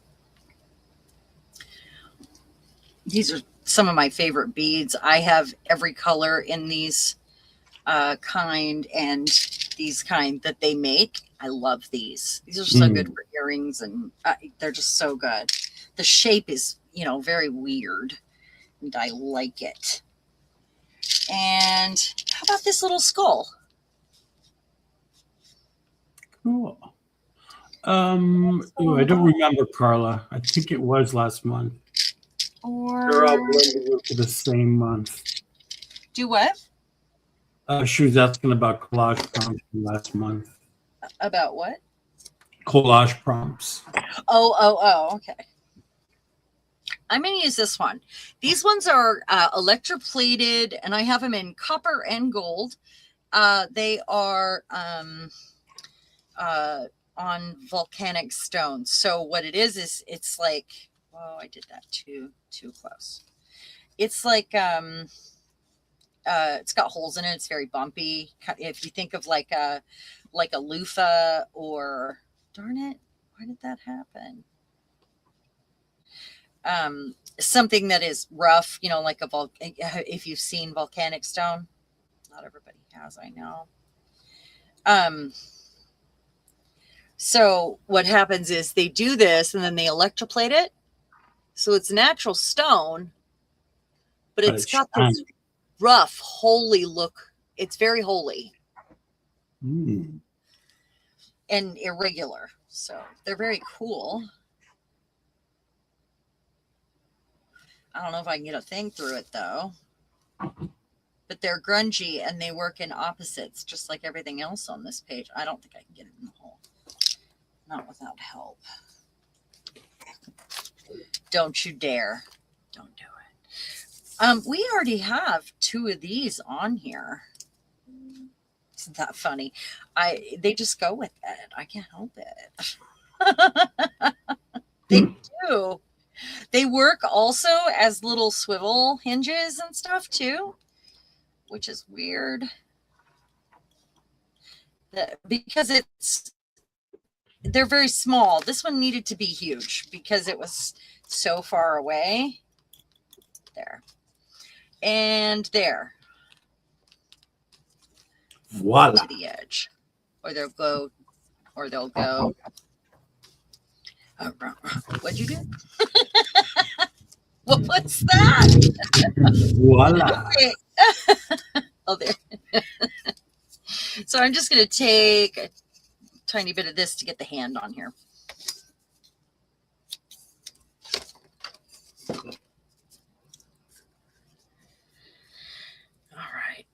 These are some of my favorite beads. I have every color in these kind and these kind that they make. I love these. These are so good for earrings, and they're just so good. The shape is, you know, very weird, and I like it. And how about this little skull? Cool. Ooh, I don't remember, Carla. I think it was last month. They're all blended into the same month. Do what? She was asking about collage prompts from last month. About what? Collage prompts. Oh, okay. I'm going to use this one. These ones are electroplated, and I have them in copper and gold. They are on volcanic stones. So what it is it's like, oh, I did that too close. It's like, it's got holes in it. It's very bumpy. If you think of like a loofah, or darn it, why did that happen? Something that is rough, you know, like if you've seen volcanic stone. Not everybody has, I know. So what happens is they do this and then they electroplate it. So it's natural stone, but it's got this rough, holy look. It's very holy and irregular. So they're very cool. I don't know if I can get a thing through it though. But they're grungy and they work in opposites, just like everything else on this page. I don't think I can get it in the hole. Not without help. Don't you dare. Don't do it. We already have 2 of these on here. Isn't that funny? They just go with it. I can't help it. They do. They work also as little swivel hinges and stuff too, which is weird. Because they're very small. This one needed to be huge because it was so far away. There. And there. Voila. To the edge. Or they'll go. What'd you do? What was that? Voila. Okay. Oh, there. So I'm just going to take a tiny bit of this to get the hand on here. All right.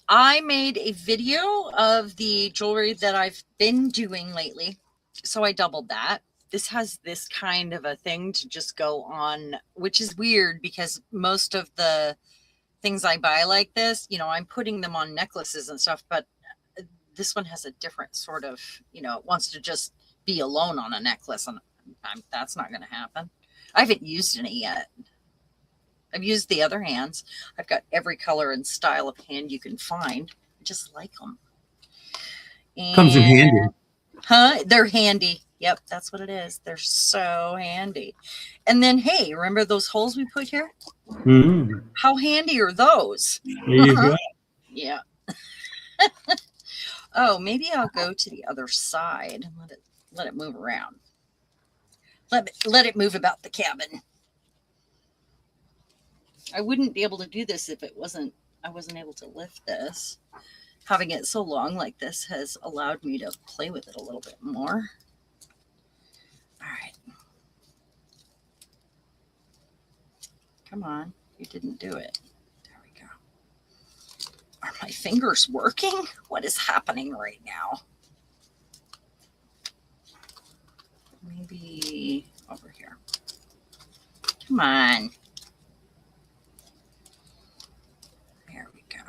I made a video of the jewelry that I've been doing lately. So I doubled that. This has this kind of a thing to just go on, which is weird because most of the things I buy like this, you know, I'm putting them on necklaces and stuff, but this one has a different sort of, you know, it wants to just be alone on a necklace, and that's not going to happen. I haven't used any yet. I've used the other hands. I've got every color and style of hand you can find. I just like them. And, comes in handy. Huh? They're handy. Yep, that's what it is. They're so handy. And then, hey, remember those holes we put here? How handy are those? There you go. Yeah. Oh, maybe I'll go to the other side and let it move around. Let it move about the cabin. I wouldn't be able to do this if I wasn't able to lift this. Having it so long like this has allowed me to play with it a little bit more. All right. Come on. You didn't do it. There we go. Are my fingers working? What is happening right now? Maybe over here. Come on. There we go.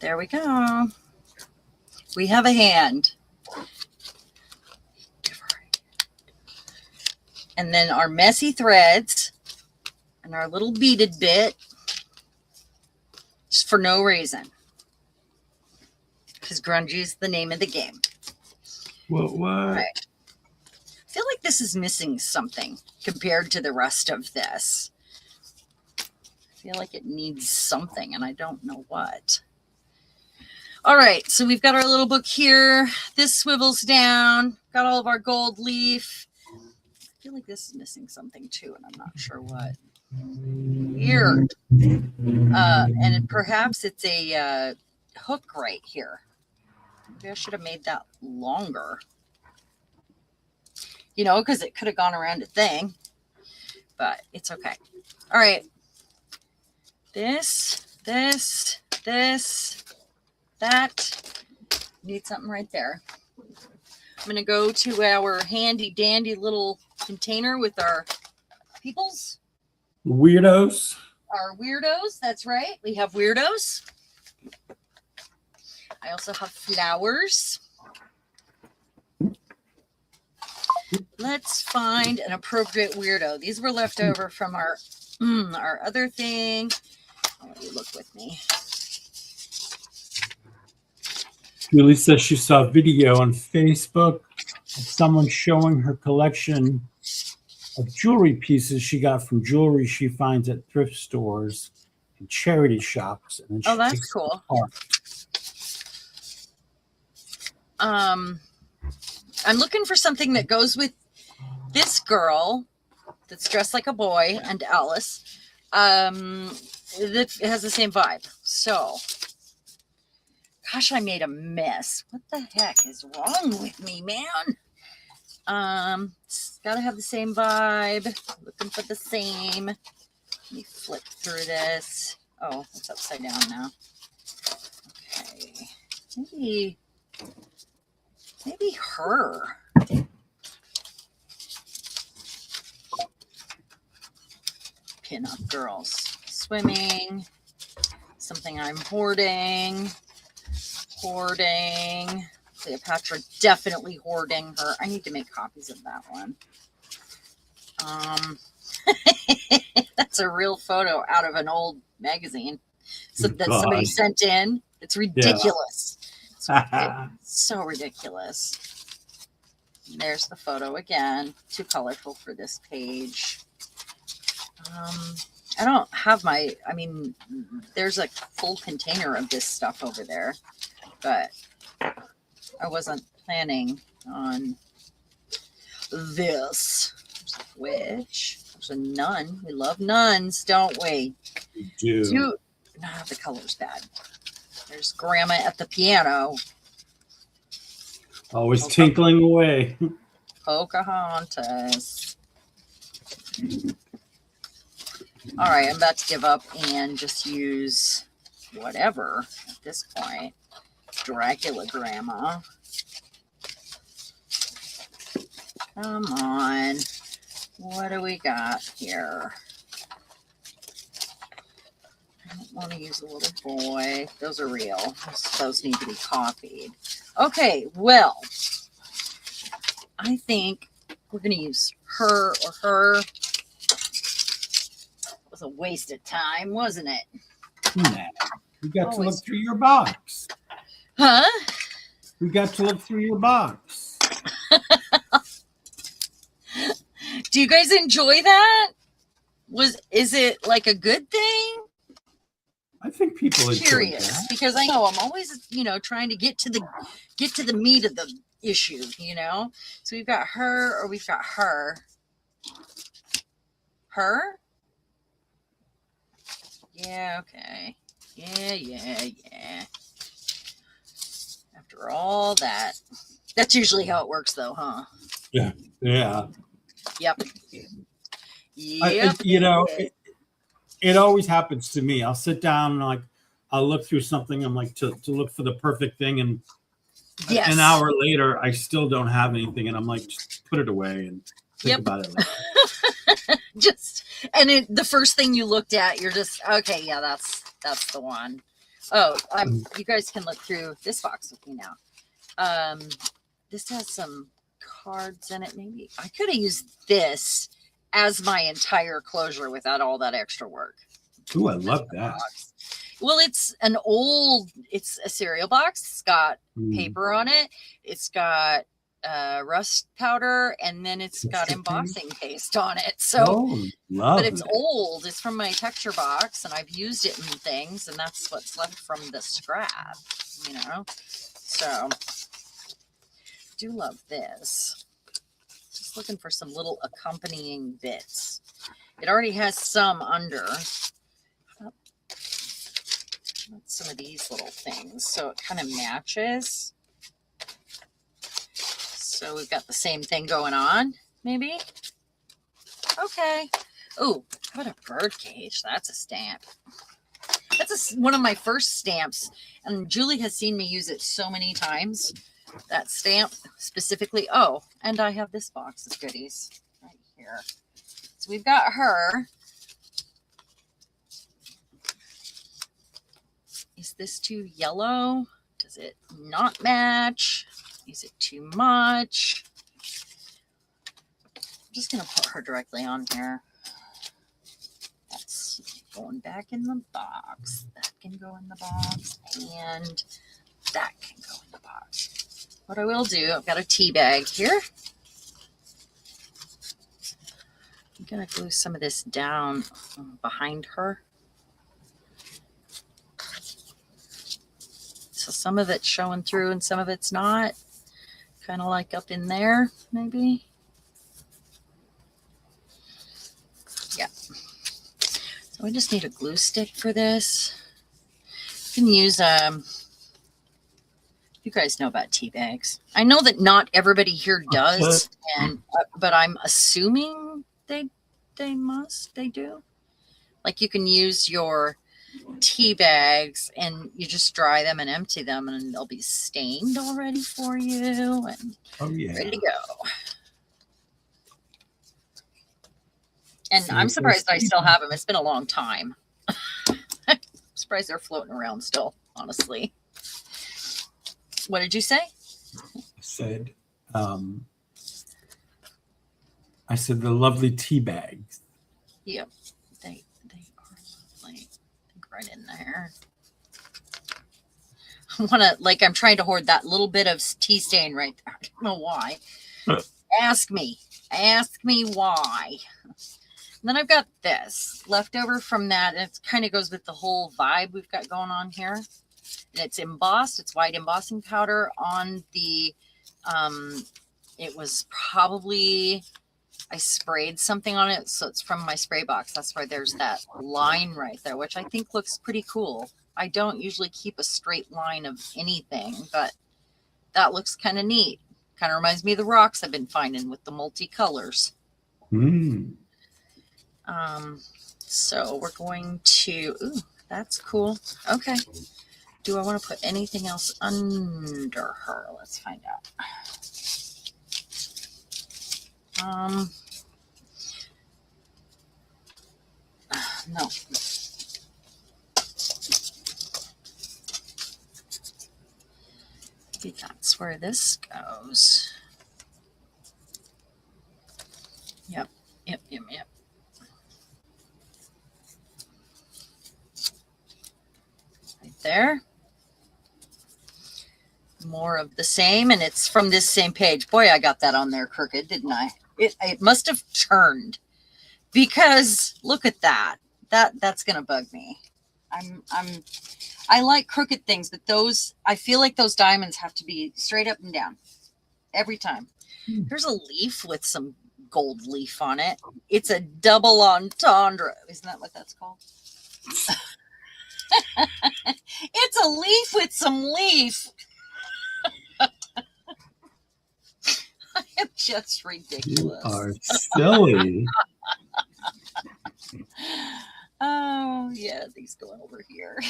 There we go. We have a hand. And then our messy threads and our little beaded bit, just for no reason. Because grungy is the name of the game. What? Right. I feel like this is missing something compared to the rest of this. I feel like it needs something, and I don't know what. All right, so we've got our little book here. This swivels down. Got all of our gold leaf. I feel like this is missing something too, and I'm not sure what. Weird. And perhaps it's a hook right here. Maybe I should have made that longer. You know, because it could have gone around a thing. But it's okay. All right. This, that. Need something right there. I'm going to go to our handy dandy little container with our peoples. Weirdos. Our weirdos. That's right. We have weirdos. I also have flowers. Let's find an appropriate weirdo. These were left over from our other thing. I'll let you look with me. Julie says she saw a video on Facebook of someone showing her collection of jewelry pieces she got from jewelry she finds at thrift stores and charity shops. And then that's cool. I'm looking for something that goes with this girl that's dressed like a boy and Alice. That has the same vibe. So, gosh, I made a mess. What the heck is wrong with me, man? It's got to have the same vibe. Looking for the same. Let me flip through this. Oh, it's upside down now. Okay. Maybe her. Pin-up girls. Swimming. Something I'm hoarding. Cleopatra, definitely hoarding her. I need to make copies of that one. That's a real photo out of an old magazine that somebody sent in. It's ridiculous. Yeah. It's so ridiculous. There's the photo again. Too colorful for this page. I don't have there's a full container of this stuff over there, but I wasn't planning on this. There's a witch. There's a nun. We love nuns, don't we? We do. No, the color's bad. There's Grandma at the piano. Always tinkling away. Pocahontas. All right, I'm about to give up and just use whatever at this point. Dracula Grandma. Come on. What do we got here? I don't want to use a little boy. Those are real. Those need to be copied. Okay, well, I think we're going to use her or her. It was a waste of time, wasn't it? Nah, we got to look through your box. Huh? We got to look through your box. Do you guys enjoy that? Is it like a good thing? I think people are curious because I know I'm always, trying to get to the meat of the issue, So we've got her or we've got her. Her? Yeah, okay. Yeah. After all that. That's usually how it works though, huh? Yeah. Yep. It always happens to me. I'll sit down and I'll look through something. I'm like to look for the perfect thing, and an hour later, I still don't have anything, and I'm like, just put it away and think about it later. The first thing you looked at, you're just okay. Yeah, that's the one. Oh, you guys can look through this box with me now. This has some cards in it. Maybe I could have used this as my entire closure without all that extra work. Ooh, I love that. Box. Well, it's a cereal box. It's got paper on it. It's got rust powder, and then it's got embossing paste on it. So, but it's old. It's from my texture box, and I've used it in things, and that's what's left from the scrap, you know. So, do love this. Just looking for some little accompanying bits. It already has some under. Some of these little things, so it kind of matches. So we've got the same thing going on, maybe. Okay. Oh, how about a bird cage? That's a stamp. That's one of my first stamps, and Julie has seen me use it so many times. That stamp specifically. Oh, and I have this box of goodies right here. So we've got her. Is this too yellow? Does it not match? Is it too much? I'm just going to put her directly on here. That's going back in the box. That can go in the box. And that can go in the box. What I will do, I've got a tea bag here. I'm going to glue some of this down behind her. So some of it's showing through and some of it's not. Kind of like up in there, maybe. Yeah. So I just need a glue stick for this. You can use, you guys know about tea bags. I know that not everybody here does, and but I'm assuming they do. Like you can use your tea bags and you just dry them and empty them, and they'll be stained already for you and ready to go. And so I'm surprised I still have them. It's been a long time. I'm surprised they're floating around still, honestly. What did you say? I said the lovely tea bags. Yep, they are lovely. Right in there. I'm trying to hoard that little bit of tea stain right there. I don't know why. Ask me why. And then I've got this left over from that, and it kind of goes with the whole vibe we've got going on here. And it's embossed. It's white embossing powder on the, it was probably, I sprayed something on it, so it's from my spray box. That's why there's that line right there, which I think looks pretty cool. I don't usually keep a straight line of anything, but that looks kind of neat. Kind of reminds me of the rocks I've been finding with the multicolors. So we're going to, ooh, that's cool. Okay. Do I want to put anything else under her? Let's find out. No. Maybe that's where this goes. Yep. Right there. More of the same, and it's from this same page. Boy, I got that on there crooked, didn't I? It must have turned, because look at that. That's gonna bug me. I like crooked things, but those, I feel like those diamonds have to be straight up and down every time. There's a leaf with some gold leaf on it. It's a double entendre. Isn't that what that's called? It's a leaf with some leaf. I am just ridiculous. You are silly. Oh, yeah, these going over here.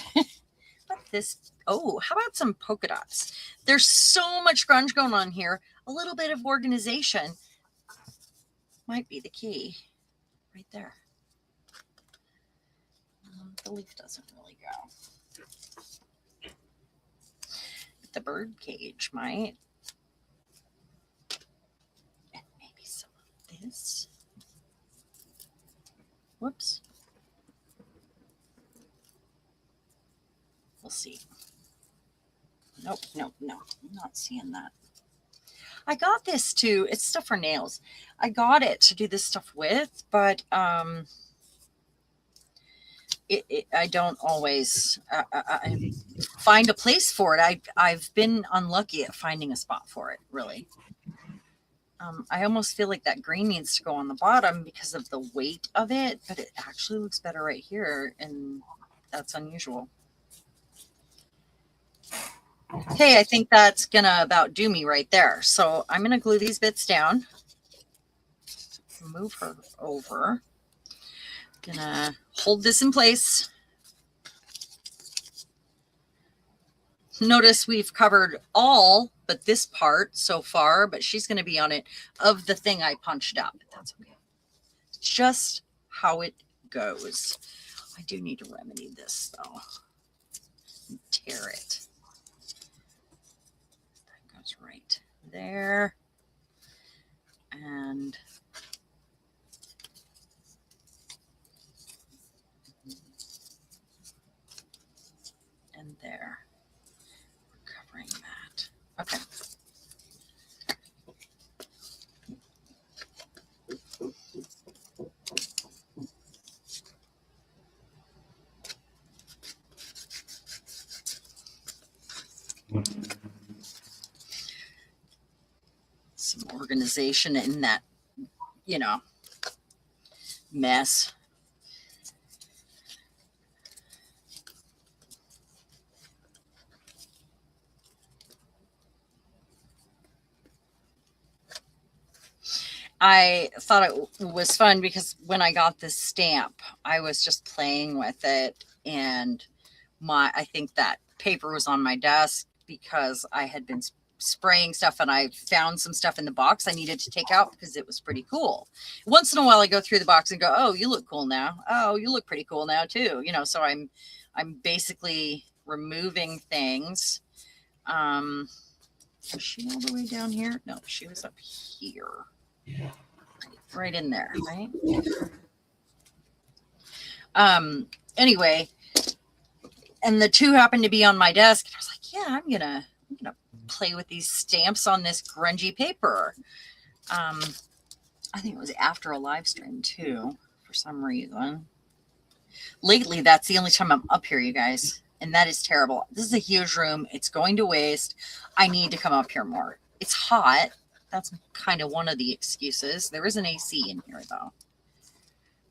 This, oh, how about some polka dots? There's so much grunge going on here. A little bit of organization might be the key. Right there. The leaf doesn't really go. The bird cage might. And maybe some of this. Whoops. We'll see. Nope, nope, no. I'm not seeing that. I got this too. It's stuff for nails. I got it to do this stuff with, but I don't always I find a place for it. I've been unlucky at finding a spot for it, really. I almost feel like that green needs to go on the bottom because of the weight of it, but it actually looks better right here, and that's unusual. Okay, I think that's gonna about do me right there. So I'm gonna glue these bits down. Move her over. Gonna hold this in place. Notice we've covered all but this part so far, but she's going to be on it of the thing I punched out. But that's okay. It's just how it goes. I do need to remedy this though. Tear it. That goes right there. And there. Covering that. Okay. Some organization in that, mess. I thought it was fun because when I got this stamp, I was just playing with it, and I think that paper was on my desk because I had been spraying stuff, and I found some stuff in the box I needed to take out because it was pretty cool. Once in a while I go through the box and go, oh, you look cool now. Oh, you look pretty cool now too. So I'm basically removing things. Was she all the way down here? No, she was up here. Yeah. Right in there, right? Anyway, and the two happened to be on my desk, and I was like, yeah, I'm gonna play with these stamps on this grungy paper. I think it was after a live stream too, for some reason. Lately, that's the only time I'm up here, you guys, and that is terrible. This is a huge room. It's going to waste. I need to come up here more. It's hot. That's kind of one of the excuses. There is an AC in here, though.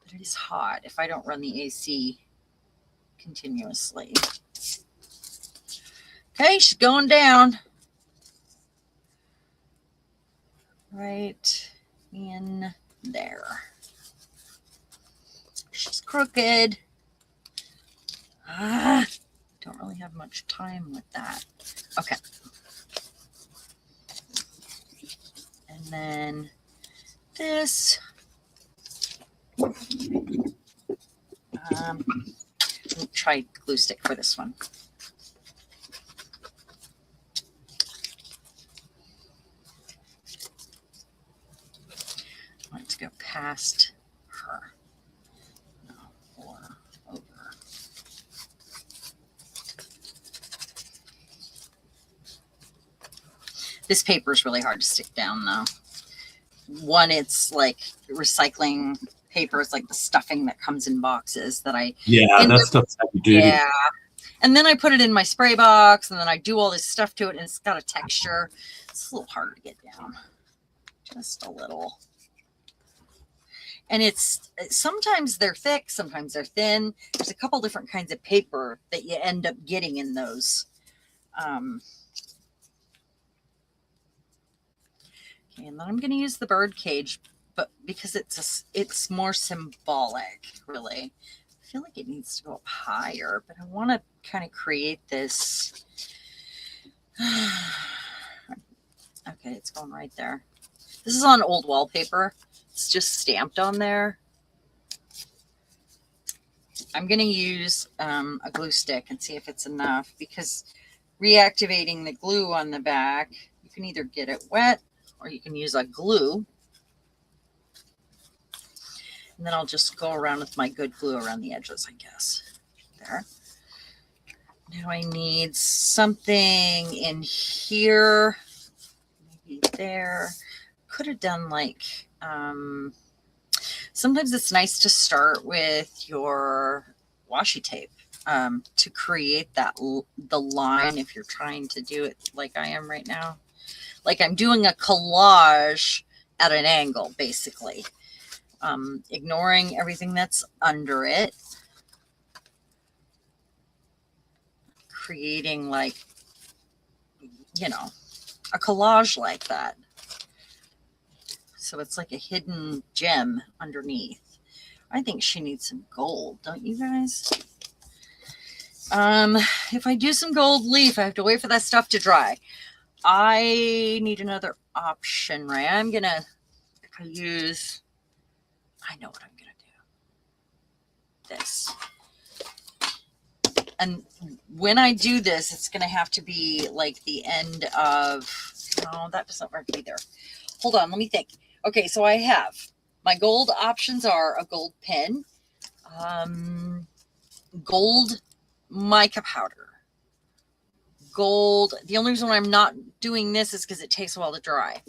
But it is hot if I don't run the AC continuously. Okay, she's going down. Right in there. She's crooked. Don't really have much time with that. Okay. And then this. We'll try glue stick for this one. Let's go past her. No, or over. This paper is really hard to stick down, though. One, it's like recycling paper. It's like the stuffing that comes in boxes that I... Yeah, that stuff's heavy duty. Yeah. And then I put it in my spray box, and then I do all this stuff to it, and it's got a texture. It's a little harder to get down. Just a little. And it's sometimes they're thick, sometimes they're thin. There's a couple different kinds of paper that you end up getting in those. Okay, and then I'm going to use the bird cage, but because it's more symbolic, really. I feel like it needs to go up higher, but I want to kind of create this. Okay, it's going right there. This is on old wallpaper. It's just stamped on there. I'm going to use a glue stick and see if it's enough, because reactivating the glue on the back, you can either get it wet or you can use a glue. And then I'll just go around with my good glue around the edges, I guess. There. Now I need something in here, maybe there. Could have done like, sometimes it's nice to start with your washi tape to create that the line if you're trying to do it like I am right now. Like I'm doing a collage at an angle, basically. Ignoring everything that's under it. Creating like, you know, a collage like that. So it's like a hidden gem underneath. I think she needs some gold, don't you guys? If I do some gold leaf, I have to wait for that stuff to dry. I need another option, right? I'm gonna, if I use, I know what I'm gonna do. This. And when I do this, it's going to have to be like the end of, no, that doesn't work either. Hold on, let me think. Okay, so I have, my gold options are a gold pen, gold mica powder, gold. The only reason I'm not doing this is because it takes a while to dry.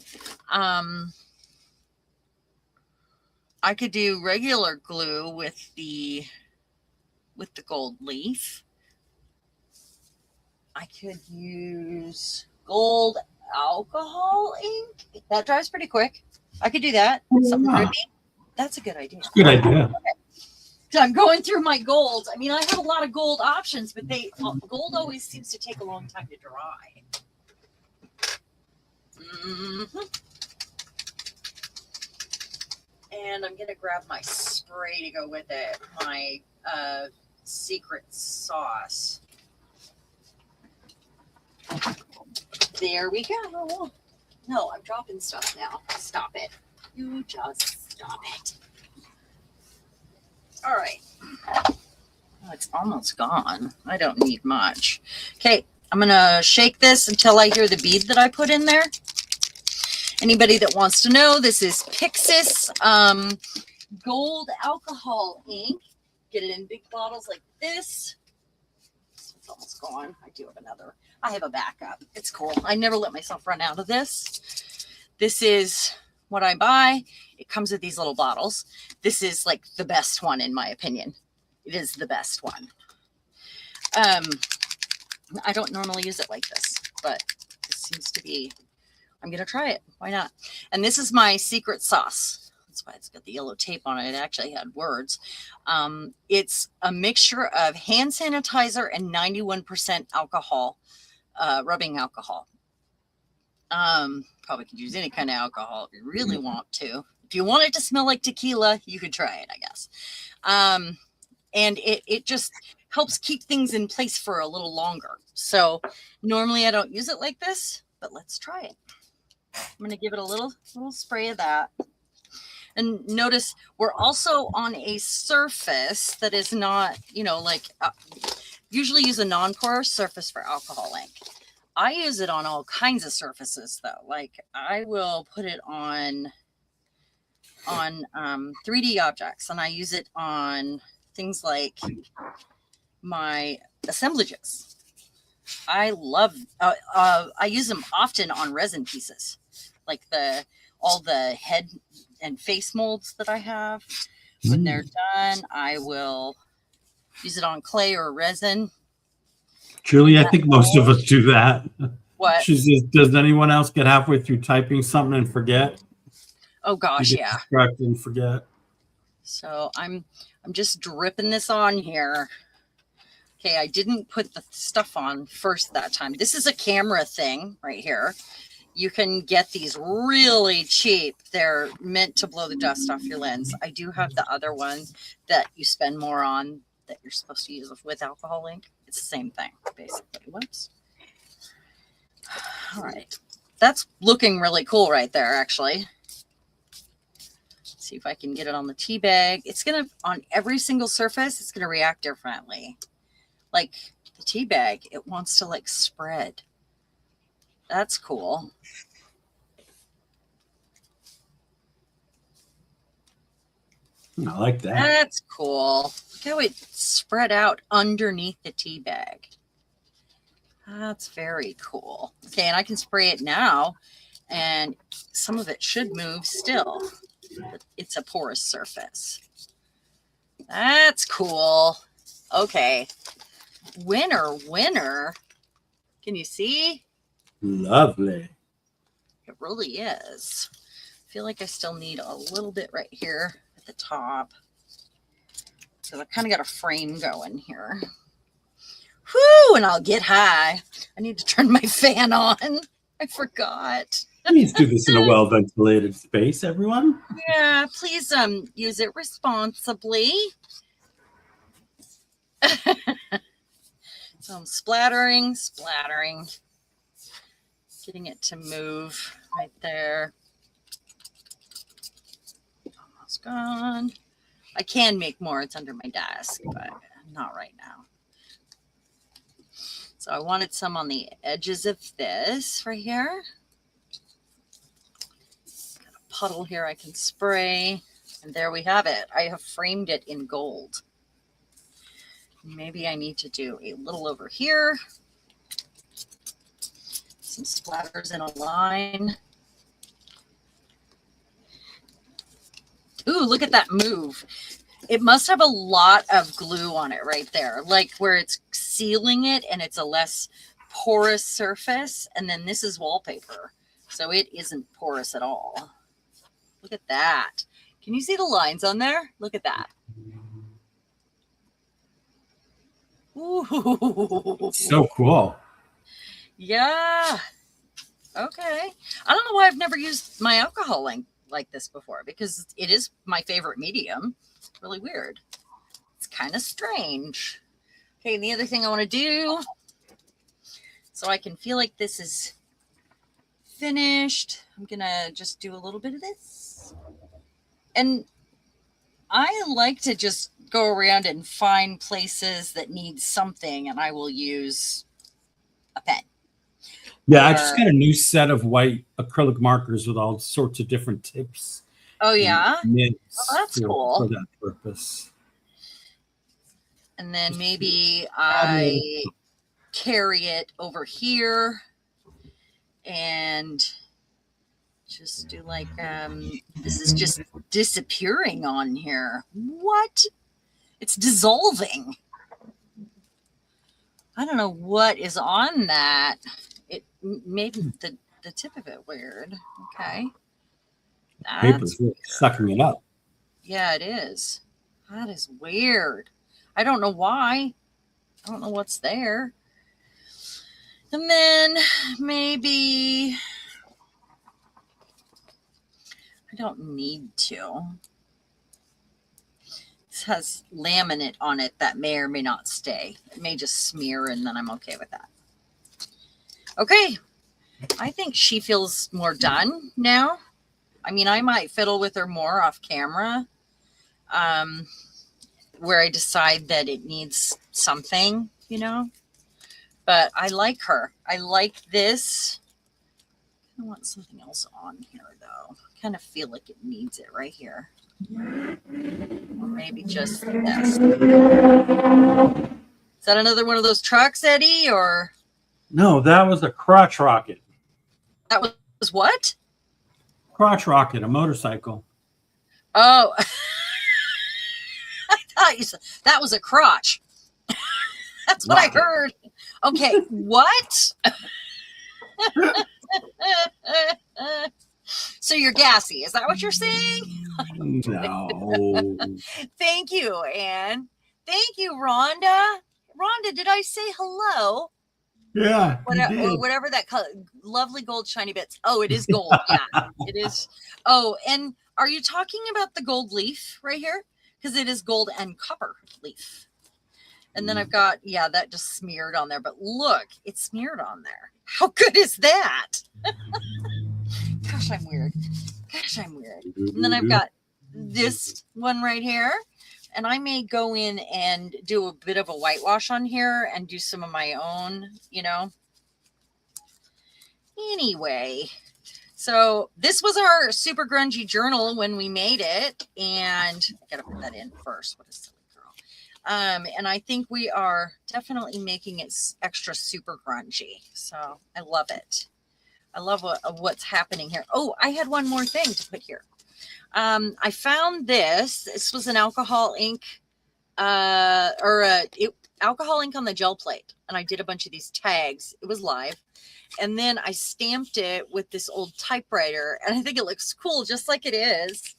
I could do regular glue with the gold leaf. I could use gold alcohol ink. That dries pretty quick. I could do that. Something drippy. That's a good idea. That's a good idea. Okay. So I'm going through my gold. I mean, I have a lot of gold options, but gold always seems to take a long time to dry. And I'm going to grab my spray to go with it. My secret sauce. There we go. No, I'm dropping stuff now. Stop it. You just stop it. All right. Oh, it's almost gone. I don't need much. Okay, I'm going to shake this until I hear the bead that I put in there. Anybody that wants to know, this is Pixis gold alcohol ink. Get it in big bottles like this. It's almost gone. I do have another. I have a backup. It's cool. I never let myself run out of this. This is what I buy. It comes with these little bottles. This is like the best one in my opinion. It is the best one. I don't normally use it like this, but this seems to be, I'm going to try it. Why not? And this is my secret sauce. That's why it's got the yellow tape on it. It actually had words. It's a mixture of hand sanitizer and 91% alcohol, rubbing alcohol. Probably could use any kind of alcohol if you really want to. If you want it to smell like tequila, you could try it, I guess. And it just helps keep things in place for a little longer. So normally I don't use it like this, but let's try it. I'm going to give it a little spray of that. And notice we're also on a surface that is not, you know, like usually use a non-porous surface for alcohol ink. I use it on all kinds of surfaces though. Like I will put it on 3D objects, and I use it on things like my assemblages. I love, I use them often on resin pieces, like all the head and face molds that I have. When they're done, I will use it on clay or resin. Julie, I think most of us do that. What? She says, does anyone else get halfway through typing something and forget? Oh gosh, yeah. Distracted and forget. So I'm just dripping this on here. Okay, I didn't put the stuff on first that time. This is a camera thing right here. You can get these really cheap. They're meant to blow the dust off your lens. I do have the other one that you spend more on that you're supposed to use with alcohol ink. It's the same thing, basically. Whoops. All right. That's looking really cool right there, actually. See if I can get it on the tea bag. It's going to, on every single surface, it's going to react differently. Like the tea bag, it wants to like spread. That's cool. I like that. That's cool. Look how it spread out underneath the tea bag. That's very cool. Okay, and I can spray it now, and some of it should move still. But it's a porous surface. That's cool. Okay. Winner, winner. Can you see? Lovely. It really is. I feel like I still need a little bit right here at the top. So I kind of got a frame going here. Whoo, and I'll get high. I need to turn my fan on. I forgot. Please do this in a well-ventilated space, everyone. Yeah, please use it responsibly. So I'm splattering, getting it to move right there. Almost gone. I can make more. It's under my desk, but not right now. So I wanted some on the edges of this right here. Got a puddle here I can spray. And there we have it. I have framed it in gold. Maybe I need to do a little over here. Some splatters in a line. Ooh, look at that move. It must have a lot of glue on it right there, like where it's sealing it and it's a less porous surface. And then this is wallpaper, so it isn't porous at all. Look at that. Can you see the lines on there? Look at that. Ooh. So cool. Yeah. Okay. I don't know why I've never used my alcohol ink like this before, because it is my favorite medium. It's really weird. It's kind of strange. Okay, and the other thing I want to do, so I can feel like this is finished, I'm going to just do a little bit of this. And I like to just go around and find places that need something, and I will use a pen. Yeah, I just got a new set of white acrylic markers with all sorts of different tips. Oh, yeah? Oh, that's cool. For that purpose. And then maybe I carry it over here and just do like, this is just disappearing on here. What? It's dissolving. I don't know what is on that. It made the tip of it weird. Okay. Paper's really sucking it up. Yeah, it is. That is weird. I don't know why. I don't know what's there. And then maybe I don't need to. This has laminate on it that may or may not stay. It may just smear, and then I'm okay with that. Okay. I think she feels more done now. I mean, I might fiddle with her more off camera, where I decide that it needs something, you know. But I like her. I like this. I want something else on here, though. I kind of feel like it needs it right here. Or maybe just this. Is that another one of those trucks, Eddie, or? No, that was a crotch rocket. That was what? Crotch rocket, a motorcycle. Oh. I thought you said that was a crotch. That's what rocket. I heard. Okay, what? So you're gassy. Is that what you're saying? No. Thank you, Anne. Thank you, Rhonda. Rhonda, did I say hello? Yeah. Whatever that color, lovely gold shiny bits. Oh, it is gold. Yeah, it is. Oh, and are you talking about the gold leaf right here? Because it is gold and copper leaf. And then I've got, yeah, that just smeared on there. But look, it's smeared on there. How good is that? Gosh, I'm weird. And then I've got this one right here. And I may go in and do a bit of a whitewash on here and do some of my own, you know. Anyway, so this was our super grungy journal when we made it. And I gotta put that in first. What a silly girl. And I think we are definitely making it extra super grungy. So I love it. I love what's happening here. Oh, I had one more thing to put here. I found this. This was an alcohol ink, alcohol ink on the gel plate, and I did a bunch of these tags. It was live, and then I stamped it with this old typewriter, and I think it looks cool, just like it is.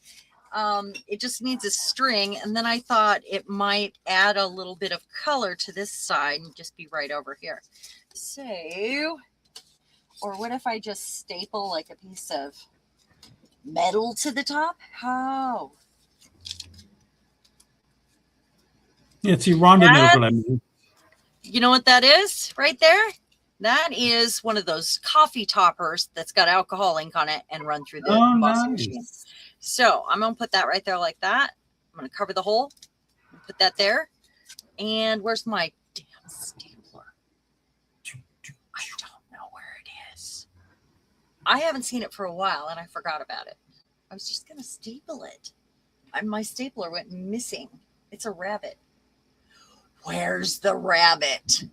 It just needs a string, and then I thought it might add a little bit of color to this side and just be right over here. So, or what if I just staple like a piece of metal to the top? How? Yeah, see, Rhonda knows what I mean. You know what that is right there? That is one of those coffee toppers that's got alcohol ink on it and run through the embossing machine. So I'm going to put that right there like that. I'm going to cover the hole. Put that there. And where's my damn stapler? I don't know where it is. I haven't seen it for a while and I forgot about it. I was just going to staple it. And my stapler went missing. It's a rabbit. Where's the rabbit?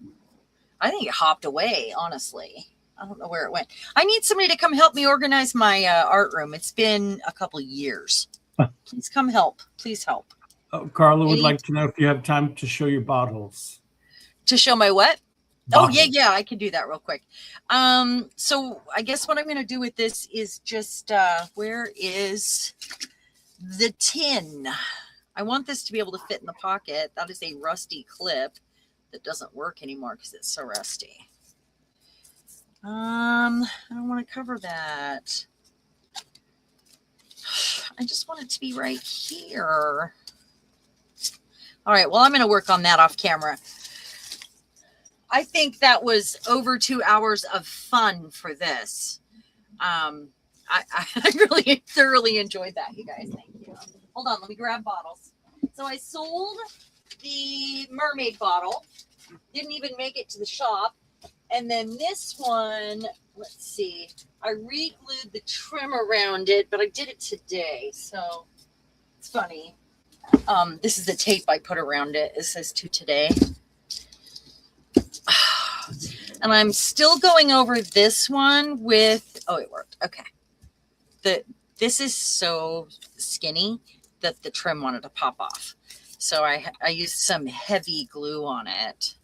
I think it hopped away, honestly. I don't know where it went. I need somebody to come help me organize my art room. It's been a couple of years. Please come help. Please help. Oh, Carla would like to know if you have time to show your bottles. To show my what? Bottles. Oh, yeah, I can do that real quick. So I guess what I'm going to do with this is just, where is the tin? I want this to be able to fit in the pocket. That is a rusty clip that doesn't work anymore because it's so rusty. I don't want to cover that. I just want it to be right here. All right, well, I'm going to work on that off camera. I think that was over 2 hours of fun for this. I really thoroughly enjoyed that, you guys. Thank you. Hold on, let me grab bottles. So I sold the mermaid bottle. Didn't even make it to the shop. And then this one, let's see. I re-glued the trim around it, but I did it today. So it's funny. This is the tape I put around it. It says to today. And I'm still going over this one with, oh, it worked. Okay. This is so skinny that the trim wanted to pop off. So I used some heavy glue on it.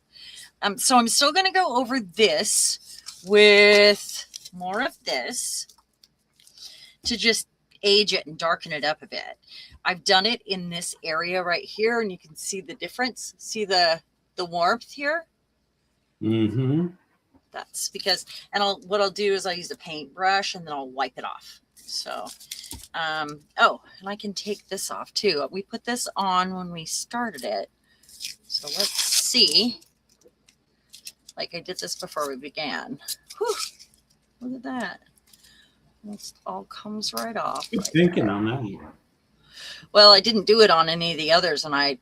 So I'm still going to go over this with more of this to just age it and darken it up a bit. I've done it in this area right here, and you can see the difference. See the warmth here? Mm-hmm. That's because, and what I'll do is I'll use a paintbrush and then I'll wipe it off. So, oh, and I can take this off too. We put this on when we started it. So let's see. Like I did this before we began. Whew, look at that. It all comes right off. Good thinking on that one. Well, I didn't do it on any of the others, and I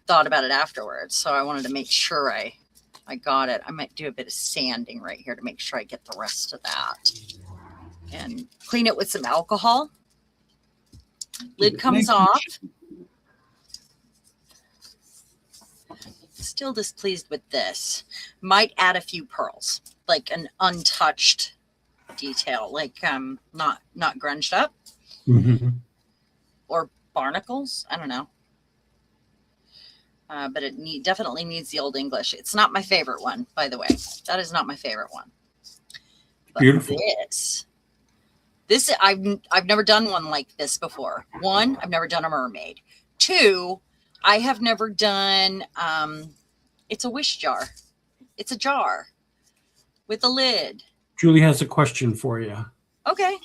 thought about it afterwards. So I wanted to make sure I got it. I might do a bit of sanding right here to make sure I get the rest of that. And clean it with some alcohol. Lid comes off. Still displeased with this. Might add a few pearls, like an untouched detail, like not grunged up. Mm-hmm. Or barnacles. I don't know. But it definitely needs the Old English. It's not my favorite one, by the way. That is not my favorite one. But beautiful. This I've never done one like this before. One, I've never done a mermaid. Two, I have never done. It's a wish jar. It's a jar with a lid. Julie has a question for you. Okay.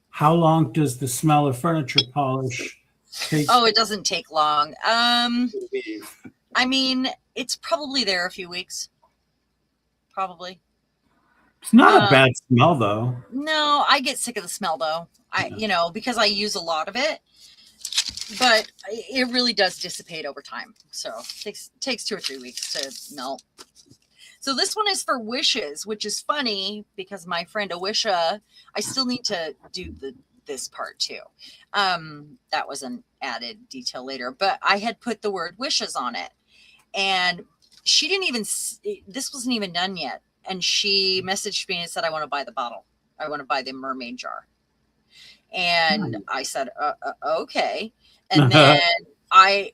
How long does the smell of furniture polish take? Oh, it doesn't take long. I mean, it's probably there a few weeks. Probably. It's not a bad smell though. No, I get sick of the smell though. Because I use a lot of it, but it really does dissipate over time. So it takes 2 or 3 weeks to melt. So this one is for wishes, which is funny because my friend Awisha, I still need to do this part too. That was an added detail later, but I had put the word wishes on it, and she didn't even, this wasn't even done yet. And she messaged me and said, I want to buy the bottle. I want to buy the mermaid jar. And I said, okay. And then I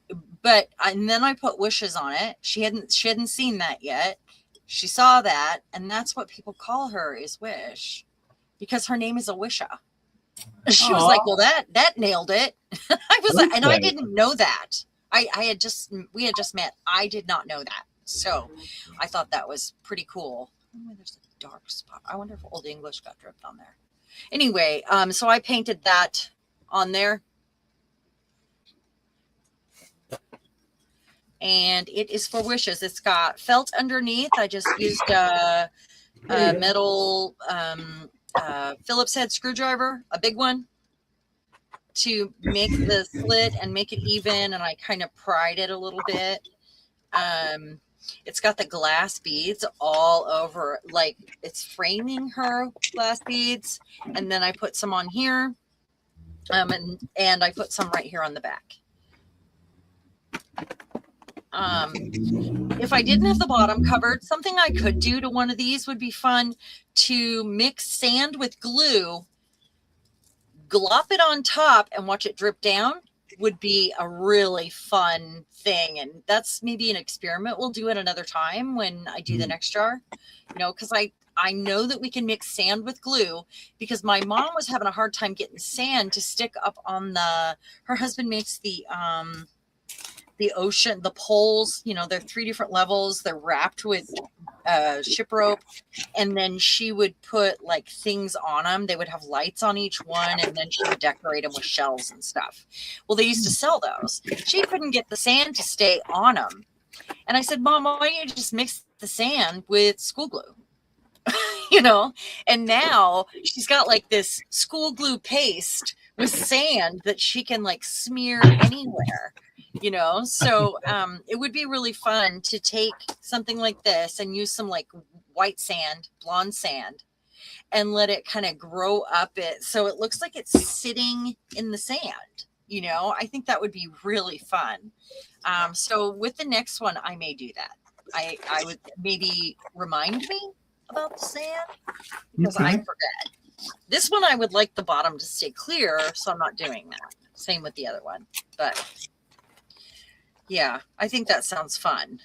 put wishes on it. She hadn't seen that yet. She saw that, and that's what people call her, is Wish, because her name is Awisha. She was like, well, that nailed it. I was like, and I didn't know that. we had just met. I did not know that. So I thought that was pretty cool. Oh, there's a dark spot. I wonder if Old English got dripped on there. Anyway, so I painted that on there. And it is for wishes. It's got felt underneath. I just used a metal Phillips head screwdriver, a big one, to make the slit and make it even. And I kind of pried it a little bit. It's got the glass beads all over, like it's framing her glass beads. And then I put some on here. And I put some right here on the back. If I didn't have the bottom covered, something I could do to one of these would be fun to mix sand with glue, glop it on top and watch it drip down would be a really fun thing. And that's maybe an experiment we'll do at another time when I do the next jar, because I know that we can mix sand with glue, because my mom was having a hard time getting sand to stick up on her husband makes the ocean, the poles, they're 3 different levels. They're wrapped with ship rope. And then she would put like things on them. They would have lights on each one. And then she would decorate them with shells and stuff. Well, they used to sell those. She couldn't get the sand to stay on them. And I said, Mom, why don't you just mix the sand with school glue? And now she's got like this school glue paste with sand that she can like smear anywhere. So it would be really fun to take something like this and use some like white sand, blonde sand, and let it kind of grow up so it looks like it's sitting in the sand. I think that would be really fun. So with the next one, I may do that. I would maybe remind me about the sand, because I forget. This one, I would like the bottom to stay clear, so I'm not doing that. Same with the other one, but yeah, I think that sounds fun.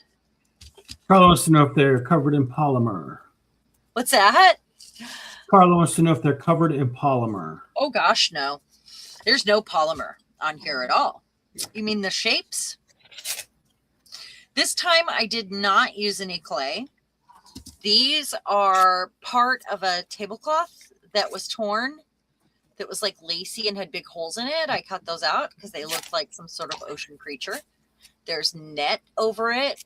Carla wants to know if they're covered in polymer. What's that? Carla wants to know if they're covered in polymer. Oh gosh, no. There's no polymer on here at all. You mean the shapes? This time I did not use any clay. These are part of a tablecloth that was torn, that was like lacy and had big holes in it. I cut those out because they looked like some sort of ocean creature. There's net over it,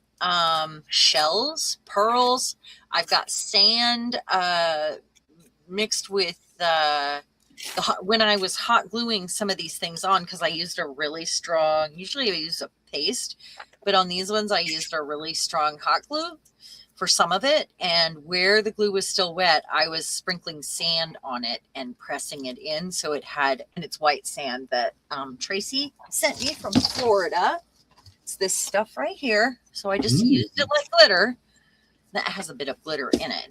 shells, pearls. I've got sand mixed with when I was hot gluing some of these things on, because I used a really strong, usually I use a paste, but on these ones I used a really strong hot glue for some of it. And where the glue was still wet, I was sprinkling sand on it and pressing it in. So it had, and it's white sand that Tracy sent me from Florida. It's this stuff right here. So I just used it like glitter. That has a bit of glitter in it.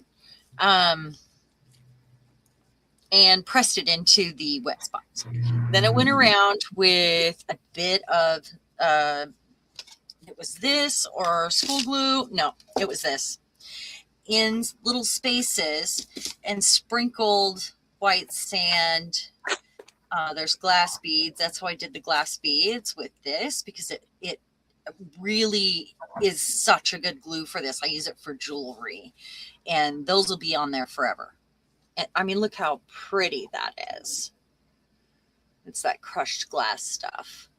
And pressed it into the wet spots. Then it went around with a bit of, it was this or school glue. No, it was this, in little spaces, and sprinkled white sand. There's glass beads. That's why I did the glass beads with this, because it really is such a good glue for this. I use it for jewelry, and those will be on there forever. And I mean, look how pretty that is. It's that crushed glass stuff.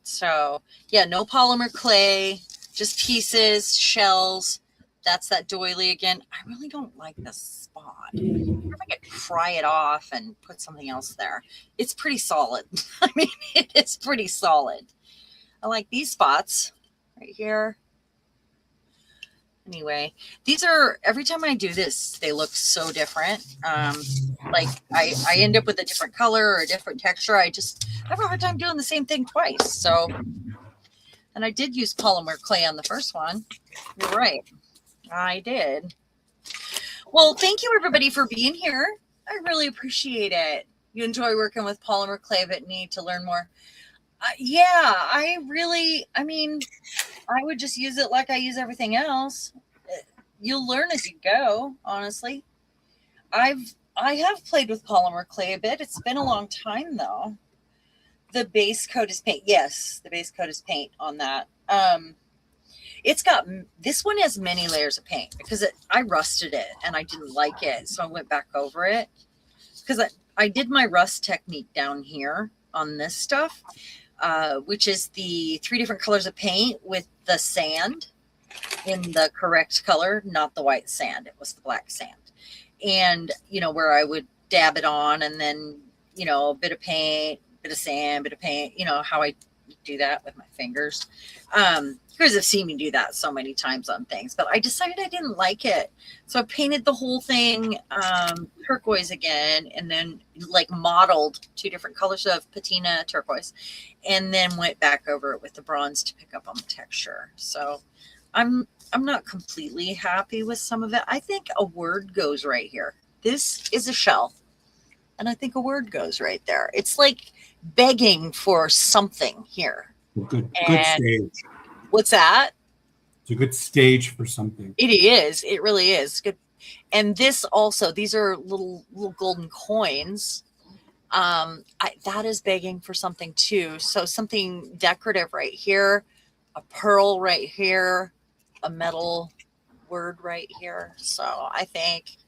So yeah, no polymer clay, just pieces, shells. that's that doily again. I really don't like this spot. I wonder if I could pry it off and put something else there. It's pretty solid. I mean, it is pretty solid. I like these spots right here. Anyway, these are, every time I do this, they look so different. Like I end up with a different color or a different texture. I just have a hard time doing the same thing twice. So, and I did use polymer clay on the first one. You're right. I did. Well, thank you everybody for being here. I really appreciate it. You enjoy working with polymer clay, but need to learn more. Yeah, I mean, I would just use it like I use everything else. You'll learn as you go, honestly. I have played with polymer clay a bit. It's been a long time though. The base coat is paint. Yes, the base coat is paint on that. It's got, this one has many layers of paint because I rusted it and I didn't like it. So I went back over it because I did my rust technique down here on this stuff, which is the 3 different colors of paint with the sand in the correct color, not the white sand. It was the black sand. And, you know, where I would dab it on and then, you know, a bit of paint, bit of sand, bit of paint, you know, how I do that with my fingers. You guys have seen me do that so many times on things, but I decided I didn't like it. So I painted the whole thing turquoise again, and then like modeled 2 different colors of patina turquoise, and then went back over it with the bronze to pick up on the texture. So I'm not completely happy with some of it. I think a word goes right here. This is a shell, and I think a word goes right there. It's like begging for something here. Good stage. What's that? It's a good stage for something. It is. It really is good. And this also, these are little golden coins. That is begging for something too. So something decorative right here, a pearl right here, a metal word right here. So I think,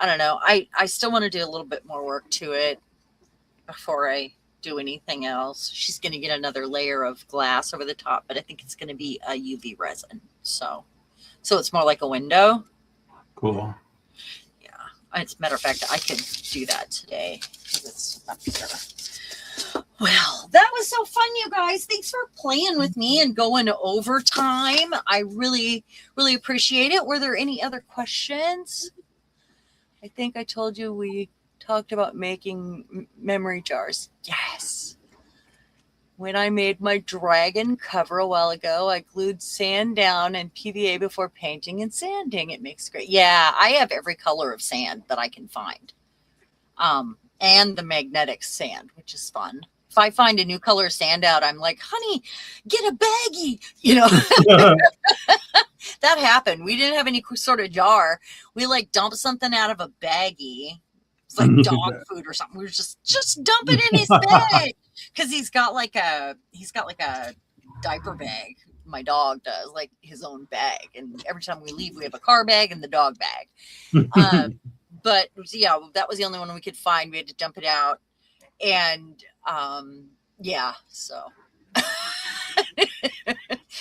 I don't know. I still want to do a little bit more work to it before I do anything else. She's going to get another layer of glass over the top, but I think it's going to be a UV resin. So it's more like a window. Cool. Yeah. As a matter of fact, I could do that today because it's up here. Well, that was so fun, you guys. Thanks for playing with me and going over time. I really, really appreciate it. Were there any other questions? I think I told you we talked about making memory jars. Yes. When I made my dragon cover a while ago, I glued sand down and PVA before painting and sanding. It makes great. Yeah, I have every color of sand that I can find. And the magnetic sand, which is fun. If I find a new color of sand out, I'm like, honey, get a baggie, you know. That happened. We didn't have any sort of jar. We like dumped something out of a baggie. It's like dog food or something. We were just dump it in his bag because he's got like a diaper bag. My dog does, like his own bag, and every time we leave, we have a car bag and the dog bag. But yeah, that was the only one we could find. We had to dump it out, and yeah, so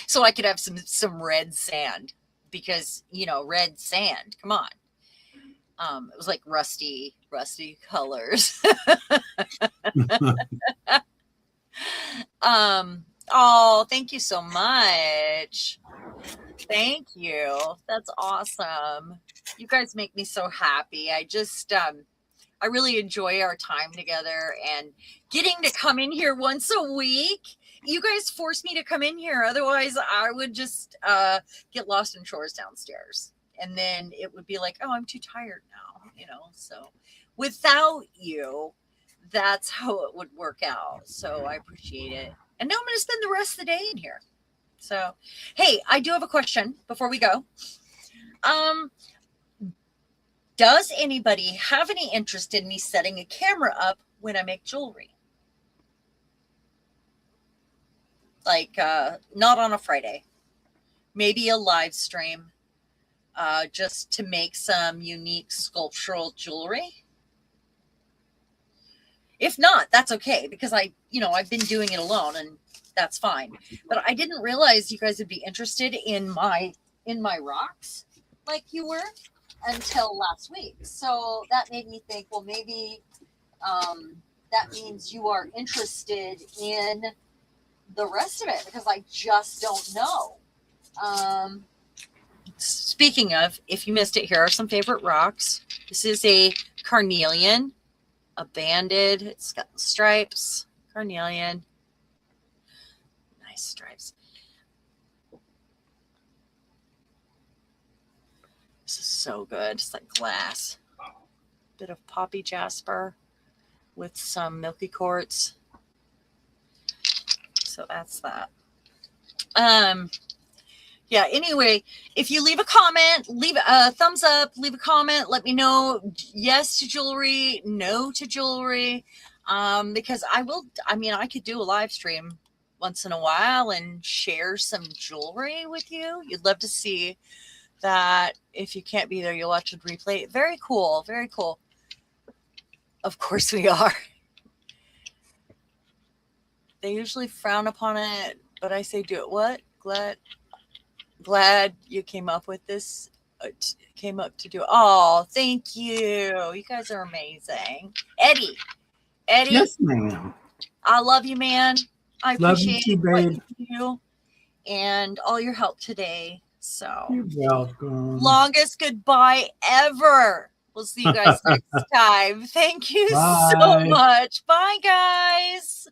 so I could have some red sand because, you know, red sand. Come on. It was like rusty colors. Oh, thank you so much. Thank you. That's awesome. You guys make me so happy. I just, I really enjoy our time together and getting to come in here once a week. You guys force me to come in here. Otherwise I would just, get lost in chores downstairs. And then it would be like, oh, I'm too tired now, you know? So without you, that's how it would work out. So I appreciate it. And now I'm going to spend the rest of the day in here. So, hey, I do have a question before we go. Does anybody have any interest in me setting a camera up when I make jewelry? Like, not on a Friday, maybe a live stream. Just to make some unique sculptural jewelry. If not, that's okay, because I've been doing it alone and that's fine. But I didn't realize you guys would be interested in my rocks. like you were until last week. So that made me think, well, maybe that means you are interested in the rest of it, because I just don't know. Speaking of, if you missed it, here are some favorite rocks. This is a carnelian, a banded. It's got stripes. Carnelian. Nice stripes. This is so good. It's like glass. Bit of poppy jasper with some milky quartz. So that's that. Yeah, anyway, if you leave a comment, leave a thumbs up, leave a comment, let me know yes to jewelry, no to jewelry, because I could do a live stream once in a while and share some jewelry with you. You'd love to see that. If you can't be there, you'll watch a replay. Very cool, very cool. Of course we are. They usually frown upon it, but I say do it. What? Glad you came up with this. Came up to do it. Oh, thank you. You guys are amazing. Eddie. Yes, ma'am. I love you, man. I appreciate you, what you do and all your help today. So you're welcome. Longest goodbye ever. We'll see you guys next time. Thank you so much. Bye, guys.